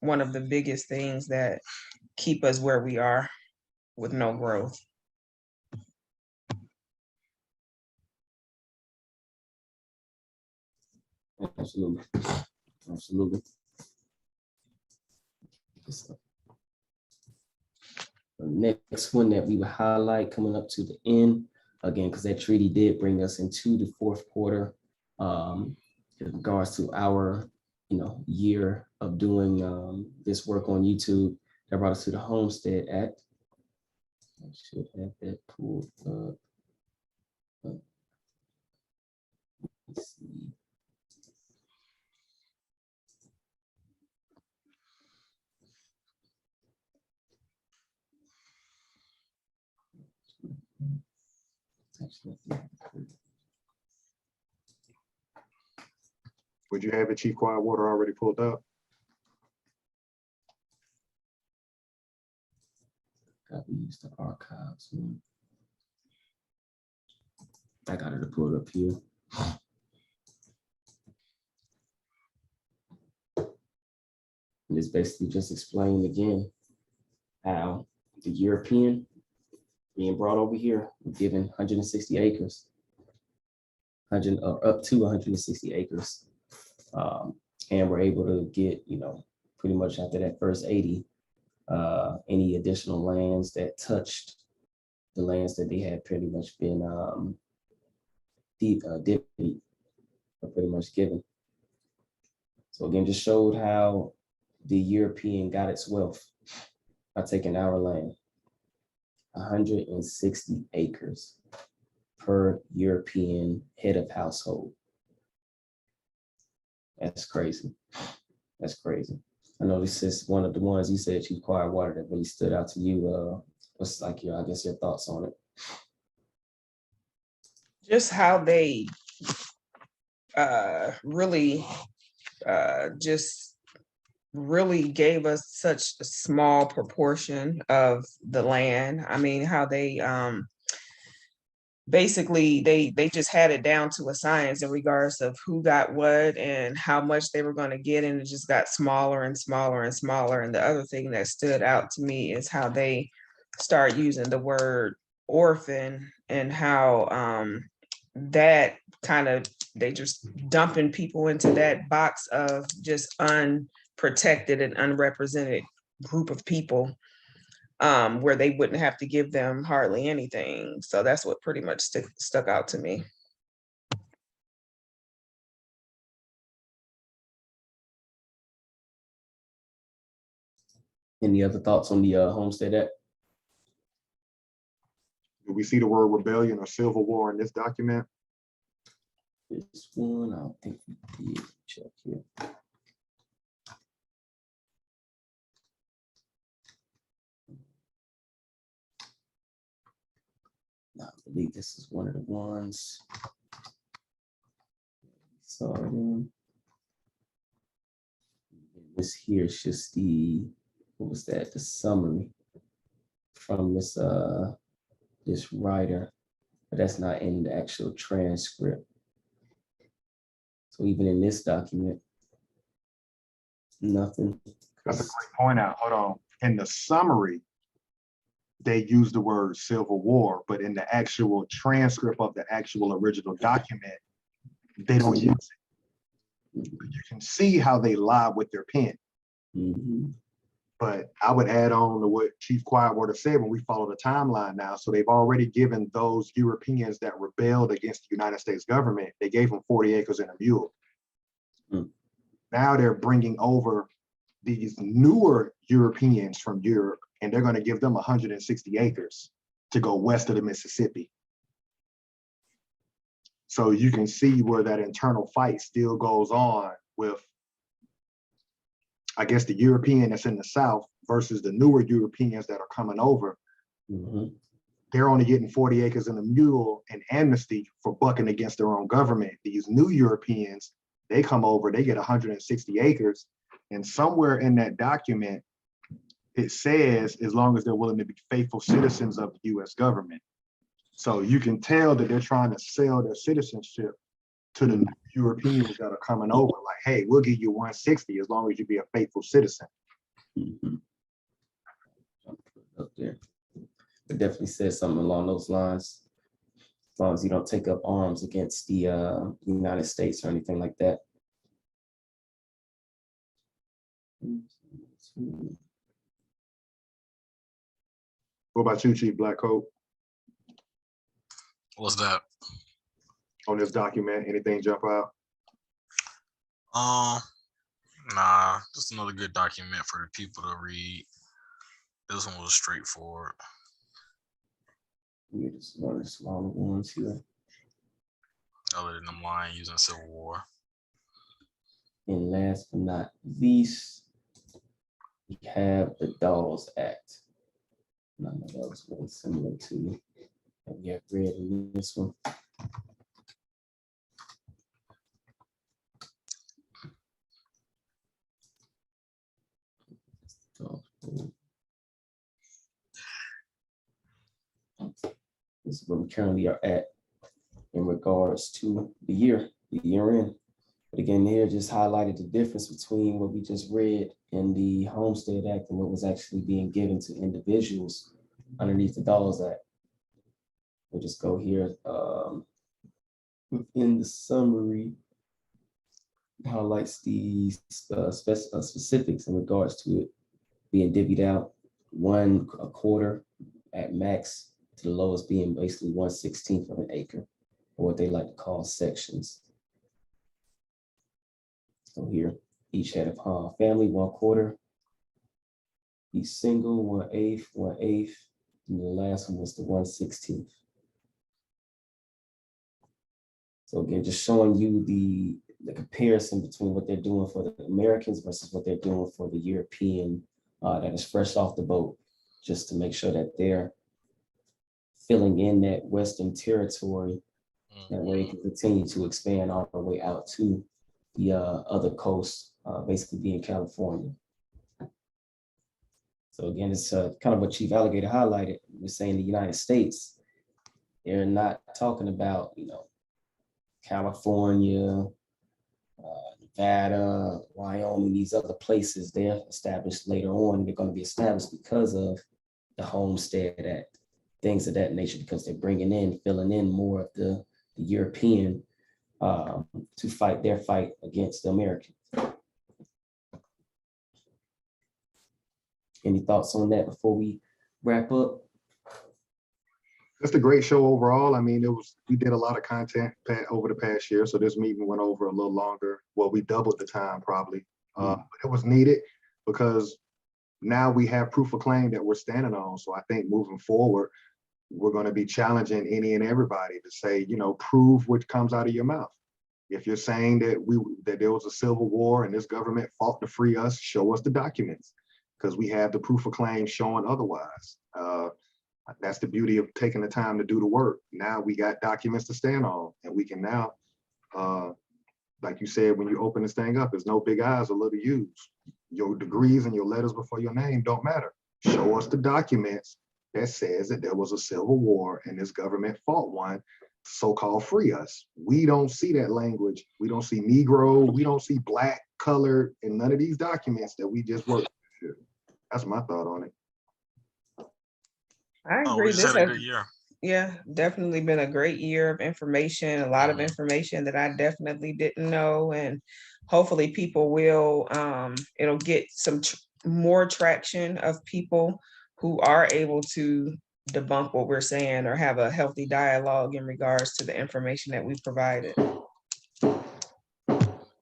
one of the biggest things that keep us where we are with no growth. Absolutely. Absolutely. The next one that we will highlight coming up to the end, again, because that treaty did bring us into the fourth quarter in regards to our year of doing this work on YouTube. That brought us to the Homestead Act. I should have that pulled up. Let's see. Would you have it, Chief Quiet Water, already pulled up? Got to use the archives. I got it to pull it up here. And it's basically just explained again how the European being brought over here, given 160 acres, up to 160 acres. And we're able to get, pretty much after that first 80, any additional lands that touched the lands that they had pretty much been pretty much given. So again, just showed how the European got its wealth by taking our land. 160 acres per European head of household. That's crazy. That's crazy. I know this is one of the ones you said, Chief Quietwater, that really stood out to you. What's like your, I guess, your thoughts on it? Just how they really just really gave us such a small proportion of the land. I mean, how they basically they just had it down to a science in regards of who got what and how much they were going to get, and it just got smaller and smaller and smaller. And the other thing that stood out to me is how they start using the word orphan, and how that kind of, they just dumping people into that box of just unprotected and unrepresented group of people, where they wouldn't have to give them hardly anything. So that's what pretty much stuck out to me. Any other thoughts on the Homestead Act? Do we see the word rebellion or civil war in this document? This one, I don't think we did. Check here. I believe this is one of the ones. So this here is just the, what was that? The summary from this this writer, but that's not in the actual transcript. So even in this document, nothing. That's a great point out. Hold on. In the summary, they use the word civil war, but in the actual transcript of the actual original document, they don't use it. You can see how they lie with their pen. Mhm. But I would add on to what Chief Quietwater said when we follow the timeline now. So they've already given those Europeans that rebelled against the United States government, they gave them 40 acres and a mule. Mm. Now they're bringing over these newer Europeans from Europe, and they're going to give them 160 acres to go west of the Mississippi. So you can see where that internal fight still goes on with, I guess, the European that's in the South versus the newer Europeans that are coming over. Mhm. They're only getting 40 acres and a mule and amnesty for bucking against their own government. These new Europeans, they come over, they get 160 acres. And somewhere in that document, it says, as long as they're willing to be faithful citizens of the US government. So you can tell that they're trying to sell their citizenship to the new Europeans that are coming over. Like, hey, we'll give you 160 as long as you be a faithful citizen. Mhm. Up there. It definitely says something along those lines. As long as you don't take up arms against the United States or anything like that. What about you, Chief Blackcoat, What's that? on this document? Anything jump out? Nah, just another good document for the people to read. This one was straightforward. Yeah, just one of the smaller ones here. Other than them lying using Civil War. And last but not least, we have the Dolls Act. And I know that was very similar to what we have read in this one. This is where we currently are at in regards to the year in. But again, here just highlighted the difference between what we just read in the Homestead Act and what was actually being given to individuals underneath the Dolls Act. We'll just go here within the summary, highlights the specifics in regards to it being divvied out 1/4 at max, to the lowest being basically 1/16 of an acre, or what they like to call sections. So here, Each head of family, 1/4. Each single, 1/8, 1/8. And the last one was the 1/16. So again, just showing you the comparison between what they're doing for the Americans versus what they're doing for the European that is fresh off the boat, just to make sure that they're filling in that Western territory. That way it can continue to expand all the way out to the other coast, basically being California. So again, it's kind of what Chief Alligator highlighted. We're saying the United States, they're not talking about, California, Nevada, Wyoming, these other places. They're established later on. They're going to be established because of the Homestead Act, things of that nature, because they're filling in more of the European to fight their fight against the Americans. Any thoughts on that before we wrap up? Just a great show overall. I mean, we did a lot of content over the past year, so this meeting went over a little longer. Well, we doubled the time probably. But it was needed because now we have proof of claim that we're standing on. So I think moving forward, we're going to be challenging any and everybody to say, prove what comes out of your mouth. If you're saying that there was a civil war and this government fought to free us, show us the documents, because we have the proof of claim showing otherwise. That's the beauty of taking the time to do the work. Now we got documents to stand on, and we can now, like you said, when you open this thing up, there's no big I's or little U's. Your degrees and your letters before your name don't matter. Show us the documents that says that there was a civil war and this government fought one, so-called free us. We don't see that language. We don't see Negro. We don't see black, colored, in none of these documents that we just worked with. That's my thought on it. I agree. We just This had a has, good year. yeah, definitely been a great year of information, a lot of information that I definitely didn't know. And hopefully people will, it'll get some more traction of people who are able to debunk what we're saying or have a healthy dialogue in regards to the information that we provided.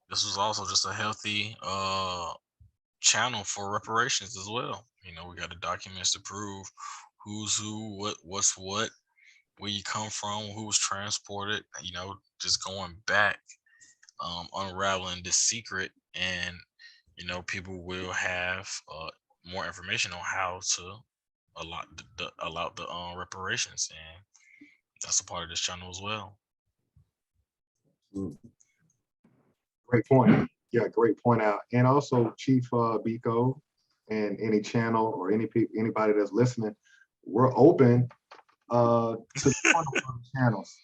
This was also just a healthy channel for reparations as well. We got the documents to prove who's who, what's what, where you come from, who was transported, just going back, unraveling this secret, and people will have more information on how to allow the reparations, and that's a part of this channel as well. Great point. Yeah, great point out. And also, Chief Biko, and any channel or anybody that's listening, we're open to the channels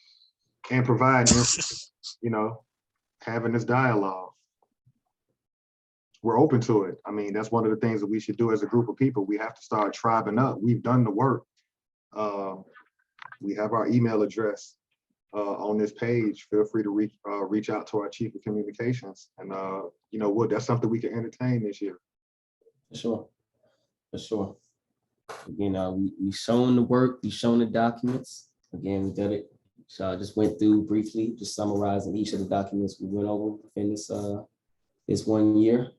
and providing, having this dialogue. We're open to it. I mean, that's one of the things that we should do as a group of people. We have to start tribing up. We've done the work. We have our email address on this page. Feel free to reach out to our Chief of Communications, and that's something we can entertain this year. For sure. Again, we've shown the work, we've shown the documents. Again, we did it. So I just went through briefly, just summarizing each of the documents we went over in this 1 year.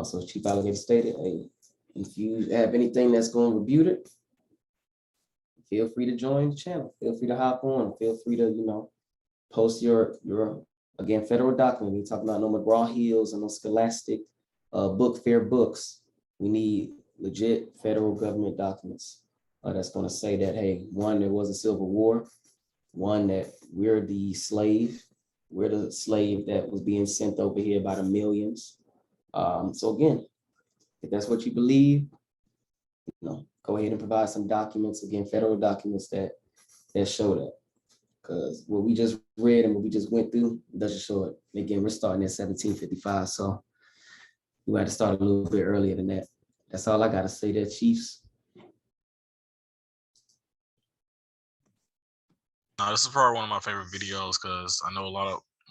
So Chief Alligator stated, hey, if you have anything that's going to rebuke it, feel free to join the channel. Feel free to hop on. Feel free to, post your again, federal document. We're talking about no McGraw-Hills and no Scholastic book fair books. We need legit federal government documents that's going to say that, hey, one, there was a civil war. One, that we're the slave. We're the slave that was being sent over here by the millions. So again, if that's what you believe, go ahead and provide some documents, again, federal documents that show that. Because what we just read and what we just went through doesn't show it. And again, we're starting at 1755, so we had to start a little bit earlier than that. That's all I got to say there, Chiefs. No, this is probably one of my favorite videos because I know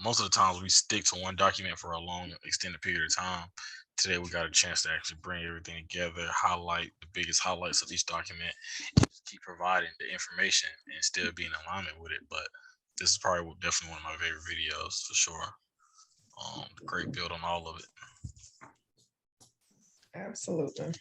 most of the times we stick to one document for a long, extended period of time. Today, we got a chance to actually bring everything together, highlight the biggest highlights of each document, and just keep providing the information and still be in alignment with it. But this is probably definitely one of my favorite videos for sure. Great build on all of it. Absolutely.